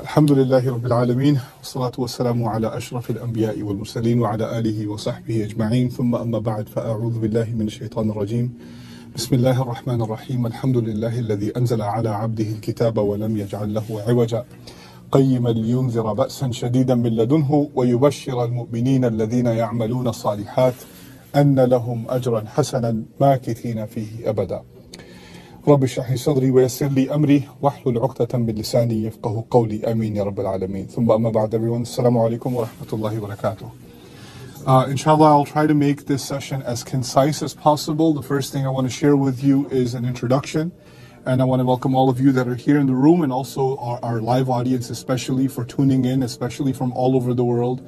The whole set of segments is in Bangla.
الحمد لله رب العالمين والصلاة والسلام على أشرف الأنبياء والمرسلين وعلى آله وصحبه أجمعين ثم أما بعد فأعوذ بالله من الشيطان الرجيم بسم الله الرحمن الرحيم الحمد لله الذي أنزل على عبده الكتاب ولم يجعل له عوجا قيما لينذر بأسا شديدا من لدنه ويبشر المؤمنين الذين يعملون الصالحات أن لهم أجرا حسنا ماكثين فيه أبدا رب اشرح لي صدري ويسر لي أمري واحلل عقدة من لساني يفقه قولي آمين يا رب العالمين ثم أما بعد everyone السلام عليكم ورحمة الله وبركاته. Inshallah, I'll try to make this session as concise as possible. The first thing I want to share with you is an introduction, and I want to welcome all of you that are here in the room and also our live audience, especially for tuning in, especially from all over the world.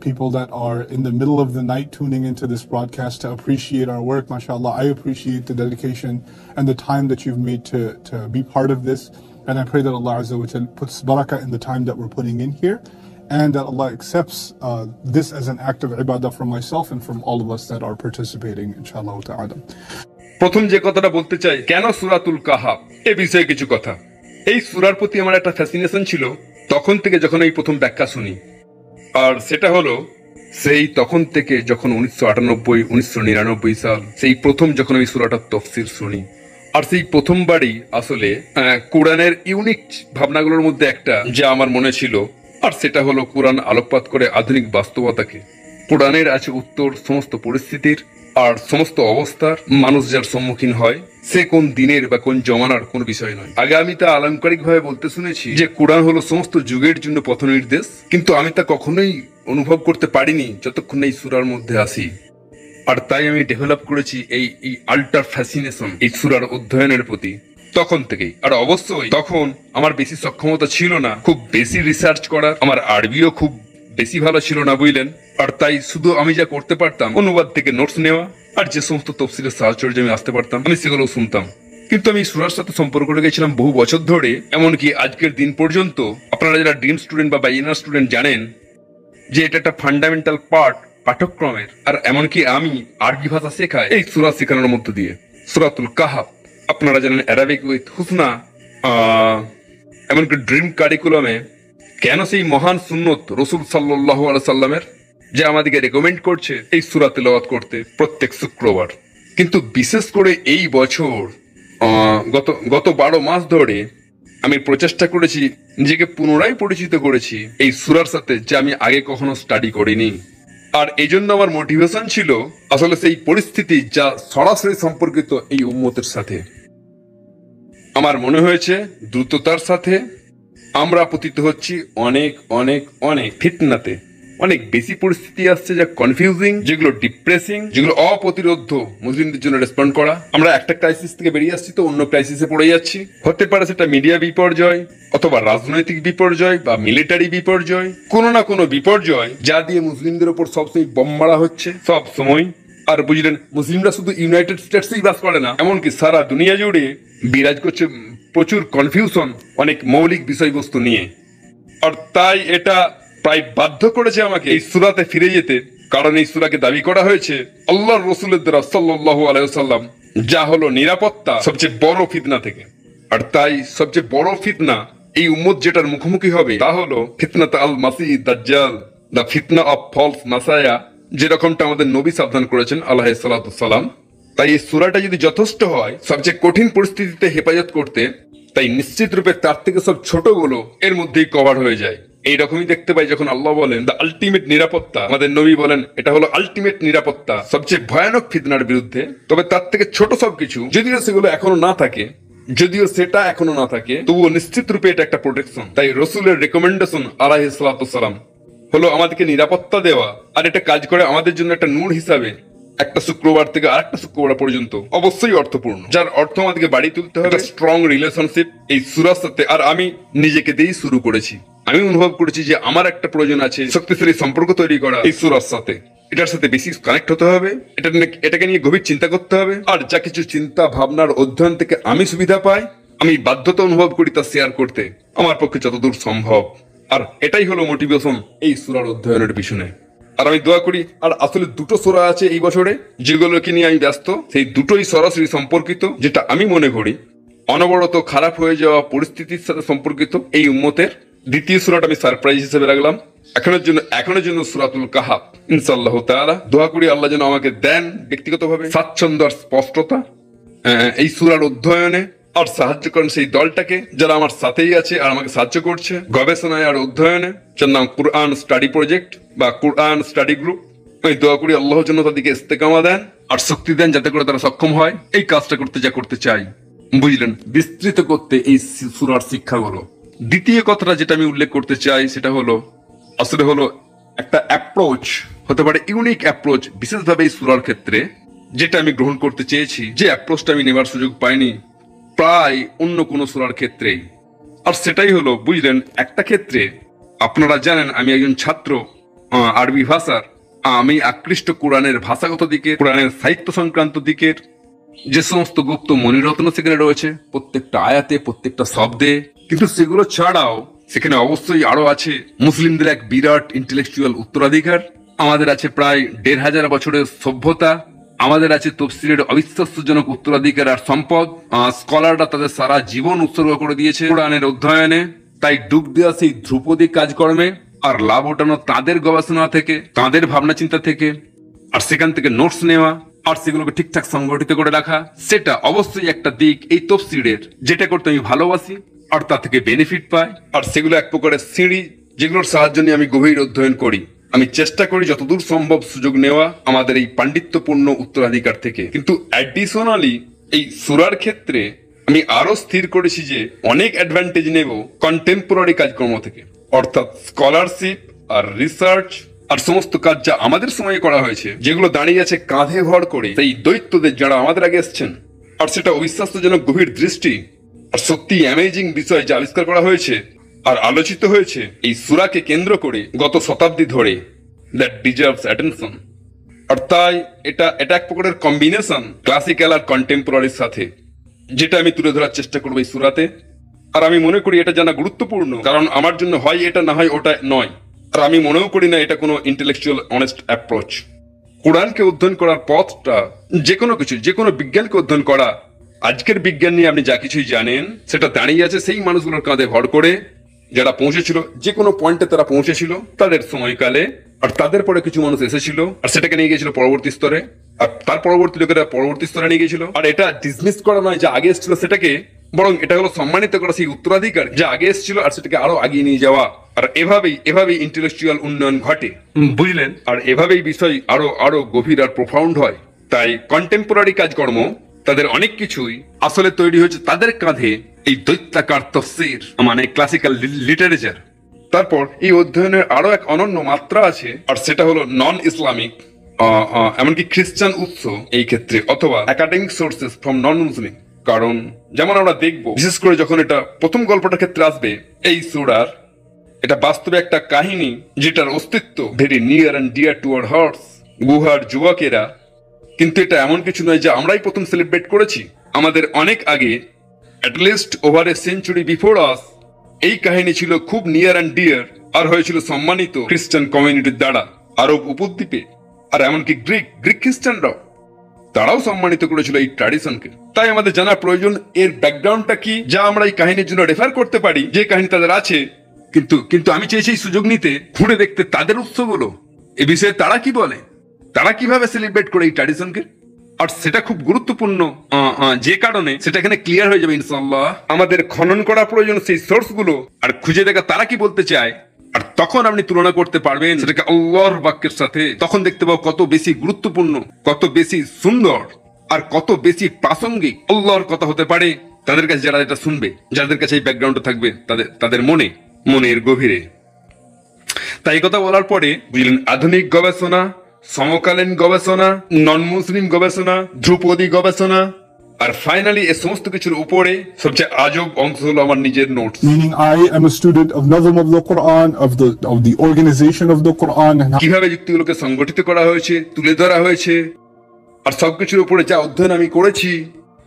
People that are in the middle of the night tuning into this broadcast to appreciate our work. MashaAllah, I appreciate the dedication and the time that you've made to be part of this. And I pray that Allah Azza wa Jal puts barakah in the time that we're putting in here, and that Allah accepts this as an act of ibadah from myself and from all of us that are participating, inshallah ta'ala. প্রথম যে কথাটা বলতে চাই, কেন সূরাতুল কাহাফ এই বিষয়ে কিছু কথা। এই সূরার প্রতি আমার একটা ফ্যাসিনেশন ছিল তখন থেকে যখন এই প্রথম ব্যাখ্যা শুনি, আর সেটা হলো সেই তখন থেকে যখন 1998-1999 সাল সেই প্রথম যখন আমি সূরাটার তাফসীর শুনি, আর সেই প্রথমবারই আসলে কোরআনের ইউনিক ভাবনাগুলোর মধ্যে একটা যা আমার মনে ছিল, আর সেটা হলো কোরআন আলোকপাত করে আধুনিক বাস্তবতাকে। কোরআনের আছে উত্তর সমস্ত পরিস্থিতির আর সমস্ত অবস্থার, মানুষ যার সম্মুখীন হয় সে কোন দিনের বা কোন জমানার কোন বিষয় নয়। আগে আমি তা আলংকারিক ভাবে বলতে শুনেছি যে কোরআন হলো সমস্ত যুগের জন্য পথ নির্দেশ, কিন্তু আমি তা কখনোই অনুভব করতে পারিনি যতক্ষণ এই সূরার মধ্যে আসি। আর তাই আমি ডেভেলপ করেছি এই আল্ট্রা ফ্যাসিনেশন এই সূরার অধ্যয়নের প্রতি তখন থেকেই। আর অবশ্যই তখন আমার বেশি সক্ষমতা ছিল না খুব বেশি রিসার্চ করার, আমার আরবিও খুব বেশি ভালো ছিল না, বুঝলেন। আর তাই শুধু আমি যা করতে পারতাম অনুবাদ থেকে নোটস নেওয়া, আর যে সমস্ত তফসিলের সাহায্যে আমি আসতে পারতাম আমি সেগুলো শুনতাম। কিন্তু আমি সূরার সাথে সম্পর্ক রেখেছিলাম বহু বছর ধরে, এমনকি আজকের দিন পর্যন্ত। আপনারা যারা ড্রিম স্টুডেন্ট বা বাইনার স্টুডেন্ট জানেন যে এটা একটা ফান্ডামেন্টাল পার্ট পাঠ্যক্রমের, আর এমনকি আমি আরবি ভাষা শেখাই এই সূরা শেখানোর মধ্য দিয়ে। সূরাতুল কাহাফ আপনারা জানেন অ্যারাবিক উইথ হুসনা, এমনকি ড্রিম কারিকুলামে কেন সেই মহান সুন্নত রাসূল সাল্লাল্লাহু আলাইহি সাল্লামের যে আমাদেরকে রেকমেন্ড করছে এই সূরা তেলাওয়াত করতে প্রত্যেক শুক্রবার। কিন্তু বিশেষ করে এই বছর গত 12 মাস ধরে আমি প্রচেষ্টা করেছি, নিজেকে পুনরায় পরিচিত করেছি এই সূরার সাথে যা আমি আগে কখনো স্টাডি করিনি। আর এই জন্য আমার মোটিভেশন ছিল আসলে সেই পরিস্থিতি যা সরাসরি সম্পর্কিত এই উম্মতের সাথে। আমার মনে হয়েছে দ্রুততার সাথে আমরা পতিত হচ্ছি অনেক অনেক অনেক ফিতনাতে। অনেক বেশি পরিস্থিতি আসছে যা কনফিউজিং, যেগুলো ডিপ্রেসিং, যেগুলো অপ্রতিরোধ্য মুসলিমদের জন্য রেসপন্ড করা। আমরা একটা ক্রাইসিস থেকে বেরিয়ে আসছি তো অন্য ক্রাইসিসে পড়ে যাচ্ছি। হতে পারে সেটা মিডিয়া বিপর্যয়, অথবা রাজনৈতিক বিপর্যয়, বা মিলিটারি বিপর্যয়, কোনো না কোনো বিপর্যয় যা দিয়ে মুসলিমদের উপর সবসময় বোম মারা হচ্ছে সব সময়। আর বুঝলেন, মুসলিমরা শুধু ইউনাইটেড স্টেটসেই বাস করে না, এমনকি সারা দুনিয়া জুড়ে বিরাজ করছে প্রচুর কনফিউশন অনেক মৌলিক বিষয়বস্তু নিয়ে। আর তাই এটা প্রায় বাধ্য করেছে আমাকে এই সূরাতে ফিরে যেতে, কারণ এই সূরাকে দাবি করা হয়েছে আল্লাহর রাসূলের দ্বারা সাল্লাল্লাহু আলাইহি ওয়াসাল্লাম, যা হলো নিরাপত্তা সবচেয়ে বড় ফিতনা থেকে। আর তাই সবচেয়ে বড় ফিতনা এই উম্মত যেটার মুখোমুখি হবে তা হলো ফিতনাত আল মাসিহ দাজ্জাল, দা ফিতনা অফ ফলস মাসায়া, যেরকমটা আমাদের নবী সাবধান করেছেন আলাইহিস সালাতু সালাম। তাই এই সূরাটা যদি যথেষ্ট হয় সবচেয়ে কঠিন পরিস্থিতিতে হেফাজত করতে, তাই নিশ্চিত রূপে তার থেকে সব ছোটগুলো এর মধ্যেই কভার হয়ে যায়। এইরকমই দেখতে পাই যখন আল্লাহ বলেন দ্য আলটিমেট নিরাপত্তা, আমাদের নবী বলেন এটা হলো আলটিমেট নিরাপত্তা সবচেয়ে ভয়ানক ফিতনার বিরুদ্ধে। তবে তার থেকে ছোট সবকিছু যদিও সেগুলো এখনো না থাকে, যদিও সেটা এখনো না থাকে, তবুও নিশ্চিত রূপে এটা একটা প্রোটেকশন। তাই রাসূলের রেকমেন্ডেশন আলাইহিস সালাতু সালাম হলো আমাদেরকে নিরাপত্তা দেওয়া, আর এটা কাজ করে আমাদের জন্য একটা নূর হিসাবে একটা শুক্রবার থেকে আরেকটা শুক্রবার পর্যন্ত অবশ্যই অর্থপূর্ণ, যার অর্থ আমাদেরকে বাড়ি তুলতে হবে স্ট্রং রিলেশনশিপ এই সূরার সাথে। আর আমি নিজেকে দিয়েই শুরু করেছি। আমি অনুভব করেছি যে আমার একটা প্রয়োজন আছে শক্তিশালী সম্পর্ক তৈরি করা এই সূরার সাথে। এটার সাথে বেশি কানেক্ট হতে হবে, এটাকে নিয়ে গভীর চিন্তা করতে হবে। আর যা কিছু চিন্তা ভাবনার অধ্যয়ন থেকে আমি সুবিধা পাই, আমি বাধ্যতা অনুভব করি তা শেয়ার করতে আমার পক্ষে যতদূর সম্ভব। আর এটাই হলো মোটিভেশন এই সূরার অধ্যয়নের পিছনে। আর আমি দোয়া করি, আর আসলে দুটো সূরা আছে এই বছরে যেগুলোকে নিয়ে আমি ব্যস্ত, সেই দুটোই সরাসরি সম্পর্কিত, যেটা আমি মনে করি অনবরত খারাপ হয়ে যাওয়া পরিস্থিতির সাথে সম্পর্কিত এই উম্মতের, দ্বিতীয় সূরাটা আমি সারপ্রাইজ হিসেবে রাখলাম এখনের জন্য সূরাতুল কাহাফ। ইনশাআল্লাহ তাআলা দোয়া করি আল্লাহ যেন আমাকে দেন ব্যক্তিগতভাবে স্বাচ্ছন্দ্য আর স্পষ্টতা এই সূরার অধ্যয়নে, আর সাহায্য করেন সেই দলটাকে যারা আমার সাথেই আছে আর আমাকে সাহায্য করছে গবেষণায় আর অধ্যয়নে, যার নাম কুরআন স্টাডি প্রজেক্ট বা কুরআন স্টাডি গ্রুপ। আমি দোয়া করি আল্লাহ যেন তাদেরকে ইস্তেকামা দেন আর শক্তি দেন যাতে করে তারা সক্ষম হয় এই কাজটা করতে যা করতে চাই, বুঝলেন, বিস্তৃত করতে এই সূরার শিক্ষাগুলো। দ্বিতীয় কথাটা যেটা আমি উল্লেখ করতে চাই সেটা হলো আসলে হলো একটা অ্যাপ্রোচ হতে পারে, ইউনিক অ্যাপ্রোচ বিশেষভাবে এই সূরার ক্ষেত্রে যেটা আমি গ্রহণ করতে চেয়েছি, যে অ্যাপ্রোচটা আমি নেবার সুযোগ পাইনি প্রায় অন্য কোনো সূরার ক্ষেত্রেই। আর সেটাই হলো, বুঝলেন, একটা ক্ষেত্রে আপনারা জানেন আমি একজন ছাত্র আরবি ভাষার, আমি আকৃষ্ট কোরআনের ভাষাগত দিকে, কোরআনের সাহিত্য সংক্রান্ত দিকের যে সমস্ত গুপ্ত মণিরত্ন সেখানে রয়েছে প্রত্যেকটা আয়াতে প্রত্যেকটা শব্দে, কিন্তু সেগুলো ছাড়াও সেখানে অবশ্যই আরো আছে মুসলিমদের এক বিরাট ইন্টেলেকচুয়াল উত্তরাধিকার, আমাদের আছে প্রায় ১৫০০ বছরের সভ্যতা, আমাদের আছে তফসিরের অবিশ্বাস্যজনক উত্তরাধিকার আর সম্পদ। স্কলাররা তাদের সারা জীবন উৎসর্গ করে দিয়েছে কোরআনের অধ্যয়নে, তাই ডুব দেওয়া সেই ধ্রুপদী কাজকর্মে আর লাভ ওঠানো তাদের গবেষণা থেকে, তাদের ভাবনা চিন্তা থেকে, আর সেখান থেকে নোটস নেওয়া আর সেগুলোকে ঠিকঠাক সংগঠিত করে রাখা, সেটা অবশ্যই একটা দিক এই তফসিরের, যেটা করতে আমি ভালোবাসি আর তা থেকে বেনিফিট পাই। আর সেগুলো এক প্রকারের সিঁড়ি যেগুলোর সাহায্য নিয়ে আমি গভীর অধ্যয়ন করি। আমি চেষ্টা করি যতদূর সম্ভব সুযোগ নেওয়া আমাদের এই পাণ্ডিত্যপূর্ণ উত্তরাধিকার থেকে। কিন্তু অ্যাডিশনালি এই সূরার ক্ষেত্রে আমি আরো স্থির করেছি যে অনেক অ্যাডভান্টেজ নেব কন্টেম্পোরারি কাজকর্ম থেকে, অর্থাৎ স্কলারশিপ আর রিসার্চ আর সমস্ত কাজ যা আমাদের সময়ে করা হয়েছে, যেগুলো দাঁড়িয়ে আছে কাঁধে ভর করে সেই দৈত্যদের যারা আমাদের আগে এসছেন, আর সেটা অবিশ্বাস্যজনক গভীর দৃষ্টি আর সত্যি অ্যামেজিং বিষয় যা আবিষ্কার করা হয়েছে আর আলোচিত হয়েছে এই সূরাকে কেন্দ্র করে গত শতাব্দী ধরে, দ্যাট ডিজার্ভস অ্যাটেনশন। আর তাই এটা এক প্রকারের কম্বিনেশন ক্লাসিক্যাল আর কন্টেম্পোরারির সাথে, যেটা আমি তুলে ধরার চেষ্টা করবো এই সূরাতে। আর আমি মনে করি এটা জানা গুরুত্বপূর্ণ, কারণ আমার জন্য হয় এটা না হয় ওটা নয়। আর আমি মনেও করি না এটা কোনো ইন্টেলেকচুয়াল অনেস্ট অ্যাপ্রোচ। কোরআনকে অধ্যয়ন করার পথটা যে কোনো বিজ্ঞানকে অধ্যয়ন করা, আজকের বিজ্ঞান নিয়ে আপনি যা কিছুই জানেন সেটা দাঁড়িয়ে আছে সেই মানুষগুলোর কাঁধে ভর করে যারা পৌঁছেছিল, যে কোনো পয়েন্টে তারা পৌঁছেছিল তাদের সময়কালে, আর তাদের পরে কিছু মানুষ এসেছিল আর সেটাকে নিয়ে গিয়েছিল পরবর্তী স্তরে, আর তার পরবর্তী লোকেরা পরবর্তী স্তরে নিয়ে গিয়েছিল। আর এটা ডিসমিস করা নয় যে আগে এসেছিল সেটাকে, বরং এটা হলো সম্মানিত করা সেই উত্তরাধিকার যা আগে এসেছিল আর সেটাকে আরো আগিয়ে নিয়ে যাওয়া। আর এভাবেই ইন্টেলেকচুয়াল উন্নয়ন ঘটে, বুঝলেন, আর এভাবেই বিষয় আরো গভীর আর প্রোফাউন্ড হয়। তাই কন্টেম্পোরারি কাজকর্ম তাদের অনেক কিছুই আসলে তৈরি হয়েছে তাদের কাঁধে এই দৈত্যাকার তফসির মানে ক্লাসিক্যাল লিটারেচার। তারপর এই অধ্যয়নের আরো এক অনন্য মাত্রা আছে, আর সেটা হলো নন ইসলামিক, এমনকি খ্রিস্টান উৎস এই ক্ষেত্রে, অথবা একাডেমিক সোর্সেস ফ্রম নন মুসলিম। কারণ যেমন আমরা দেখবো, বিশেষ করে যখন এটা প্রথম গল্পটার ক্ষেত্রে আসবে এই সূরার, এটা বাস্তবে একটা কাহিনী যেটার অস্তিত্ব very near and dear to our hertz, গুহার যুবকেরা। কিন্তু এটা এমন কিছু নয় যে আমরাই প্রথম সেলিব্রেট করেছি, আমাদের অনেক আগে, at least over a century before us, এই কাহিনী ছিল খুব নিয়ার অ্যান্ড ডিয়ার আর হয়েছিল সম্মানিত খ্রিস্টান কমিউনিটির দ্বারা আরব উপদ্বীপে। আর এমনকি গ্রিক খ্রিস্টানরাও তারাও সম্মানিত করেছিল এই ট্র্যাডিশনকে। তাই আমাদের জানা প্রয়োজন এর ব্যাকগ্রাউন্ডটা কি, যা আমরা এই কাহিনীর জন্য রেফার করতে পারি, যে কাহিনী তাদের আছে। কিন্তু আমি চেয়েছি এই সুযোগ নিতে, ঘুরে দেখতে তাদের উৎসগুলো, এ বিষয়ে তারা কি বলে, তারা কিভাবে সেলিব্রেট করে এই ট্র্যাডিশনকে। আর সেটা খুব গুরুত্বপূর্ণ, যে কারণে সেটা এখানে ক্লিয়ার হয়ে যাবে ইনশাআল্লাহ। আমাদের খনন করা প্রয়োজন সেই সোর্স গুলো আর খুঁজে দেখা তারা কি বলতে চায়। আর তখন আপনি তুলনা করতে পারবেন সেটাকে আল্লাহর বাক্যের সাথে, তখন দেখতে পাবো কত বেশি গুরুত্বপূর্ণ, কত বেশি সুন্দর আর কত বেশি প্রাসঙ্গিক আল্লাহর কথা হতে পারে তাদের কাছে, যারা এটা শুনবে, যাদের কাছে এই ব্যাকগ্রাউন্ডটা থাকবে তাদের মনের গভীরে। তাই কথা বলার পরে বুঝলেন, আধুনিক গবেষণা, সমকালীন গবেষণা, নন মুসলিম গবেষণা, ধ্রুপদী গবেষণা, আর ফাইনালি এই সমস্ত কিছুর উপরে সবচেয়ে আজব অংশ হলো আমার নিজের notes. Meaning I am a student of Nazm of the Quran, of the organization of the Quran, and কিভাবে যুক্তিগুলোকে সংগঠিত করা হয়েছে, তুলে ধরা হয়েছে, আর সবকিছুর উপরে যা অধ্যয়ন আমি করেছি,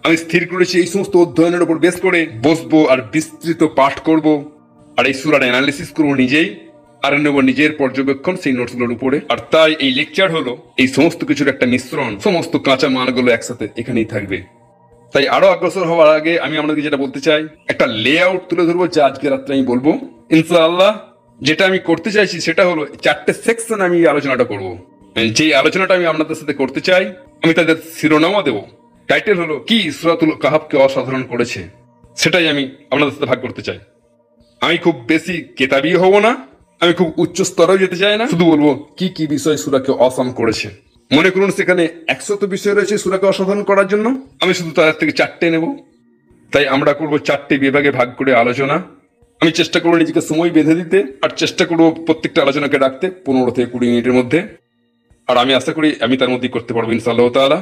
আমি স্থির করেছি এই সমস্ত অধ্যয়নের উপর বেস করে বসবো আর বিস্তৃত পাঠ করব, আর এই সূরার অ্যানালিসিস করবো নিজেই, আর নেব নিজের পর্যবেক্ষণ সেই নোটসগুলোর উপরে। আর তাই এই লেকচার হলো এই সমস্ত কিছুর একটা মিশ্রণ, সমস্ত কাঁচা মালগুলো একসাথে এখানেই থাকবে। তাই আরো অগ্রসর হওয়ার আগে আমি আপনাদেরকে যেটা বলতে চাই, একটা লেআউট তুলে ধরবো যা আজকে রাত্রে আমি বলবো। ইনশাআল্লাহ যেটা আমি করতে চাইছি সেটা হলো 4টে সেকশন আমি এই আলোচনাটা করব। যে আলোচনাটা আমি আপনাদের সাথে করতে চাই, আমি তাদের শিরোনামও দেব। টাইটেল হলো কি সূরাতুল কাহাফকে অসাধারণ করেছে, সেটাই আমি আপনাদের সাথে ভাগ করতে চাই। আমি খুব বেশি কেতাবি হব না, আমি খুব উচ্চ স্তরেও যেতে চাই না, শুধু বলবো কি কি বিষয় সূরাকে অসাম করেছে। মনে করুন সেখানে 100 বিষয় রয়েছে সূরাকে অসাধারণ করার জন্য, আমি শুধু তাদের থেকে 4টে নেব। তাই আমরা করব 4টে বিভাগে ভাগ করে আলোচনা। আমি চেষ্টা করবো নিজেকে সময় বেঁধে দিতে, আর চেষ্টা করবো প্রত্যেকটা আলোচনাকে রাখতে 15 থেকে 20 মিনিটের মধ্যে। আর আমি আশা করি আমি তার মধ্যেই করতে পারবো ইনশাআল্লাহ তাআলা।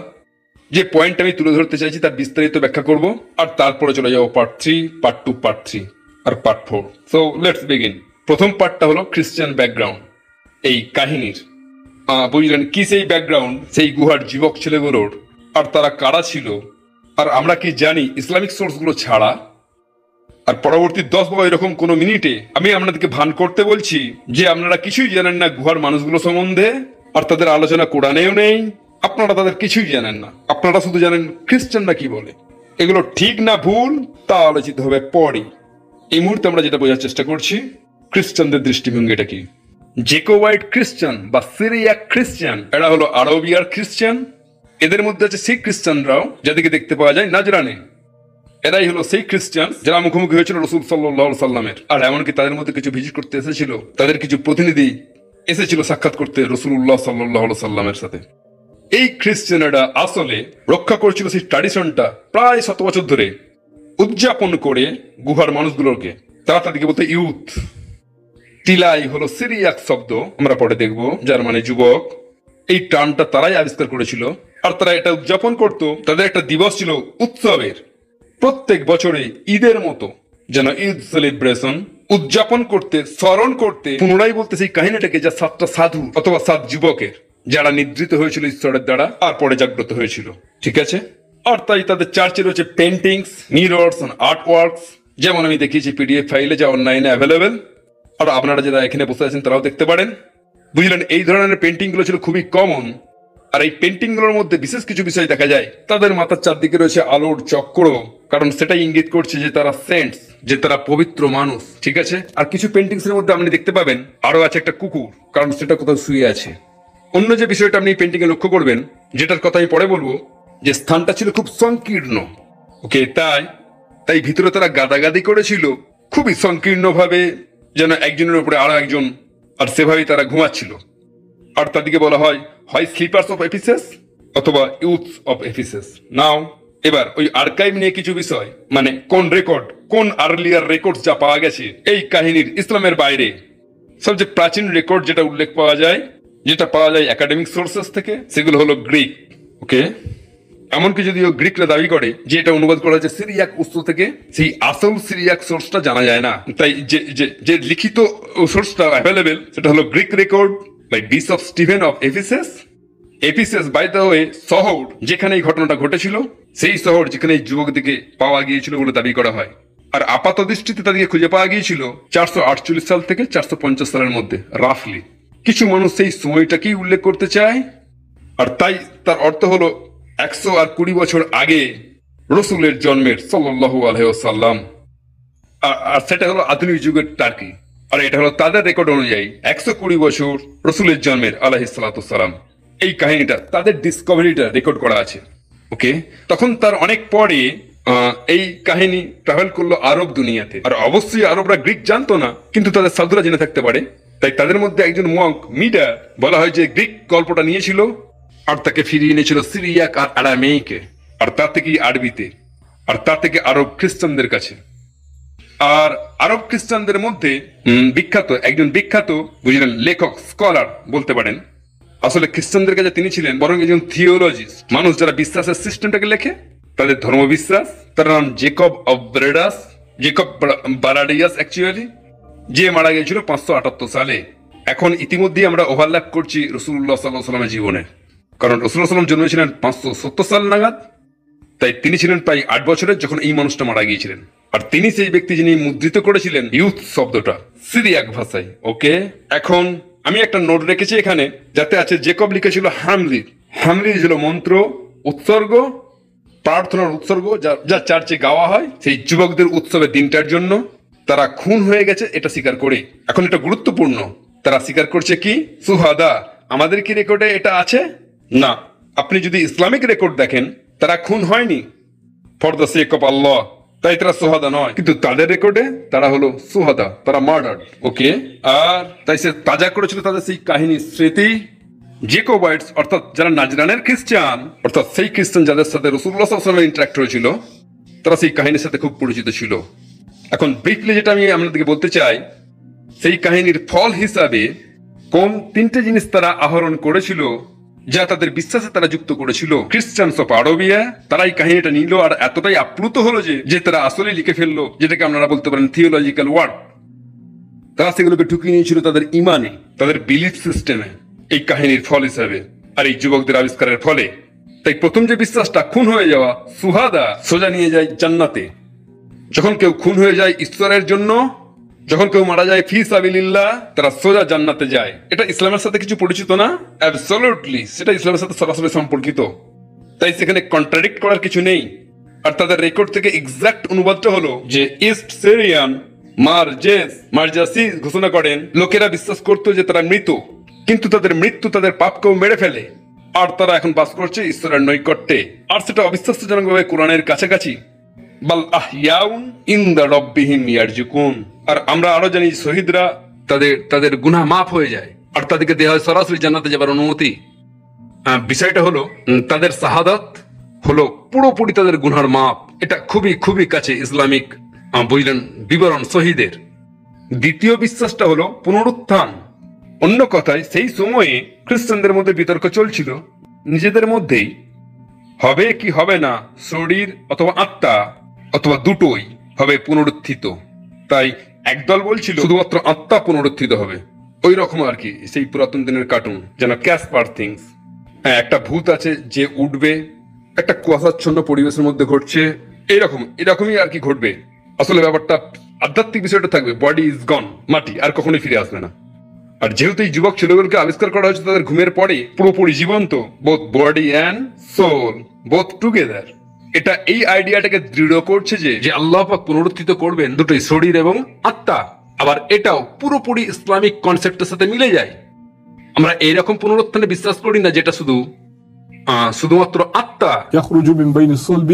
যে পয়েন্ট আমি তুলে ধরতে চাইছি তার বিস্তারিত ব্যাখ্যা করব, আর তারপরে চলে যাবো পার্ট 3, পার্ট 2, পার্ট 3 আর পার্ট 4। So let's begin. প্রথম পার্টটা হলো খ্রিস্টান ব্যাকগ্রাউন্ড এই কাহিনীর। বুঝলেন কি সেই ব্যাকগ্রাউন্ড, সেই গুহার যুবক ছেলেগুলোর, আর তারা কারা ছিল, আর আমরা কি জানি ইসলামিক সোর্সগুলো ছাড়া। আর পরবর্তী 10 বা এরকম কোন মিনিটে আমি আপনাদেরকে ভান করতে বলছি যে আপনারা কিছুই জানেন না গুহার মানুষগুলো সম্বন্ধে, আর তাদের আলোচনা কোরআনেও নেই। আপনারা তাদের কিছুই জানেন না, আপনারা শুধু জানেন খ্রিস্টানরা কি বলে। এগুলো ঠিক না ভুল তা আলোচিত হবে পরে। এই মুহূর্তে আমরা যেটা বোঝার চেষ্টা করছি খ্রিস্টানদের দৃষ্টিভঙ্গিটা কি। জেকোবাইট খ্রিস্টান বা সিরিয়াক খ্রিস্টান, এরা হলো আরবিয়ার খ্রিস্টান। এদের মধ্যে আছে সেই খ্রিস্টানরাও যাদেরকে দেখতে পাওয়া যায় নাজরানে। এরাই হলো সেই খ্রিস্টান যারা মুখোমুখি হয়েছিল রাসূল সাল্লাল্লাহু আলাইহি সাল্লামের। আর এমনকি তাদের মধ্যে কিছু ভিজিট করতে এসেছিল, তাদের কিছু প্রতিনিধি এসেছিল সাক্ষাৎ করতে রাসূলুল্লাহ সাল্লাল্লাহু আলাইহি সাল্লামের সাথে। এই খ্রিস্টানেরা আসলে রক্ষা করছিল সেই ট্র্যাডিশনটা প্রায় 100 বছর ধরে উদযাপন করে গুহার মানুষগুলোকে। তারা তাদেরকে বলতে ইউথ। টিলাই হলো সিরিয়াক শব্দ, আমরা পরে দেখব, যার মানে যুবক। এই টার্মটা তারাই আবিষ্কার করেছিল, আর তারা এটা উদযাপন করত। তাদের একটা দিবস ছিল উৎসবের, প্রত্যেক বছরে ঈদের মতো যেন ঈদ সেলিব্রেশন উদযাপন করতে, স্মরণ করতে, পুনরায় বলতে সেই কাহিনীটাকে, যা 7টা সাধু অথবা 7 যুবকের যারা নিদ্রিত হয়েছিল ঈশ্বরের দ্বারা আর পরে জাগ্রত হয়েছিল। ঠিক আছে। আর তাই তাদের চার্চে রয়েছে পেন্টিংস, মিরর্স, আর্ট ওয়ার্কস, যেমন আমি দেখিয়েছি পিডিএফ ফাইলে, যা অনলাইনে অ্যাভেলেবেল। আর আপনারা যারা এখানে বসে আছেন তারাও দেখতে পারেন। বুঝলেন, এই ধরনের পেন্টিং গুলো ছিল খুবই কমন। আর এই পেন্টিং গুলোর মধ্যে বিশেষ কিছু বিষয় দেখা যায়। তাদের মাথার চারদিকে রয়েছে আলোর চক্র, কারণ সেটাই ইঙ্গিত করছে যে তারা সেন্টস, যে তারা পবিত্র মানুষ। ঠিক আছে। আর কিছু পেন্টিংস এর মধ্যে আপনি দেখতে পাবেন আরো আছে একটা কুকুর, কারণ সেটা কোথাও শুয়ে আছে। অন্য যে বিষয়টা আপনি পেন্টিং এ লক্ষ্য করবেন, যেটার কথা আমি পরে বলবো, যে স্থানটা ছিল খুব সংকীর্ণ। ওকে, তাই ভিতরে তারা গাদাগাদি করেছিল খুবই সংকীর্ণ ভাবে, যেন একজনের উপরে আরো একজন, আর সেভাবেই তারা ঘুমাচ্ছিল। আর তাদেরকে বলা হয় হয় স্লিপার্স অফ এফিসাস অথবা ইউথস অফ এফিসাস। নাও এবার ওই আর্কাইভ নিয়ে কিছু বিষয়, মানে কোন রেকর্ড, কোন আর্লিয়ার রেকর্ড যা পাওয়া গেছে এই কাহিনীর ইসলামের বাইরে, সবচেয়ে প্রাচীন রেকর্ড যেটা উল্লেখ পাওয়া যায়, যেটা পাওয়া যায় একাডেমিক সোর্সেস থেকে, সেগুলো হলো গ্রিক। ওকে, এমনকি যদিও গ্রিকরা দাবি করে যে এটা অনুবাদ করা হয়েছে সিরিয়াক উৎস থেকে, সেই আসল সিরিয়াক সোর্সটা জানা যায় না। তাই যে লিখিত সোর্সটা অ্যাভেলেবেল সেটা হলো Greek record by bishop Steven of Ephesus. Ephesus by the way শহর যেখানে এই ঘটনাটা ঘটেছিল, সেই শহর যেখানে এই যুবকদিকে পাওয়া গিয়েছিল বলে দাবি করা হয়। আর আপাত দৃষ্টিতে তাদেরকে খুঁজে পাওয়া গিয়েছিল 448 সাল থেকে 450 সালের মধ্যে রাফলি। কিছু মানুষ সেই সময়টাকেই উল্লেখ করতে চায়, আর তাই তার অর্থ হলো 120 বছর আগে রসুলের জন্মের সাল্লাল্লাহু আলাইহি ওয়াসাল্লাম। আর সেটা হলো আধুনিক যুগের টার্কি। আর এটা হলো তাদের রেকর্ড অনুযায়ী 120 বছর রসুলের জন্মের আলাইহিস সালাতু ওয়াসসালাম। এই কাহিনীটা তাদের ডিসকভারিটা রেকর্ড করা আছে। ওকে, তখন তার অনেক পরে এই কাহিনী ট্রাভেল করলো আরব দুনিয়াতে। আর অবশ্যই আরবরা গ্রিক জানতো না, কিন্তু তাদের সাধুরা জেনে থাকতে পারে। তাই তাদের মধ্যে একজন মঙ্ক মিডা বলা হয় যে গ্রিক গল্পটা নিয়েছিল আর তাকে ফিরিয়ে এনেছিল সিরিয়াক আর আরামেইকে, আর তার থেকে আরবিতে, আর তার থেকে আরব খ্রিস্টানদের কাছে। আর আরব খ্রিস্টানদের মধ্যে একজন বিখ্যাত বুঝলেন লেখক, স্কলার বলতে পারেন। আসলে খ্রিস্টানদের কাছে তিনি ছিলেন বরং একজন থিওলজিস্ট। মানুষ যারা বিশ্বাসের সিস্টেমটাকে লেখে, তাদের ধর্মবিশ্বাস, তার নাম জেকব অফ ব্রেডাস, জেকব বারাডিয়াস অ্যাকচুয়ালি, যে মারা গিয়েছিল 578 সালে। এখন ইতিমধ্যে আমরা ওভারল্যাপ করছি রাসূলুল্লাহ সাল্লাল্লাহু আলাইহি ওয়াসাল্লামের জীবনে, কারণ রাসূলুল্লাহ সাল্লাল্লাহু আলাইহি ওয়াসাল্লাম জন্মেছিলেন 570 সাল নাগাদ। তাই তিনি ছিলেন প্রায় 8 বছরের যখন এই মানুষটা মারা গিয়েছিলেন। আর তিনি সেই ব্যক্তি যিনি মুদ্রিত করেছিলেন ইউথ শব্দটা সিরিয়াক ভাষায়। ওকে, এখন আমি একটা নোট রেখেছি এখানে, যাতে আছে জেকব লিখেছিল হামলির ছিল মন্ত্র, উৎসর্গ, প্রার্থনার উৎসর্গ, যা চার্চে গাওয়া হয় সেই যুবকদের উৎসবের দিনটার জন্য। তারা খুন হয়ে গেছে এটা স্বীকার করে। এখন এটা গুরুত্বপূর্ণ, তারা স্বীকার করছে কি সুহাদা। আমাদের কি রেকর্ডে এটা আছে? না। আপনি যদি ইসলামিক রেকর্ড দেখেন তারা খুন হয়নি ফর দ্য সেক অফ আল্লাহ, তাই তারা সুহাদা নয়। কিন্তু তাদের রেকর্ডে তারা হলো সুহাদা, তারা মার্ডার। ওকে, আর তাই সে তাজা করেছিল তাদের সেই কাহিনী স্মৃতি। জেকোবাইটস অর্থাৎ যারা নাজরানের খ্রিস্টান, অর্থাৎ সেই খ্রিস্টান যাদের সাথে রাসূলুল্লাহ সাল্লাল্লাহু আলাইহি ওয়াসাল্লাম ইন্টারঅ্যাক্ট হয়েছিল, তারা সেই কাহিনীর সাথে খুব পরিচিত ছিল। এখন ব্রিফলি যেটা আমি আপনাদেরকে বলতে চাই, সেই কাহিনীর ফল হিসাবে কোন তিনটে জিনিস তারা আহরণ করেছিল যা তাদের বিশ্বাসে তারা যুক্ত করেছিল। খ্রিস্টানস অফ আরবিয়া তারা এই কাহিনীটা নিল আর এতটাই আপ্লুত হলো যে তারা আসলে লিখে ফেললো, যেটাকে আপনারা বলতে পারেন থিওলজিক্যাল ওয়ার্ড। তারা সেগুলোকে ঢুকিয়ে নিয়েছিল তাদের ইমানে, তাদের বিলিফ সিস্টেমে, এই কাহিনীর ফল হিসাবে আর এই যুবকদের আবিষ্কারের ফলে। তাই প্রথম যে বিশ্বাসটা খুন হয়ে যাওয়া, সুহাদা সোজা নিয়ে যায় জান্নাতে। যখন কেউ খুন হয়ে যায় ঈশ্বরের জন্য, যখন কেউ মারা যায় ফি সাবিলিল্লাহ, তারা সোজা জান্নাতে যায়। এটা ইসলামের সাথে কিছু পরিচিত না? অ্যাবসলিউটলি, সেটা ইসলামের সাথে সরাসরি সম্পর্কিত। তাই সেখানে কন্ট্রাডিক্ট করার কিছু নেই। আর তাদের রেকর্ড থেকে এক্সাক্ট অনুবাদটা হলো যে ইস্ট সিরিয়ান মার্জাসি ঘোষণা করেন লোকেরা বিশ্বাস করতো যে তারা মৃত, কিন্তু তাদের মৃত্যু তাদের পাপকেও মেরে ফেলে আর তারা এখন বাস করছে ঈশ্বরের নৈকট্যে। আর সেটা অবিশ্বাসজনকভাবে কোরআনের কাছাকাছি। বাল আহইয়াউন ইনদা রাব্বিহিম ইয়ারজুকুন। আর আমরা আরো জানি শহীদরা তাদের গুনাহ মাফ হয়ে যায় আর তাদেরকে দেওয়া হয় সরাসরি জান্নাতে যাবার অনুমতি। বিষয়টা হলো তাদের শাহাদাত হলো পুরোপুরি তাদের গুনার মাপ। এটা খুবই খুবই কাছে ইসলামিক বুঝলেন বিবরণ শহীদের। দ্বিতীয় বিশ্বাসটা হলো পুনরুত্থান। অন্য কথায় সেই সময়ে খ্রিস্টানদের মধ্যে বিতর্ক চলছিল নিজেদের মধ্যেই, হবে কি হবে না শরীর অথবা আত্মা অথবা দুটোই হবে পুনরুত্থিত। তাই একদল বলছিল শুধুমাত্র আত্মা পুনরুত্থিত হবে, ওই রকম আর কি সেই পুরাতন দিনের কার্টুন যেন ক্যাসপার থিংস। হ্যাঁ, একটা ভূত আছে যে উঠবে, একটা কুয়াশাচ্ছন্ন পরিবেশের মধ্যে ঘটছে, এরকমই আর কি ঘটবে। আসলে ব্যাপারটা আধ্যাত্মিক বিষয়টা থাকবে, বডি ইজ গন, মাটি আর কখনোই ফিরে আসবে না। আর যেহেতু এই যুবক ছেলেগুলোকে আবিষ্কার করা হয়েছে তাদের ঘুমের পরে পুরোপুরি জীবন্ত, both body and soul both together, এটা এই আইডিয়াটাকে দৃঢ় করছে যে আল্লাহ পাক পুনরুত্থিত করবেন দুটোই, শরীর এবং আত্মা। আবার এটাও পুরোপুরি ইসলামিক কনসেপ্টের সাথে মিলে যায়। আমরা এইরকম পুনরুত্থানে বিশ্বাস করি না যেটা শুধুমাত্র আত্মা। يخرج من بين الصلب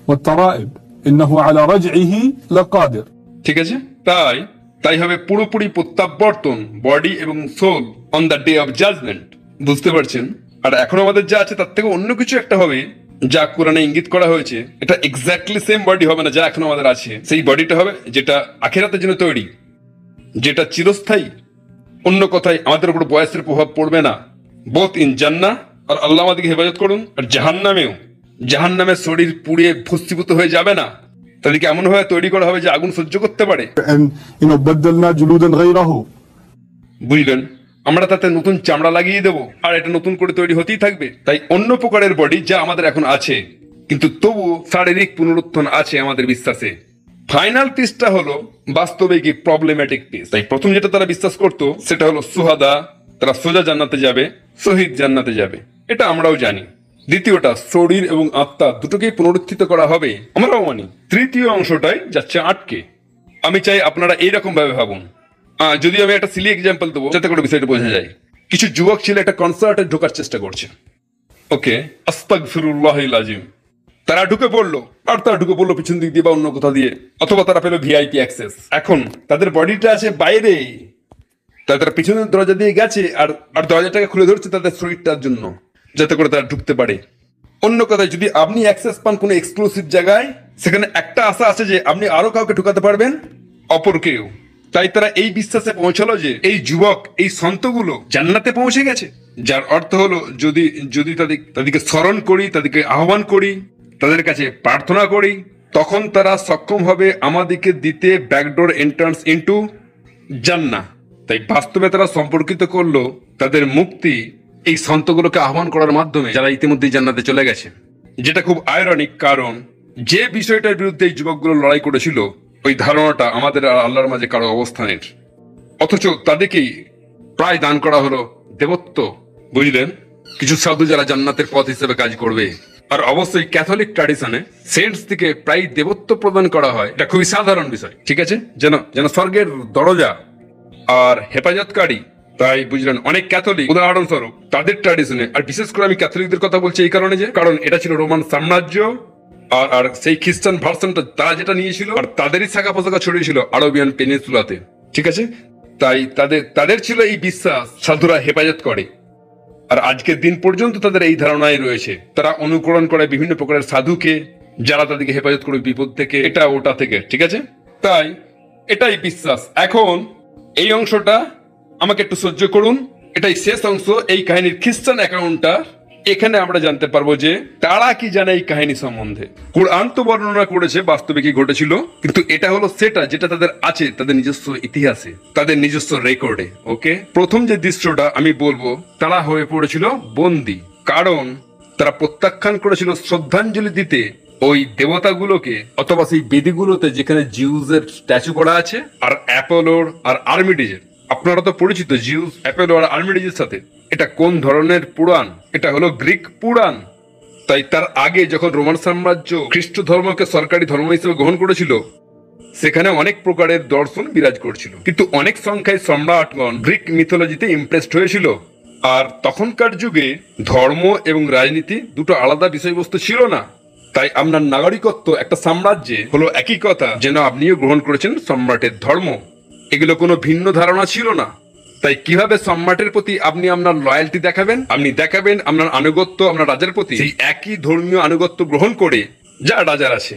والترائب إنه على رجعه لقادر। ঠিক আছে, তাই হবে পুরোপুরি প্রত্যাবর্তন, বডি এবং soul on the day of judgment. বুঝতে পারছেন? আর এখন আমাদের যা আছে তার থেকে অন্য কিছু একটা হবে যা কোরআনে ইঙ্গিত করা হয়েছে। এটা এক্স্যাক্টলি সেম বডি হবে না যা এখন আমাদের আছে। সেই বডিটা হবে যেটা আখিরাতের জন্য তৈরি, যেটা চিরস্থায়ী। অন্য কথায় আমাদের উপর বয়সের প্রভাব পড়বে না। বোথ ইন জান্নাহ, আর আল্লাহ আমাদেরকে হেফাজত করুন, আর জাহান্নামে শরীর পুড়িয়ে ভস্মীভূত হয়ে যাবে না। তাদেরকে এমন ভাবে তৈরি করা হবে যে আগুন সহ্য করতে পারে। بدلنا جلودا غيره। বুঝলেন? আমরা তাতে নতুন চামড়া লাগিয়ে দেবো আর এটা নতুন করে তৈরি হতেই থাকবে। তাই অন্য প্রকারের বডি যা আমাদের এখন আছে, কিন্তু তবু শারীরিক পুনরুত্থান আছে আমাদের বিশ্বাসে। ফাইনাল পিসটা হলো বাস্তবে কি প্রবলেম্যাটিক পিস। তাই প্রথম যেটা তারা বিশ্বাস করতো সেটা হলো সুহাদা, তারা সোজা জান্নাতে যাবে, শহীদ জান্নাতে যাবে, এটা আমরাও জানি। দ্বিতীয়টা শরীর এবং আত্মা দুটোকেই পুনরুত্থিত করা হবে, আমরাও মানি। তৃতীয় অংশটাই যাচ্ছে আটকে। আমি চাই আপনারা এইরকম ভাবে ভাবুন। যদি আমি একটা সিলি এক্সাম্পল দেবো যাতে করে বিষয়টা বোঝা যায়। কিছু যুবক ছেলে একটা কনসার্টে ঢোকার চেষ্টা করছে, ওকে, আস্তাগফিরুল্লাহিল আযীম। তারা ঢুকে পড়লো পিছন দিক দিয়ে বা অন্য কোথা দিয়ে, অথবা তারা পেলো ভিআইপি অ্যাক্সেস। এখন তাদের বডিটা আছে বাইরে, তারা পিছনের দরজা দিয়ে গেছে আর দরজাটাকে খুলে ধরছে তাদের শরীরটার জন্য, যাতে করে তারা ঢুকতে পারে। অন্য কথায় যদি আপনি অ্যাক্সেস পান কোনো এক্সক্লুসিভ জায়গায়, সেখানে একটা আশা আছে যে আপনি আরো কাউকে ঢুকাতে পারবেন, অপর কেউ। তাই তারা এই বিশ্বাসে পৌঁছালো যে এই যুবক, এই সন্তগুলো জান্নাতে পৌঁছে গেছে। যার অর্থ হলো যদি তাদেরকে স্মরণ করি, তাদেরকে আহ্বান করি, তাদের কাছে প্রার্থনা করি, তখন তারা সক্ষম হবে আমাদেরকে দিতে ব্যাকডোর এন্ট্রান্স ইনটু জান্নাহ। তাই বাস্তবে তারা সম্পর্কিত করলো তাদের মুক্তি এই সন্তগুলোকে আহ্বান করার মাধ্যমে, যারা ইতিমধ্যেই জান্নাতে চলে গেছে। যেটা খুব আয়রনিক, কারণ যে বিষয়টার বিরুদ্ধে এই যুবকগুলো লড়াই করেছিল, ওই ধারণাটা আমাদের আর আল্লাহর মাঝে কারো অবস্থানের, অথচ তাদেরকেই প্রায় দান করা হলো দেবত্ব। বুঝলেন? কিছু সাধু যারা জান্নাতের পথ হিসেবে কাজ করবে, আর অবশ্যই ক্যাথলিক ট্র্যাডিশনে সেন্টস থেকে প্রায় দেবত্ব প্রদান করা হয়, এটা খুবই সাধারণ বিষয়, ঠিক আছে, যেন যেন স্বর্গের দরজা আর হেফাজতকারী। তাই বুঝলেন, অনেক ক্যাথলিক উদাহরণস্বরূপ তাদের ট্র্যাডিশনে, আর বিশেষ করে আমি ক্যাথলিকদের কথা বলছি এই কারণে যে কারণ এটা ছিল রোমান সাম্রাজ্য, আর আর সেই খ্রিস্টান ভার্সনটা তারা যেটা নিয়েছিল, আর তাদেরই শাখা পোশাকা ছড়িয়েছিল আরবিয়ান পেনিনসুলাতে, ঠিক আছে। তাই তাদের ছিল এই বিশ্বাস সাধুরা হেফাজত করে, আর আজকের দিন পর্যন্ত তাদের এই ধারণাই রয়েছে। তারা অনুকরণ করে বিভিন্ন প্রকারের সাধুকে, যারা তাদেরকে হেফাজত করবে বিপদ থেকে, এটা ওটা থেকে, ঠিক আছে। তাই এটাই বিশ্বাস। এখন এই অংশটা আমাকে একটু সহ্য করুন, এটাই শেষ অংশ এই কাহিনীর খ্রিস্টান অ্যাকাউন্টটা। এখানে আমরা জানতে পারবো যে তারা কি জানে এই কাহিনী সম্বন্ধে। কুরআন তো বর্ণনা করেছে বাস্তবে কি ঘটেছিল, কিন্তু এটা হলো সেটা যেটা তাদের আছে, তাদের নিজস্ব ইতিহাসে, তাদের নিজস্ব রেকর্ডে। ওকে, প্রথম যে দৃশ্যটা আমি বলবো, তারা হয়ে পড়েছিল বন্দী, কারণ তারা প্রত্যাখ্যান করেছিল শ্রদ্ধাঞ্জলি দিতে ওই দেবতাগুলোকে, অথবা সেই বেদিগুলোতে যেখানে জিউসের স্ট্যাচু করা আছে, আর অ্যাপোলোর আর আর্মিডিজের। আপনারা তো পরিচিত জিউস, অ্যাপোলো আর আর্মিডিজের সাথে। এটা কোন ধরনের পুরাণ? এটা হলো গ্রিক পুরাণ। তাই তার আগে যখন রোমান সাম্রাজ্য খ্রিস্ট ধর্মকে সরকারি ধর্ম হিসেবে গ্রহণ করেছিল, সেখানে অনেক প্রকারের দর্শন বিরাজ করছিল, কিন্তু অনেক সংখ্যায় সম্রাটগণ গ্রিক মিথোলজিতে ইমপ্রেসড হয়েছিল। আর তখনকার যুগে ধর্ম এবং রাজনীতি দুটো আলাদা বিষয়বস্তু ছিল না। তাই আপনার নাগরিকত্ব একটা সাম্রাজ্যে হলো একই কথা, যেন আপনিও গ্রহণ করেছেন সম্রাটের ধর্ম। এগুলো কোনো ভিন্ন ধারণা ছিল না। তাই কিভাবে সম্রাটের প্রতি আপনি আপনার লয়্যালটি দেখাবেন? আপনি দেখাবেন আপনার আনুগত্য আপনার রাজার প্রতি সেই একই ধর্মীয় আনুগত্য গ্রহণ করে যা রাজার আছে।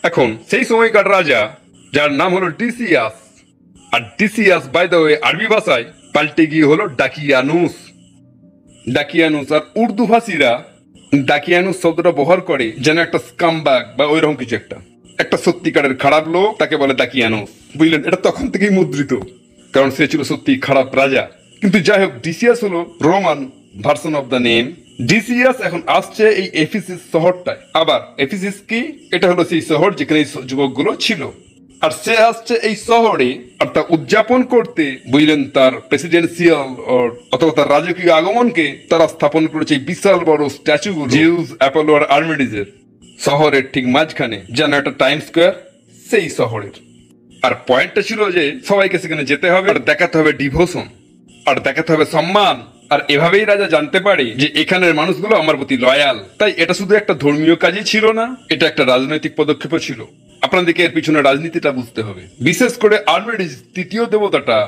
এখন সেই সময়কার রাজা, যার নাম হলো ডিসিয়াস, আর ডিসিয়াস বাই দ্য ওয়ে আরবি ভাষায় পাল্টে গিয়ে হলো ডাকিয়ানুস। ডাকিয়ানুস, আর উর্দু ভাষীরা ডাকিয়ানুস শব্দটা ব্যবহার করে যেন একটা স্কামবাগ বা ওইরকম কিছু একটা সত্যিকারের খারাপ লোক, তাকে বলে ডাকিয়ানুস। বুঝলেন, এটা তখন থেকেই মুদ্রিত, কারণ সে ছিল সত্যি খারাপ রাজা। কিন্তু যাই হোক, ডিসিয়াস হলো Roman version of the name. Decius এখন আসছে এই এফিসিস শহরটায়। আবার এফিসিস কি? এটা হলো সেই শহর যেখানে এই যুবকগুলো ছিল। আর সে আসছে এই শহরে, আর তা উদযাপন করতে, বুঝলেন, তার প্রেসিডেন্সিয়াল অথবা তার রাজকীয় আগমনকে তারা স্থাপন করেছে এই বিশাল বড় স্ট্যাচু জিউস, অ্যাপোলো আর আর্মিডিজের শহরের ঠিক মাঝখানে, যেন একটা টাইম স্কোয়ার সেই শহরের। আর পয়েন্টটা ছিল যে সবাইকে সেখানে যেতে হবে, আর দেখাতে হবে ডিভোশন, আর দেখাতে হবে সম্মান। আর এভাবেই রাজা জানতে পারে যে এখানের মানুষগুলো আমার প্রতি লয়াল। তাই এটা শুধু একটা ধর্মীয় কাজই ছিল না, এটা একটা রাজনৈতিক পদক্ষেপও ছিল। আপনাদেরকে এর পিছনে রাজনীতিটা বুঝতে হবে। বিশেষ করে আর্মিডিজ তৃতীয় দেবতাটা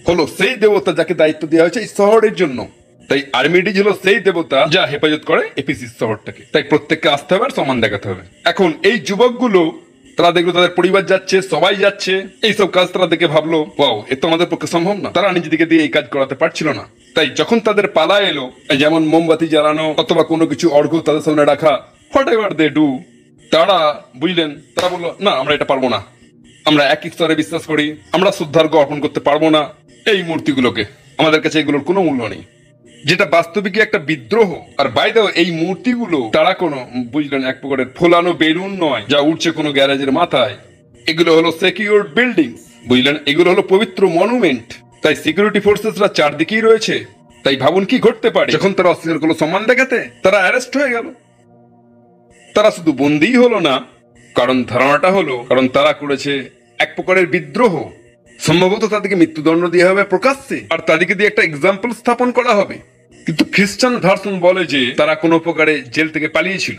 হলো সেই দেবতা যাকে দায়িত্ব দেওয়া হয়েছে এই শহরের জন্য। তাই আর্মিডিজ হলো সেই দেবতা যা হেফাজত করে এফিসিস শহরটাকে। তাই প্রত্যেককে আসতে হবে আর সম্মান দেখাতে হবে। এখন এই যুবকগুলো, তারা দেখলো তাদের পরিবার যাচ্ছে, সবাই যাচ্ছে, এইসব কাজ তারা দেখে ভাবলো, ওয়াও, এ তো আমাদের পক্ষে সম্ভব না। তারা নিজেদিকে দিয়ে এই কাজ করাতে পারছিল না। তাই যখন তাদের পালা এলো, যেমন মোমবাতি জ্বালানো অথবা কোনো কিছু অর্ঘ্য তাদের সামনে রাখা, হোয়াট এভার দে ডু, তারা, বুঝলেন, তারা বললো, না, আমরা এটা পারবো না, আমরা এক স্তরে বিশ্বাস করি, আমরা শ্রদ্ধার্ঘ্য অর্পণ করতে পারবো না এই মূর্তিগুলোকে, আমাদের কাছে এগুলোর কোনো মূল্য নেই। যেটা বাস্তবিকই একটা বিদ্রোহ। আর বাইরে এই মূর্তিগুলো তারা কোনো, বুঝলেন, এক প্রকারের ফোলানো বেলুন নয় যা উঠছে কোনো গ্যারেজের মাথায়। এগুলো হলো সিকিউর বিল্ডিংস, বুঝলেন, এগুলো হলো পবিত্র মনুমেন্ট। তাই সিকিউরিটি ফোর্সেসরা চারদিকেই রয়েছে। তাই ভাবুন কি ঘটতে পারে যখন তারা অস্বীকার করলো সম্মান দেখাতে। তারা অ্যারেস্ট হয়ে গেল। তারা শুধু বন্দী হলো না, কারণ ধারণাটা হলো, কারণ তারা করেছে এক প্রকারের বিদ্রোহ। সম্ভবত তাদেরকে মৃত্যুদণ্ড দেওয়া হবে প্রকাশ্যে, আর তাদেরকে দিয়ে একটা এক্সাম্পল স্থাপন করা হবে। কিন্তু খ্রিস্টান ভার্সন বলে যে তারা কোনো প্রকারে জেল থেকে পালিয়েছিল,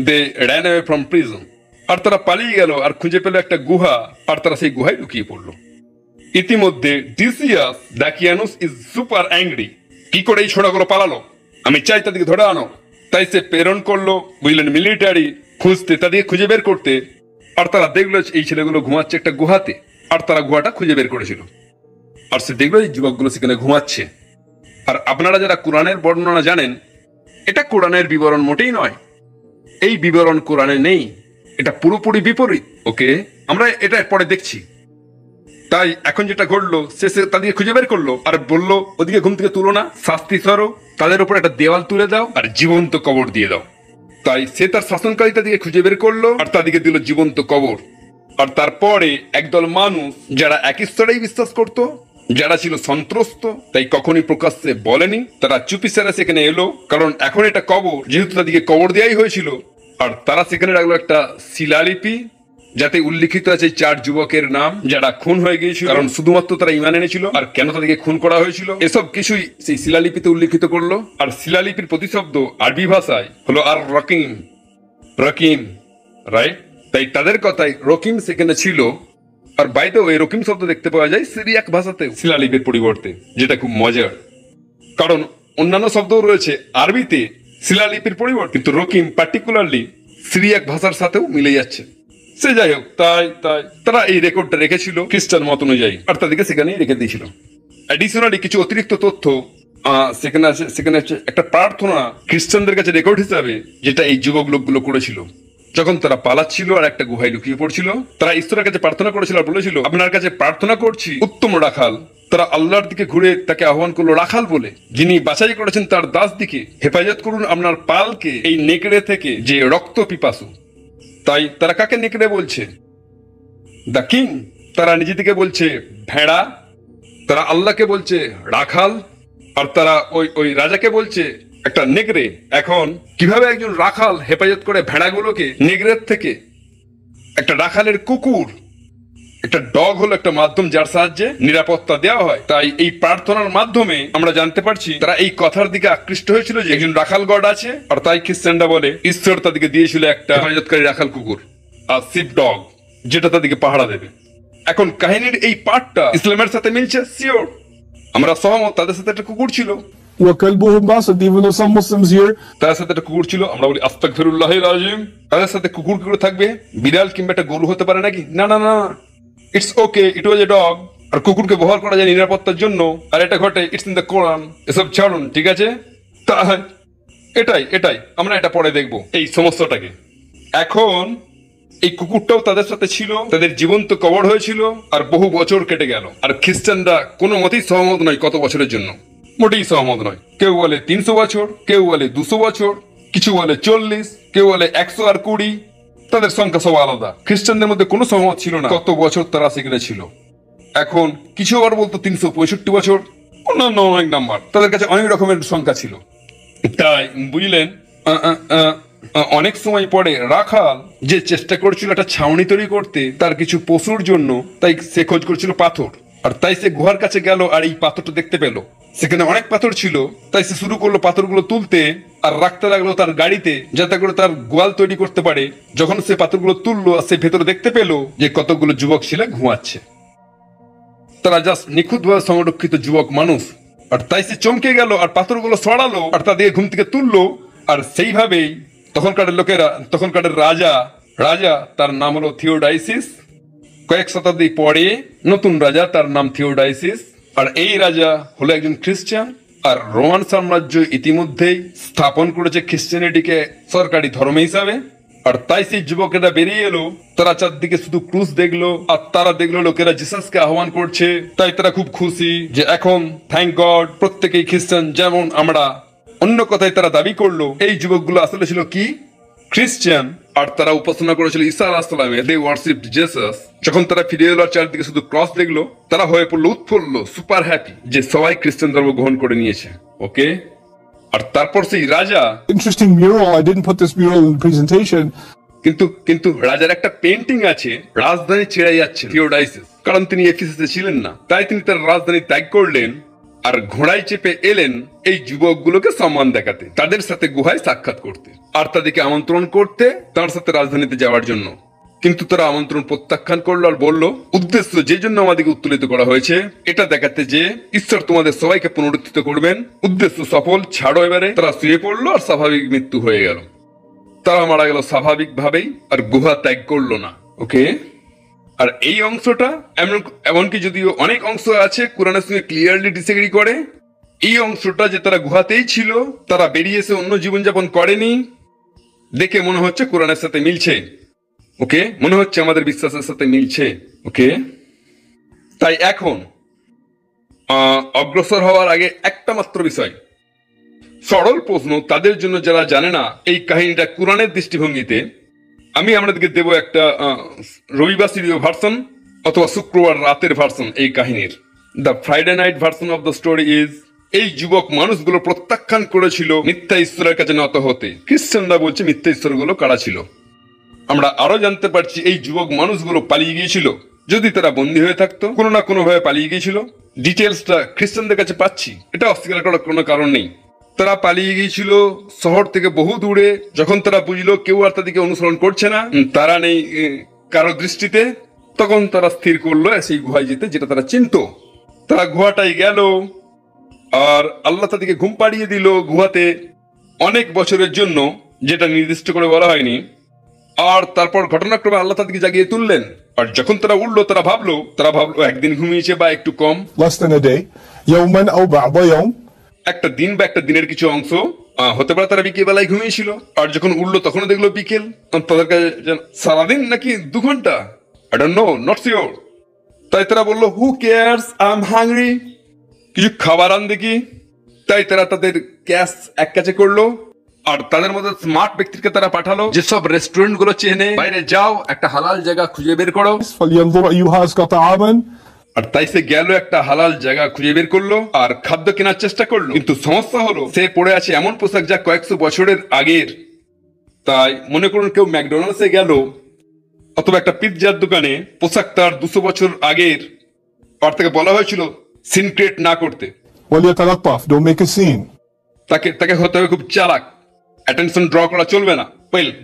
দে র্যান অ্যাওয়ে ফ্রম প্রিজন। আর তারা পালিয়ে গেল আর খুঁজে পেল একটা গুহা, আর তারা সেই গুহায় লুকিয়ে পড়লো। ইতিমধ্যে ডিসিয়াস ডাকিয়ানুস ইজ সুপার অ্যাংরি। কি করে এই ছোড়াগুলো পালালো? আমি চাই তাদেরকে ধরে আনো। তাই সে প্রেরণ করলো, বুঝলেন, মিলিটারি খুঁজতে, তাদেরকে খুঁজে বের করতে। আর তারা দেখলো এই ছেলেগুলো ঘুমাচ্ছে একটা গুহাতে, আর তারা গুহাটা খুঁজে বের করেছিল। আর সে দেখলো এই যুবকগুলো সেখানে ঘুমাচ্ছে। আর আপনারা যারা কোরআনের বর্ণনা জানেন, এটা কোরআনের বিবরণ মোটেই নয়। এই বিবরণ কোরআনে নেই, এটা পুরোপুরি বিপরীত। ওকে, আমরা এটা পরে দেখছি। তাই এখন যেটা ঘটলো, সে তাদেরকে খুঁজে বের করলো আর বললো, ওদিকে ঘুম থেকে তুলো না, শাস্তি স্বরূপ তাদের উপর একটা দেওয়াল তুলে দাও আর জীবন্ত কবর দিয়ে দাও। তাই সে তার শাসনকারী তাদেরকে খুঁজে বের করলো আর তাদেরকে দিল জীবন্ত কবর। আর তারপরে একদল মানুষ যারা একই স্তরেই বিশ্বাস করতো, যারা ছিল সন্ত্রস্ত, তাই কখনই প্রকাশ্যে বলেনি, তারা চুপিসারে সেখানে এলো, কারণ এখন এটা কবর, যেহেতু তাদেরকে কবর দেওয়াই হয়েছিল। আর তারা সেখানে রাখলো একটা শিলালিপি, যাতে উল্লিখিত আছে 4 যুবকের নাম যারা খুন হয়ে গিয়েছিল, কারণ শুধুমাত্র তারা ঈমান এনেছিল। আর কেন তাদেরকে খুন করা হয়েছিল এসব কিছুই সেই শিলালিপিতে উল্লিখিত করলো। আর শিলালিপির প্রতিশব্দ আরবি ভাষায় হলো আর রকিম, রকিম, রাইট? তাই তাদের কথায় রকিম সেখানে ছিল। আর বাইরে ওই রকিম শব্দ দেখতে পাওয়া যায় সিরিয়াক ভাষাতে শিলালিপির পরিবর্তে, যেটা খুব মজার, কারণ অন্যান্য শব্দও রয়েছে আরবিতে শিলালিপির পরিবর্তে, কিন্তু রকিম পার্টিকুলারলি সিরিয়াক ভাষার সাথেও মিলে যাচ্ছে। সে যাই হোক, তাই তারা এই রেকর্ডটা রেখেছিল খ্রিস্টান মত অনুযায়ী, আর তাদেরকে সেখানেই রেখে দিয়েছিল। অ্যাডিশনালি কিছু অতিরিক্ত তথ্য সেখানে আছে একটা প্রার্থনা খ্রিস্টানদের কাছে রেকর্ড হিসাবে, যেটা এই যুবক লোকগুলো করেছিল যখন তারা পালাচ্ছিল আর একটা গুহায় লুকিয়ে পড়ছিল। তারা ঈশ্বরের কাছে প্রার্থনা করেছিল আর বলেছিল, আপনার কাছে প্রার্থনা করছি উত্তম রাখাল। তারা আল্লাহর দিকে ঘুরে তাকে আহ্বান করলো রাখাল বলে, যিনি বাছাই করেছেন তার দাস দিকে, হেফাজত করুন আপনার পালকে এই নেকড়ে থেকে যে রক্ত পিপাসু। তাই তারা কাকে নেকড়ে বলছে? The king. তারা নিজেদিকে বলছে ভেড়া, তারা আল্লাহকে বলছে রাখাল, আর তারা ওই রাজাকে বলছে একটা নেকড়ে। এখন কিভাবে একজন রাখাল হেফাজত করে ভেড়াগুলোকে নেকড়ের থেকে? একটা রাখালের কুকুর, একটা ডগ হলো একটা মাধ্যম যার সাহায্যে নিরাপত্তা দেওয়া হয়। তাই এই প্রার্থনার মাধ্যমে আমরা জানতে পারছি তারা এই কথার দিকে আকৃষ্ট হয়েছিল যে একজন রাখাল গড আছে, আর তাই খ্রিস্টানরা বলে ঈশ্বর তাদেরকে দিয়েছিল একটা হেফাজতকারী রাখাল কুকুর আর শিপ ডগ, যেটা তাদেরকে পাহারা দেবে। এখন কাহিনীর এই পার্টটা ইসলামের সাথে মিলছে, শিওর, আমরা সহমত। তাদের সাথে একটা কুকুর ছিল, وكلبهم باسط, even though some Muslims here. তাদের সাথে একটা কুকুর ছিল, আমরা বলি আস্তাগফিরুল্লাহিল আযীম। তাদের সাথে কুকুর কি করে থাকবে? বিড়াল কিংবা একটা গরু হতে পারে নাকি? না না না, it's okay, it was a dog. আর কুকুরকে ব্যবহার করা যায় নিরাপত্তার জন্য, আর এটা ঘটে, ইটস ইন দ্য কোরআন। এসব ছাড়ুন, ঠিক আছে? তাই এটাই আমরা এটা পরে দেখবো এই সমস্যাটাকে। এখন এই কুকুরটাও তাদের সাথে ছিল, তাদের জীবন্ত কবর হয়েছিল, আর বহু বছর কেটে গেল। আর খ্রিস্টানরা কোনো মতেই সহমত নয় কত বছরের জন্য, মোটেই সহমত নয়। কেউ বলে 300 বছর, কেউ বলে 200 বছর, কিছু বলে 40, কেউ বলে 100 আর 20। তাদের সংখ্যা সব আলাদা। খ্রিস্টানদের মধ্যে কোনো সহমত ছিল না কত বছর তারা সেখানে ছিল। এখন কিছু আবার বলতো 365 বছর, অন্যান্য অনেক নাম্বার, তাদের কাছে অনেক রকমের সংখ্যা ছিল। তাই বুঝলেন, অনেক সময় পরে রাখাল যে চেষ্টা করছিল একটা ছাউনি তৈরি করতে তার কিছু পশুর জন্য, তাই সে খোঁজ করছিল পাথর। আর তাই সে গুহার কাছে গেল আর এই পাথরটা দেখতে পেল। সেখানে অনেক পাথর ছিল, তাই সে শুরু করলো পাথরগুলো তুলতে আর রাখতে লাগলো তার গাড়িতে, যাতে করে তার গোয়াল তৈরি করতে পারে। যখন সে পাথরগুলো তুললো আর সে ভেতরে দেখতে পেল যে কতগুলো যুবক ছেলে ঘুমাচ্ছে, তারা জাস্ট নিখুঁতভাবে সংরক্ষিত যুবক মানুষ। আর তাই সে চমকে গেল আর পাথরগুলো সরালো আর তাদের ঘুম থেকে তুললো। আর সেইভাবেই তখনকার রাজা তার নাম হলো থিওডাইসিস। কয়েক শতাব্দী পরে নতুন রাজা, তার নাম থিওডাইসিস। আর এই রাজা হলো একজন খ্রিস্টান। আর রোমান সাম্রাজ্য ইতিমধ্যেই স্থাপন করেছে খ্রিস্টানিটিকে সরকারি ধর্ম হিসাবে। আর তাই সেই যুবকেরা বেরিয়ে এলো, তারা চারদিকে শুধু ক্রুশ দেখলো, আর তারা দেখলো লোকেরা জিসাসকে আহ্বান করছে। তাই তারা খুব খুশি যে এখন থ্যাংক গড প্রত্যেকেই খ্রিস্টান যেমন আমরা। অন্য কথায় তারা দাবি করলো এই যুবকগুলো আসলে ছিল কি? খ্রিস্টান। আর তারা উপাসনা করেছিল ঈসা আলাইহিস সালামের, দে ওয়ারশিপড জিসাস। যখন তারা ফিরে এলো আর চারদিকে শুধু ক্রস দেখলো, তারা হয়ে পড়লো উৎফুল্ল, সুপার হ্যাপি যে সবাই খ্রিস্টান ধর্ম গ্রহণ করে নিয়েছে। ওকে, আর তারপর সেই রাজা, Interesting mural. I didn't put this mural in the presentation. কিন্তু রাজার একটা পেন্টিং আছে, রাজধানী ছেড়ে যাচ্ছে থিওডাইসিস, কারণ তিনি এফিসাসে ছিলেন না। তাই তিনি তার রাজধানী ত্যাগ করলেন আর ঘোড়ায় চেপে এলেন এই যুবকগুলোকে সম্মান দেখাতে, তাদের সাথে গুহায় সাক্ষাৎ করতে, আর তাদেরকে আমন্ত্রণ করতে তার সাথে রাজধানীতে যাওয়ার জন্য। কিন্তু তারা আমন্ত্রণ প্রত্যাখ্যান করলো আর বলল, উদ্দেশ্য যে জন্য আমাদেরকে উত্তোলিত করা হয়েছে এটা দেখাতে যে ঈশ্বর তোমাদের সবাইকে পুনরুত্থিত করবেন, উদ্দেশ্য সফল, ছাড়ো এবারে। তারা শুয়ে পড়লো আর স্বাভাবিক মৃত্যু হয়ে গেল। তারা মারা গেল স্বাভাবিক ভাবেই আর গুহা ত্যাগ করলো না। ওকে, আর এই অংশটা এমনকি যদিও অনেক অংশ আছে কোরআনের সঙ্গে ক্লিয়ারলি ডিসএগ্রি করে, এই অংশটা যে তারা গুহাতেই ছিল, তারা বেরিয়ে এসে অন্য জীবনযাপন করেনি, দেখে মনে হচ্ছে কোরআনের সাথে মিলছে। ওকে, মনে হচ্ছে আমাদের বিশ্বাসের সাথে মিলছে। ওকে, তাই এখন অগ্রসর হওয়ার আগে একটা মাত্র বিষয়, সরল প্রশ্ন তাদের জন্য যারা জানে না এই কাহিনীটা কোরআনের দৃষ্টিভঙ্গিতে। আমি আপনাদেরকে দেব একটা রবিবার সিরিয় ভার্সন অথবা শুক্রবার রাতের ভার্সন এই কাহিনীর। The Friday night version of the story is, এই যুবক মানুষগুলো প্রত্যাখ্যান করেছিল মিথ্যা ঈশ্বরের কাছে নত হতে। খ্রিস্টানরা বলছে মিথ্যা ঈশ্বরগুলো কারা ছিল। আমরা আরো জানতে পারছি এই যুবক মানুষগুলো পালিয়ে গিয়েছিল। যদি তারা বন্দী হয়ে থাকতো, কোনো না কোনো ভাবে পালিয়ে গিয়েছিল। ডিটেলসটা খ্রিস্টানদের কাছে পাচ্ছি, এটা অস্বীকার করার কোনো কারণ নেই। তারা পালিয়ে গিয়েছিল শহর থেকে বহু দূরে। যখন তারা বুঝলো কেউ আর তাদেরকে অনুসরণ করছে না, তারা নেই কারো দৃষ্টিতে, তখন তারা স্থির করলো সেই গুহায় যেতে, যেটা তারা চিনতো। তারা গুহাটাই গেল, আর আল্লাহ তাদেরকে ঘুম পাড়িয়ে দিল গুহাতে অনেক বছরের জন্য, যেটা নির্দিষ্ট করে বলা হয়নি। আর তারপর ঘটনাক্রমে আল্লাহ তাদেরকে জাগিয়ে তুললেন। আর যখন তারা উঠলো, তারা ভাবলো একদিন ঘুমিয়েছে বা একটু কম, less than a day يوما أو بعض يوم, একটা দিন বা একটা দিনের কিছু অংশ হতে পারে তারা বিকেল বেলায় ঘুমিয়েছিল। আর যখন উঠলো তখনও দেখলো বিকেল। তাদের কাছে সারাদিন নাকি 2 ঘন্টা, I don't know, not sure. তাই তারা বললো হু কেয়ারস, আই এম হাংরি, কিছু খাবার আন দেখি। তাই তারা তাদের ক্যাশ এক কাছে করলো, আর তাদের মধ্যে স্মার্ট ব্যক্তিকে তারা পাঠালো যেসব রেস্টুরেন্ট গুলো চেনে, বাইরে যাও, একটা হালাল জায়গা খুঁজে বের করো। فلينظر أيها أزكى طعاما. আর তাই সে গেল, একটা হালাল জায়গা খুঁজে বের করলো আর খাদ্য কেনার চেষ্টা করলো। কিন্তু সমস্যা হলো সে পড়ে আছে এমন পোশাক যা কয়েকশো বছরের আগের। তাই মনে করুন কেউ ম্যাকডোনাল্ডসে গেল অথবা একটা পিৎজার দোকানে, পোশাক তার 200 বছর আগের। আর তাকে বলা হয়েছিল সিন ক্রিয়েট না করতে, وليتلطف, don't make a scene. তাকে হতে হবে খুব চালাক, অ্যাটেনশন ড্র করা চলবে না।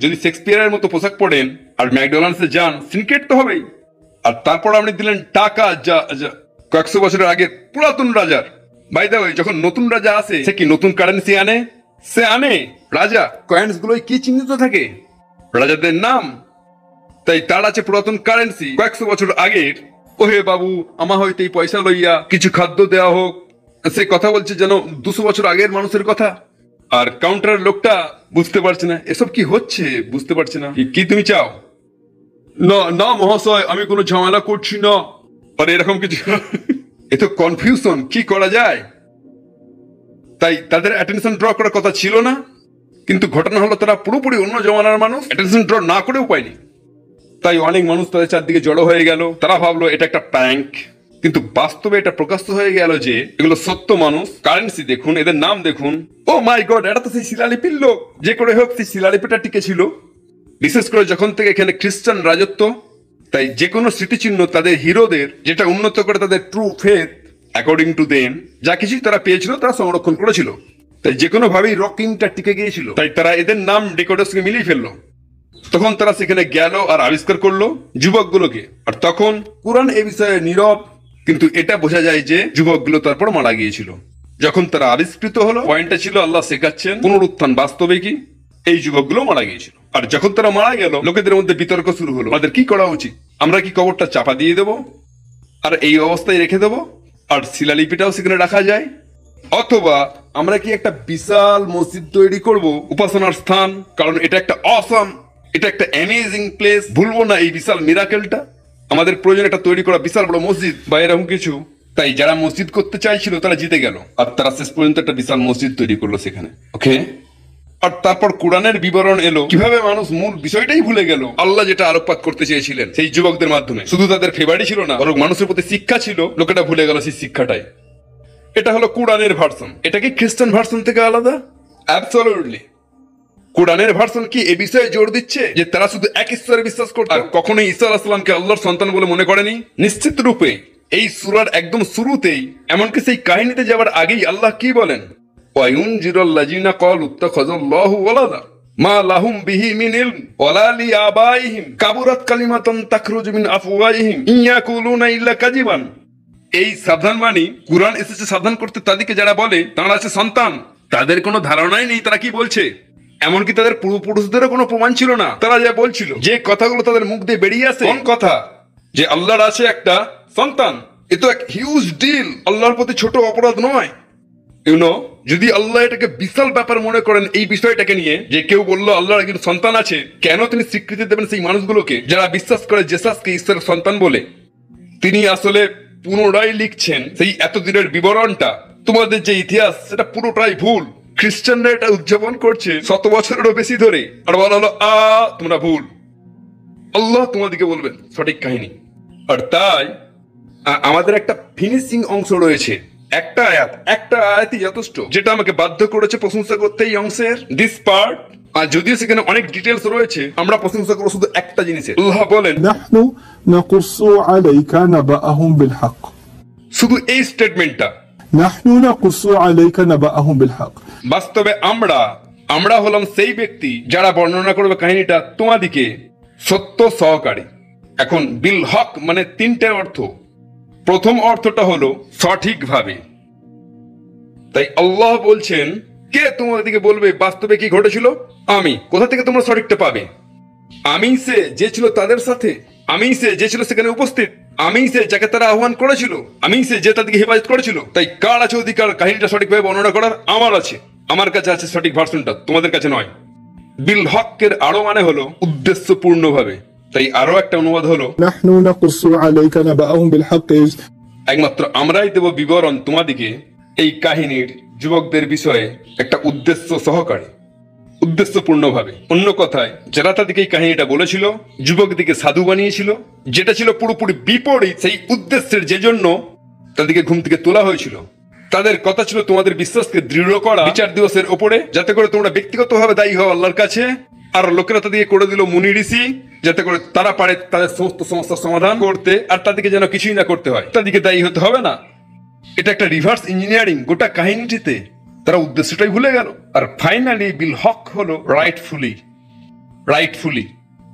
যদি শেক্সপিয়ারের মতো পোশাক পরেন আর ম্যাকডোনাল্ডসে যান, সিন ক্রিয়েট তো হবেই। আর তারপর আপনি দিলেন টাকা যা কয়েকশো বছরের আগে পুরাতন রাজার। বাই দ্য ওয়ে, যখন নতুন রাজা আসে সে কি নতুন কারেন্সি আনে? সে আনে রাজা কয়েন্স গুলোই কি চিহ্নিত থাকে? রাজাদের নাম। তাই তার আছে পুরাতন কারেন্সি কয়েকশো বছর আগের। ওহে বাবু, আমা হইতে এই পয়সা লইয়া কিছু খাদ্য দেওয়া হোক। সে কথা বলছে যেন 200 বছর আগের মানুষের কথা। আর কাউন্টারের লোকটা বুঝতে পারছে না এসব কি হচ্ছে, বুঝতে পারছে না। কি তুমি চাও? না না মহাশয়, আমি কোনো ঝামেলা করছি না, আর এরকম কিছু। এ তো কনফিউশন, কি করা যায়? তাই তাদের অ্যাটেনশন ড্র করার কথা ছিল না, কিন্তু ঘটনা হলো তারা পুরোপুরি অন্য জমানার মানুষ, অ্যাটেনশন ড্র না করেও পায়নি। তাই অনেক মানুষ তাদের চারদিকে জড়ো হয়ে গেল। তারা ভাবলো এটা একটা প্র্যাঙ্ক, কিন্তু বাস্তবে এটা প্রকাশ্য হয়ে গেল যে এগুলো সত্য মানুষ। কারেন্সি দেখুন, এদের নাম দেখুন। ও মাই গড, এটা তো সেই শিলালিপির লোক। যে করে হোক সেই শিলালিপিটা টিকে ছিল, বিশেষ করে যখন থেকে এখানে খ্রিস্টান রাজত্ব। তাই যে কোনো স্মৃতিচিহ্ন তাদের হিরোদের, যেটা উন্নত করে তাদের true faith according to them, যা কিছুই তারা পেয়েছিল তারা সংরক্ষণ করেছিল। তাই যে কোনো ভাবেই রকিংটা টিকে গিয়েছিল। তাই তারা এদের নাম ডেকোডের সঙ্গে মিলিয়ে ফেললো। তখন তারা সেখানে গেল আর আবিষ্কার করলো যুবকগুলোকে। আর তখন কুরআন এ বিষয়ে নীরব, কিন্তু এটা বোঝা যায় যে যুবকগুলো তারপর মারা গিয়েছিল। যখন তারা আবিষ্কৃত হলো, পয়েন্টটা ছিল আল্লাহ শেখাচ্ছেন পুনরুত্থান বাস্তবে কি, এই যুবকগুলো মারা গিয়েছিল। আর যখন তারা মারা গেল, লোকেদের মধ্যে বিতর্ক শুরু হলো, আমাদের কি করা উচিত? আমরা কি কবরটা চাপা দিয়ে দেবো আর এই অবস্থায় রেখে দেবো, আর শিলালিপিটাও সেখানে রাখা যায়? অথবা আমরা কি একটা বিশাল মসজিদ তৈরি করব, উপাসনার স্থান? কারণ এটা একটা অসাম, এটা একটা অ্যামেজিং প্লেস, ভুলবো না এই বিশাল মিরাকেলটা। আমাদের প্রয়োজন একটা তৈরি করা বিশাল বড় মসজিদ বা এরকম কিছু। তাই যারা মসজিদ করতে চাইছিল তারা জিতে গেল, আর তারা শেষ পর্যন্ত একটা বিশাল মসজিদ তৈরি করলো সেখানে। ওকে, আর তারপর কোরআনের বিবরণ এলো কিভাবে মানুষ মূল বিষয়টাই ভুলে গেল। আল্লাহ যেটা আলোকপাত করতে চেয়েছিলেন সেই যুবকদের মাধ্যমে, শুধু তাদের ফেভারই ছিল না, বরং মানুষের প্রতি শিক্ষা ছিল, লোকেরা ভুলে গেল সেই শিক্ষাটাই। এটা হলো কোরআনের ভার্সন। এটা কি খ্রিস্টান ভার্সন থেকে আলাদা? অ্যাবসলিউটলি। কোরআনের ভার্সন কি এ বিষয়ে জোর দিচ্ছে যে তারা শুধু এক ঈশ্বরে বিশ্বাস করত, আর কখনোই ঈসা আলাইহিস সালামকে আল্লাহর সন্তান বলে মনে করেনি? নিশ্চিত রূপে। এই সূরার একদম শুরুতেই, এমনকি সেই কাহিনীতে যাওয়ার আগেই আল্লাহ কি বলেন? ওয়ায়ুনজিরুল্লাযিনা ক্বালু ইত্তাখাযাল্লাহু ওয়ালাদা মা লাহুম বিহি মিন ইলম ওয়ালা লিআবাইহিম কাবুরাত কালিমাতান তাখরুজু মিন আফওয়াহিহিম ইয়াকুলুনা ইল্লা কাযিবান। এই সাবধান বাণী কুরআন এসেছে সাবধান করতে তাদেরকে যারা বলে তারা আছে সন্তান। তাদের কোনো ধারণাই নেই তারা কি বলছে। এমনকি তাদের পূর্বপুরুষদেরও কোনো প্রমাণ ছিল না। তারা যা বলছিল, যে কথাগুলো তাদের মুখ দিয়ে বেরিয়ে আসে, কোন কথা? যে আল্লাহর আছে একটা সন্তান। এ তো এক হিউজ ডিল, আল্লাহর প্রতি ছোট অপরাধ নয়। যদি আল্লাহ এটাকে বিশাল ব্যাপার মনে করেন এই বিষয়টাকে নিয়ে, যে কেউ বললো আল্লাহর একজন সন্তান আছে, কেন তিনি স্বীকৃতি দেবেন সেই মানুষগুলোকে যারা বিশ্বাস করে জেসাসকে ঈশ্বরের সন্তান বলে? তিনি আসলে পুনরায় লিখছেন সেই এতদিনের বিবরণটা। তোমাদের যে ইতিহাস সেটা পুরোটাই ভুল। খ্রিস্টানরা এটা উদযাপন করছে 100 বছরেরও বেশি ধরে, আর বলা হলো তোমরা ভুল। আল্লাহ তোমাদেরকে বলবেন সঠিক কাহিনী। আর তাই আমাদের একটা ফিনিশিং অংশ রয়েছে, একটা আয়াতই যথেষ্ট, যেটা আমাকে বাধ্য করেছে প্রশংসা করতে এই অংশের দিস পার্ট। আর যদিও সেখানে অনেক ডিটেলস রয়েছে, আমরা প্রশংসা করব শুধু একটা জিনিসের। আল্লাহ বলেন, নাহনু নাকুসু আলাইকা নাবাআহুম বিল হক। শুধু এই স্টেটমেন্টটা, নাহনু নাকুসু আলাইকা নাবাআহুম বিল হক। বাস্তবে আমরা হলাম সেই ব্যক্তি যারা বর্ণনা করবে কাহিনীটা তোমাদিকে সত্য সহকারী। এখন বিল হক মানে তিনটে অর্থ। প্রথম অর্থটা হলো সঠিকভাবে। তাই আল্লাহ বলছেন, কে তোমাদেরকে বলবে বাস্তবে কি ঘটেছিল? আমি। কোথা থেকে তোমরা সঠিকটা পাবে? আমি সে যে ছিল তাদের সাথে, আমি সে যে ছিল সেখানে উপস্থিত, আমি সে যাকে তারা আহ্বান করেছিল, আমি সে যে তাদেরকে হেফাজত করেছিল। তাই কার আছে অধিকার কাহিনীটা সঠিকভাবে বর্ণনা করার? আমার আছে। আমার কাছে আছে সঠিক ভার্সনটা, তোমাদের কাছে নয়। বিল হকের আরো মানে হলো উদ্দেশ্যপূর্ণভাবে। তাই আরো একটা অনুবাদ হলো, নাহনু নাকুসু আলাইকা নাবাআহুম বিল হক, একমাত্র আমরাই দেব বিবরণ তোমাদিকে এই কাহিনীর যুবকদের বিষয়ে একটা উদ্দেশ্য সহকারে, উদ্দেশ্যপূর্ণভাবে। অন্য কথায়, যারা তাদেরকে এই কাহিনীটা বলেছিল, যুবকদিকে সাধু বানিয়েছিল, যেটা ছিল পুরোপুরি বিপরীত সেই উদ্দেশ্যের যে জন্য তাদেরকে ঘুম থেকে তোলা হয়েছিল। তাদের কথা ছিল তোমাদের বিশ্বাসকে দৃঢ় করা বিচার দিবসের ওপরে, যাতে করে তোমরা ব্যক্তিগতভাবে দায়ী হও আল্লাহর কাছে। আর লোকেরা তাদেরকে করে দিল মুনি ঋষি, যাতে করে তারা পারে তাদের সমস্ত সমস্যার সমাধান করতে, আর তাদেরকে যেন কিছুই না করতে হয়, তাদেরকে দায়ী হতে হবে না। এটা একটা রিভার্স ইঞ্জিনিয়ারিং গোটা কাহিনীটিতে। তারা উদ্দেশ্যটাই ভুলে গেল। আর ফাইনালি বিল হক হলো রাইটফুলি।